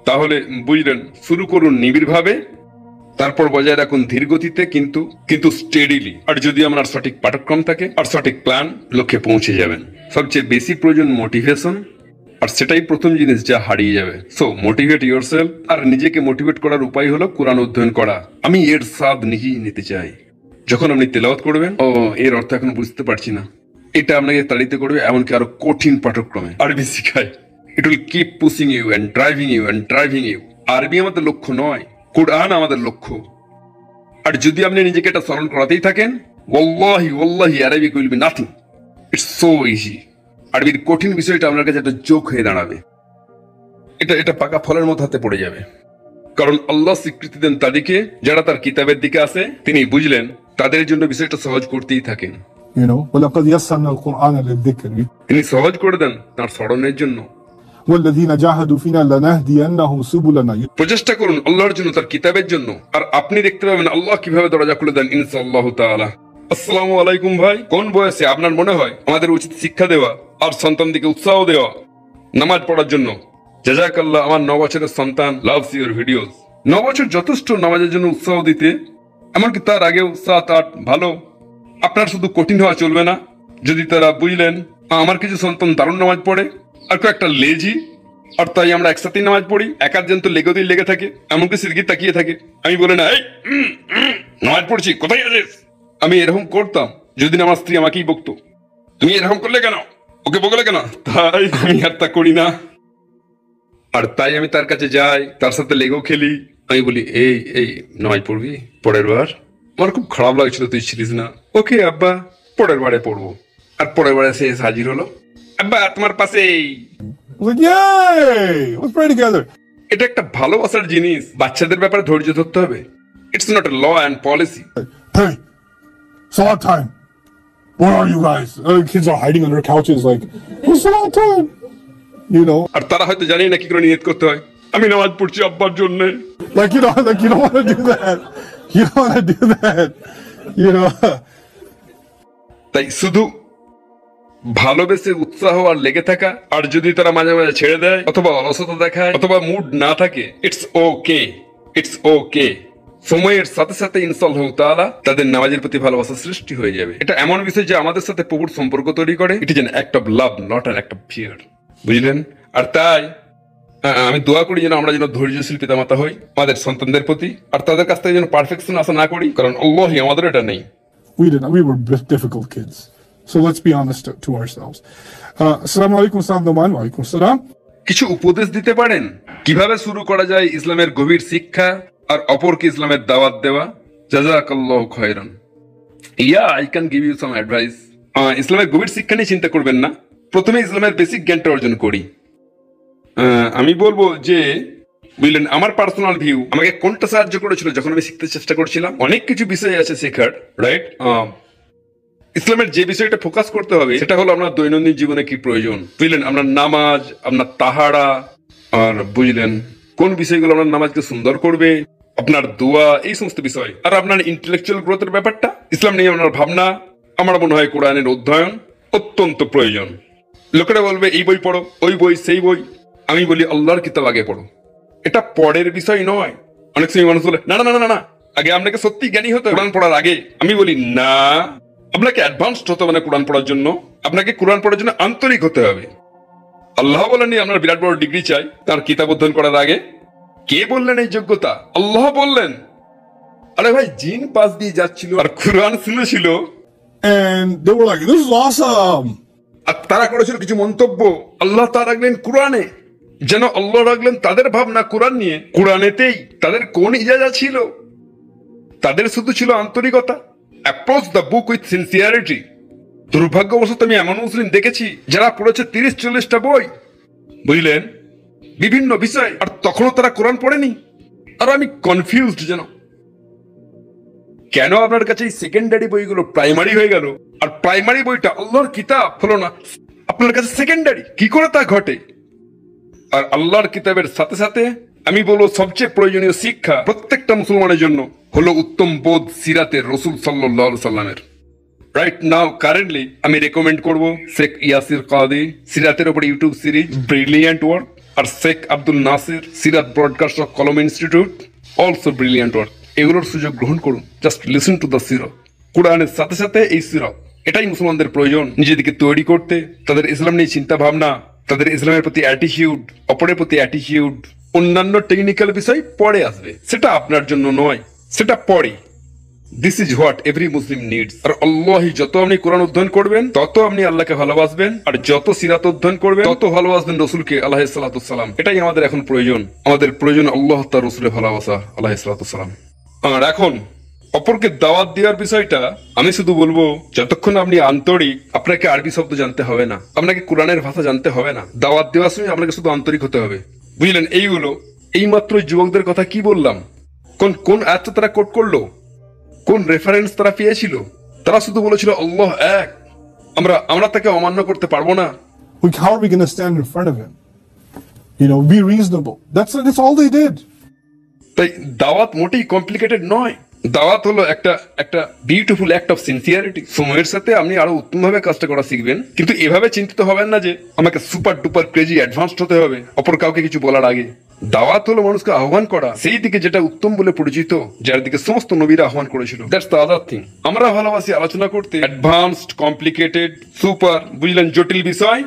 তাহলে বুঝলেন শুরু করুন নিবিড়ভাবে, তারপর বজায় রাখুন ধীর গতিতে কিন্তু স্টেডিলি। আর যদি আপনার সঠিক পাঠক্রম থাকে আর সঠিক প্ল্যান, লক্ষ্যে পৌঁছে যাবেন। সবচেয়ে বেশি প্রয়োজন মোটিভেশন, আর সেটাই প্রথম জিনিস যা হারিয়ে যাবে। So motivate yourself. আর নিজেকে মোটিভেট করার উপায় হলো কোরআন অধ্যয়ন করা। আমি এর স্বাদ নিজেই নিতে চাই। যখন আপনি তেলাওয়াত করবেন, এর অর্থ এখন বুঝতে পারছি না, এটা আপনাকে তাড়িত করবে এমনকি আরো কঠিন পাঠক্রমে আরবি শিখায়। It will keep pushing you and driving you. আরবি আমাদের লক্ষ্য নয়, কোরআন আমাদের লক্ষ্য। আর যদি আপনি নিজেকে এটা স্মরণ করাতেই থাকেন, ওয়াল্লাহি Arabic will be nothing. It's so easy. আরবির কঠিন বিষয়টা আপনার কাছে একটা জোক হয়ে দাঁড়াবে। এটা পাকা ফলের মতো হাতে পড়ে যাবে। কারণ আল্লাহ স্বীকৃতি দেন তাদেরকে যারা তার কিতাবের দিকে আসে। তিনি বুঝলেন তাদের জন্য বিষয়টা সহজ করতেই থাকেন। وَلَقَدْ يَسَّرْنَا الْقُرْآنَ لِلذِّكْرِ। তিনি সহজ করে দেন তার স্মরণের জন্য। وَالَّذِينَ جَاهَدُوا فِينَا لَنَهْدِيَنَّهُمْ سُبُلَنَا। প্রচেষ্টা করুন আল্লাহর জন্য, তার কিতাবের জন্য, আর আপনি দেখতে পাবেন আল্লাহ কিভাবে দরজা খুলে দেন ইনশাআল্লাহ তাআলা। আসসালামু আলাইকুম ভাই। কোন বয়সে আপনার মনে হয় আমাদের উচিত শিক্ষা দেওয়া আর সন্তানদিকে উৎসাহ দেওয়া নামাজ পড়ার জন্য? জাযাকাল্লাহ। আমার 9 বছরের সন্তান লাভস ইউর ভিডিওস। 9 বছর যথেষ্ট নামাজের জন্য উৎসাহ দিতে, এমনকি তার আগেও 7-8 ভালো। আপনার শুধু কঠিন হওয়া চলবে না। যদি তারা বুঝলেন আমার কিছু সন্তান দারুণ নামাজ পড়ে আর একটা লেজি, আর তাই আমরা একসাথেই নামাজ পড়ি, একাধজন তো লেগেতেই লেগে থাকে, এমনকি সিরগি তাকিয়ে থাকে। আমি বলে না, এই নামাজ পড়ছি, কোথায় আছিস? আমি এরকম করতাম যদি আমার স্ত্রী আমাকেই বকতো, তুমি এরকম করলে কেন, ওকে বকলে কেন? তাই আমি আর তা করি না। আর তাই আমি তার কাছে যাই, তার সাথে লেগো খেলি। আমি বলি, এই নামাজ পড়বি পরের বার? আমার খুব খারাপ লাগছিল তুই ছিলিস না। ওকে আব্বা, পরের বারে পড়বো। আর পরের বারে সে হাজির হলো, আব্বা তোমার পাশেই। I was like, yay! Let's pray together. এটা একটা ভালোবাসার জিনিস, বাচ্চাদের ব্যাপারে ধৈর্য ধরতে হবে। It's not a law and policy. Hey, salat time. Where are you guys? Kids are hiding under couches like, it's salat time. You know, আর তারা হয়তো জানি না কি করে নিয়ত করতে হয়। আমি নামাজ পড়ছি আব্বার জন্য। like you don't want to do that. You don't want to do that. You know. তাই শুধু ভালোবেসে উৎসাহ আর লেগে থাকা, আর যদি তারা মাঝে মাঝে ছেড়ে দেয় অথবা অলসতা দেখায় অথবা মুড না থাকে, ইটস ওকে, ইটস ওকে। সময়ের সাথে সাথে ইনশাআল্লাহ তাআলা তাদের নামাজের প্রতি ভালোবাসা সৃষ্টি হয়ে যাবে। এটা এমন বিষয় যে আমাদের সাথে প্রভুর সম্পর্ক তৈরি করে। It is an act of love, not an act of fear. বুঝলেন? আর তাই আমি দোয়া করি যেন আমরা যেন ধৈর্যশীল পিতামাতা হই আমাদের সন্তানদের প্রতি, আর তাদের কাছ থেকে যেন পারফেকশন আশা না করি, কারণ আল্লাহই আমাদের এটা নেই। We were difficult kids. So let's be honest to ourselves. Assalamu alaikum, salam Noman, wa alaikum salam. কিছু উপদেশ দিতে পারেন কিভাবে শুরু করা যায় ইসলামের গভীর শিক্ষা আর অপরকে ইসলামের দাওয়াত দেওয়া? জাযাকাল্লাহু খায়রান। Yeah, I can give you some advice. ইসলামের গভীর শিক্ষা নিয়ে চিন্তা করবেন না, প্রথমে ইসলামের বেসিক জ্ঞানটা অর্জন করি। আমি বলবো যে, বুঝলেন, আমার পার্সোনাল ভিউ আমাকে কোনটা সাহায্য করেছিল যখন আমি শিখতে চেষ্টা করছিলাম। অনেক কিছু বিষয় আছে শেখার, রাইট? ইসলামের যে বিষয়টা ফোকাস করতে হবে সেটা হলো আপনার দৈনন্দিন জীবনে কি প্রয়োজন, বুঝলেন, আপনার নামাজ, আপনার তাহারা, আর বুঝলেন কোন বিষয়গুলো আপনার নামাজকে সুন্দর করবে, আপনার দোয়া, এই সমস্ত বিষয়। আর আপনার ইন্টেলেকচুয়াল গ্রোথের ব্যাপারটা, ইসলাম নিয়ে আপনার ভাবনা, আমার মনে হয় কোরআনের অধ্যয়ন অত্যন্ত প্রয়োজন। লোকেরা বলবে এই বই পড়ো, ওই বই, সেই বই। আমি বলি আল্লাহর কিতাব আগে পড়ো। এটা পরের বিষয় নয়। অনেক সময় মানুষ বলে না না না না না, আগে আপনাকে সত্যি জ্ঞানী হতে হবে কোরআন পড়ার আগে। আমি বলি না, আপনাকে অ্যাডভান্সড হতে হবে না কোরআন পড়ার জন্য, আপনাকে কোরআন পড়ার জন্য আন্তরিক হতে হবে। আল্লাহ বলেননি আপনার বিরাট বড় ডিগ্রি চাই তার কিতাব অধ্যয়ন করার আগে। কে বললেন এই যোগ্যতা? আল্লাহ বললেন। আরে ভাই, জিন পাশ দিয়ে যাচ্ছিল আর কোরআন শুনেছিল, And they were like, this is awesome. আর তারা করেছিল কিছু মন্তব্য। আল্লাহ তা রাখলেন কোরআনে, যেন আল্লাহ রাখলেন তাদের ভাবনা কোরআন নিয়ে। কোরআনেতেই তাদের কোন ইজাজা ছিল? তাদের শুধু ছিল আন্তরিকতা। Approach the book with sincerity. দুর্ভাগ্যবশত আমি এমন মুসলিম দেখেছি যারা পড়েছে 30-40টা বই, বুঝলেন, বিভিন্ন বিষয়, আর তখনও তারা কোরআন পড়েনি। আর আমি কনফিউজড যেন কেন আপনার কাছে এই সেকেন্ডারি বইগুলো প্রাইমারি হয়ে গেল, আর প্রাইমারি বইটা আল্লাহর কিতাব হলো না আপনার কাছে সেকেন্ডারি। কি করে তা ঘটে? আর আল্লাহর কিতাবের সাথে সাথে আমি বলবো সবচেয়ে প্রয়োজনীয় শিক্ষা প্রত্যেকটা মুসলমানের জন্য হলো উত্তম বোধ সিরাতের রাসূল সাল্লাল্লাহু আলাইহি সাল্লামের। রাইট নাও কারেন্টলি আমি রেকমেন্ড করব শেখ ইয়াসির কাদি সিরাতের উপর ইউটিউব সিরিজ, ব্রিলিয়ান্ট ওয়ার্ক, আর শেখ আব্দুল নাসির সিরাত broadcast of Qalam Institute, also brilliant work. এগুলোর সুযোগ গ্রহণ করুন। জাস্ট লিসেন টু দ্য সিরাত। কোরআনের সাথে সাথে এই সিরাত, এটাই মুসলমানদের প্রয়োজন নিজেদেরকে তৈরি করতে, তাদের ইসলাম নিয়ে চিন্তা ভাবনা, তাদের ইসলামের প্রতি অ্যাটিটিউড, অপরের প্রতি অ্যাটিটিউড। অন্যান্য টেকনিক্যাল বিষয় পরে আসবে, সেটা আপনার জন্য নয়, সেটা পরে। This is what every Muslim needs. আর আল্লাহি, যত আপনি কোরআন অধ্যয়ন করবেন তত আপনি আল্লাহকে ভালোবাসবেন, আর যত সিরাত অধ্যয়ন করবেন তত ভালোবাসবেন রসুলকে আলাইহিস সালাতু সালাম। এটাই আমাদের এখন প্রয়োজন। আমাদের প্রয়োজন আল্লাহ তার রসুলের ভালোবাসা আলাইহিস সালাতু সালাম। আর এখন অপরকে দাওয়াত দেওয়ার বিষয়টা আমি শুধু বলবো, যতক্ষণ আপনি আন্তরিক, আপনাকে আরবি শব্দ জানতে হবে না, আপনাকে কোরআনের ভাষা জানতে হবে না। দাওয়াত দেওয়ার সময় আপনাকে শুধু আন্তরিক হতে হবে, বুঝলেন? এইগুলো এইমাত্র যুবকদের কথা কি বললাম, কোন কোন আয়াত তারা কোট করলো, কোন রেফারেন্স তারা পেয়েছিল? তারা শুধু বলেছিল আল্লাহ এক, আমরা তাকে অমান্য করতে পারবো না। How are we going to stand in front of him? You know, be reasonable. That's all they did. তাই দাওয়াত মোটেই কমপ্লিকেটেড নয়। দাওয়াত হলো একটা বিউটিফুল অ্যাক্ট অফ সিনসিয়ারিটি। সময়ের সাথে আপনি আরো উত্তম ভাবে কাজটা করা শিখবেন, কিন্তু এভাবে চিন্তিত হবেন না যে আমাকে সুপার ডুপার ক্রেজি অ্যাডভান্সড হতে হবে অপর কাউকে কিছু বলার আগে। দাওয়াত হলো মানুষকে আহ্বান করা সেই দিকে যেটা উত্তম বলে পরিচিত, যার দিকে সমস্ত নবীরা আহ্বান করেছিল। That's the other thing. আমরা ভালোবাসি আলোচনা করতে অ্যাডভান্সড, কমপ্লিকেটেড, সুপার, বুঝলেন, জটিল বিষয়।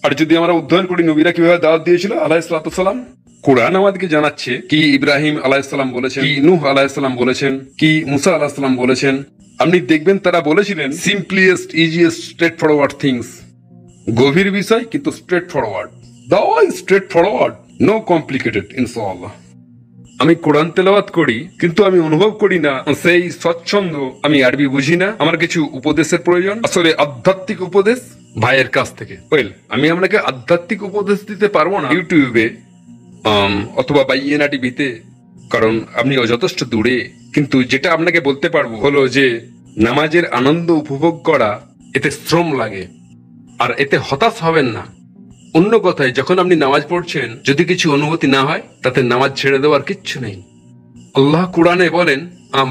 আর যদি আমরা অধ্যয়ন করি নবীরা কিভাবে দাওয়াত দিয়েছিল আলাইহিস সালাতু সালাম, কোরআন আমাদেরকে জানাচ্ছে কি ইব্রাহিম আলাইহিস সালাম বলেছেন, কি নূহ আলাইহিস সালাম বলেছেন, কি মুসা আলাইহিস সালাম বলেছেন। আপনি দেখবেন তারা বলেছিলেন simpliest, easiest, straightforward things. গভীর বিষয় কিন্তু স্ট্রেট ফরওয়ার্ড। দাওয়া is straightforward, no complicated, ইনশাআল্লাহ। আমি কোরআন তেলাওয়াত করি, কিন্তু আমি অনুভব করি না সেই স্বচ্ছন্দ। আমি আরবি বুঝি না, আমার কিছু উপদেশের প্রয়োজন, আসলে আধ্যাত্মিক উপদেশ ভাইয়ের কাছ থেকে। ওয়েল, আমি আপনাকে আধ্যাত্মিক উপদেশ দিতে পারবো না ইউটিউবে অথবা বাইয়েনা টিভিতে, কারণ আপনি যথেষ্ট দূরে। কিন্তু যেটা আপনাকে বলতে পারবো হলো যে নামাজের আনন্দ উপভোগ করা, এতে শ্রম লাগে, আর এতে হতাশ হবেন না। অন্য কথায়, যখন আপনি নামাজ পড়ছেন যদি কিছু অনুভূতি না হয়, তাতে নামাজ ছেড়ে দেওয়ার কিচ্ছু নেই। আল্লাহ কোরআনে বলেন,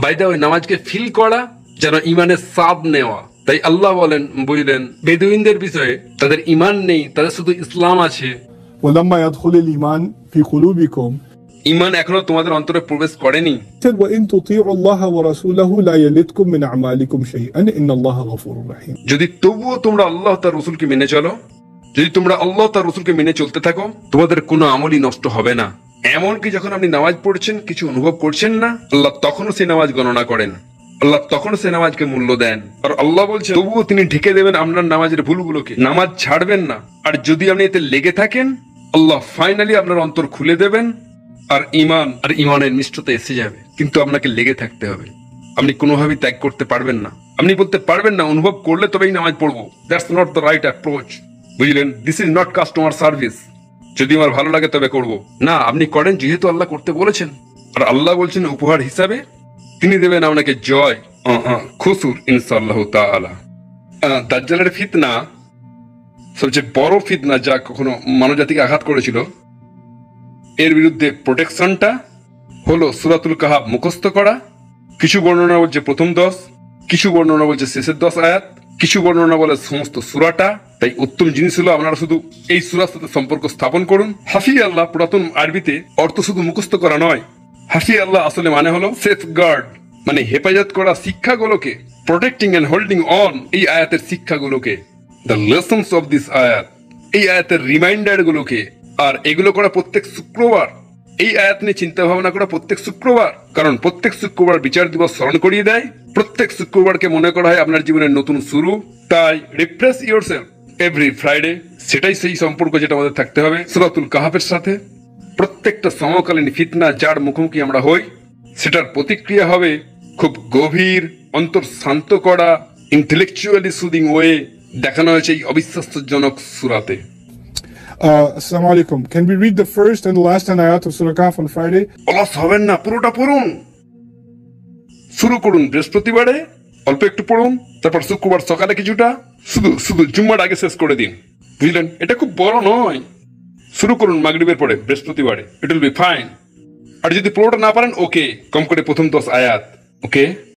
বাইদা ওই নামাজকে ফিল করা যেন ইমানের স্বাদ নেওয়া। তাই আল্লাহ বলেন, বুঝলেন, বেদুইনদের বিষয়ে তাদের ইমান নেই, তাদের শুধু ইসলাম আছে। ولما يدخل الإيمان في قلوبكم ইমান এখনো তোমাদের অন্তরে প্রবেশ করেনি। وإن تطيعوا الله ورسوله لا يلدكم من أعمالكم شيئا إن الله غفور رحيم। যদি তবুও তোমরা আল্লাহ তার রসুলকে মেনে চলো, যদি তোমরা আল্লাহ তার রসুলকে মেনে চলতে থাকো, তোমাদের কোনো আমলই নষ্ট হবে না। এমনকি যখন আপনি নামাজ পড়ছেন কিছু অনুভব করছেন না, আল্লাহ তখনও সেই নামাজ গণনা করেন, আল্লাহ তখনও সেই নামাজকে মূল্য দেন। আর আল্লাহ বলছেন তবুও তিনি ঢেকে দেবেন আপনার নামাজের ভুলগুলোকে, নামাজ ছাড়বেন না। আর যদি আপনি এতে লেগে থাকেন, আল্লাহ ফাইনালি আপনার অন্তর খুলে দেবেন, আর ইমানের মিষ্টতা এসে যাবে। কিন্তু আপনাকে লেগে থাকতে হবে, আপনি কোনোভাবেই ত্যাগ করতে পারবেন না। আপনি বলতে পারবেন না অনুভব করলে তবেই নামাজ পড়বো, that's not the right approach. বুঝলেন, this is not customer service. যদি আমার ভালো লাগে তবে করব না, আপনি করেন যেহেতু আল্লাহ করতে বলেছেন। আর আল্লাহ বলছেন উপহার হিসাবে তিনি দেবেন আপনাকে জয়, খুসুর ইনশাআল্লাহ তাআলা। দাজ্জালের ফিতনা সবচেয়ে বড় ফিতনা যা কখনো মানবজাতিকে আঘাত করেছিল। এর বিরুদ্ধে প্রোটেকশনটা হলো সূরাতুল কাহাফ মুখস্থ করা। কিছু বর্ণনা বলছে প্রথম 10, কিছু বর্ণনা বলছে শেষের 10 আয়াত, কিছু বর্ণনা বলে সমস্ত সূরাটা। তাই উত্তম জিনিস হলো আপনারা শুধু এই সূরার সাথে সম্পর্ক স্থাপন করুন। হাফি আল্লাহ পুরাতন আরবিতে অর্থ শুধু মুখস্থ করা নয়, হাফি আল্লাহ আসলে মানে হলো সেফ গার্ড, মানে হেফাজত করা শিক্ষাগুলোকে, প্রোটেক্টিং এন্ড হোল্ডিং অন। এই আয়াতের শিক্ষাগুলোকে, দ্য লেসনস অফ দিস আয়াত, এই আয়াতের রিমাইন্ডার গুলোকে। আর এগুলো করা প্রত্যেক শুক্রবার, এই আয়াত নিয়ে চিন্তা ভাবনা করা প্রত্যেক শুক্রবার, কারণ প্রত্যেক শুক্রবার বিচার দিবস স্মরণ করিয়ে দেয়। প্রত্যেক শুক্রবারকে মনে করা হয় আপনার জীবনের নতুন শুরু। তাই রিফ্রেশ ইয়োরসেলফ এভরি ফ্রাইডে, সেটাই সেই সম্পর্ক যেটা আমাদের থাকতে হবে সূরাতুল কাহাফের সাথে। প্রত্যেকটা সমকালীন ফিতনা যার মুখোমুখি আমরা হই, সেটার প্রতিক্রিয়া হবে খুব গভীর, অন্তর শান্ত করা, ইন্টেলেকচুয়ালি সুদিং ওয়ে দেখানো হয়েছে এই অবিশ্বাসজনক সূরাতে। Assalamu alaikum. Can we read the first and the last 10 ayat of Surah Kahf on Friday? অলস হবেন না, পুরোটা পড়ুন। শুরু করুন বৃহস্পতিবারে, অল্প একটু পড়ুন, তারপর শুক্রবার সকালে কিছুটা, শুধু জুম্মার আগে শেষ করে দিন। বুঝলেন, এটা খুব বড় নয়। শুরু করুন মাগরিবের পরে বৃহস্পতিবারে, ইট উইল বি ফাইন। আর যদি পুরোটা না পারেন, ওকে, কম করে প্রথম 10 আয়াত, ওকে।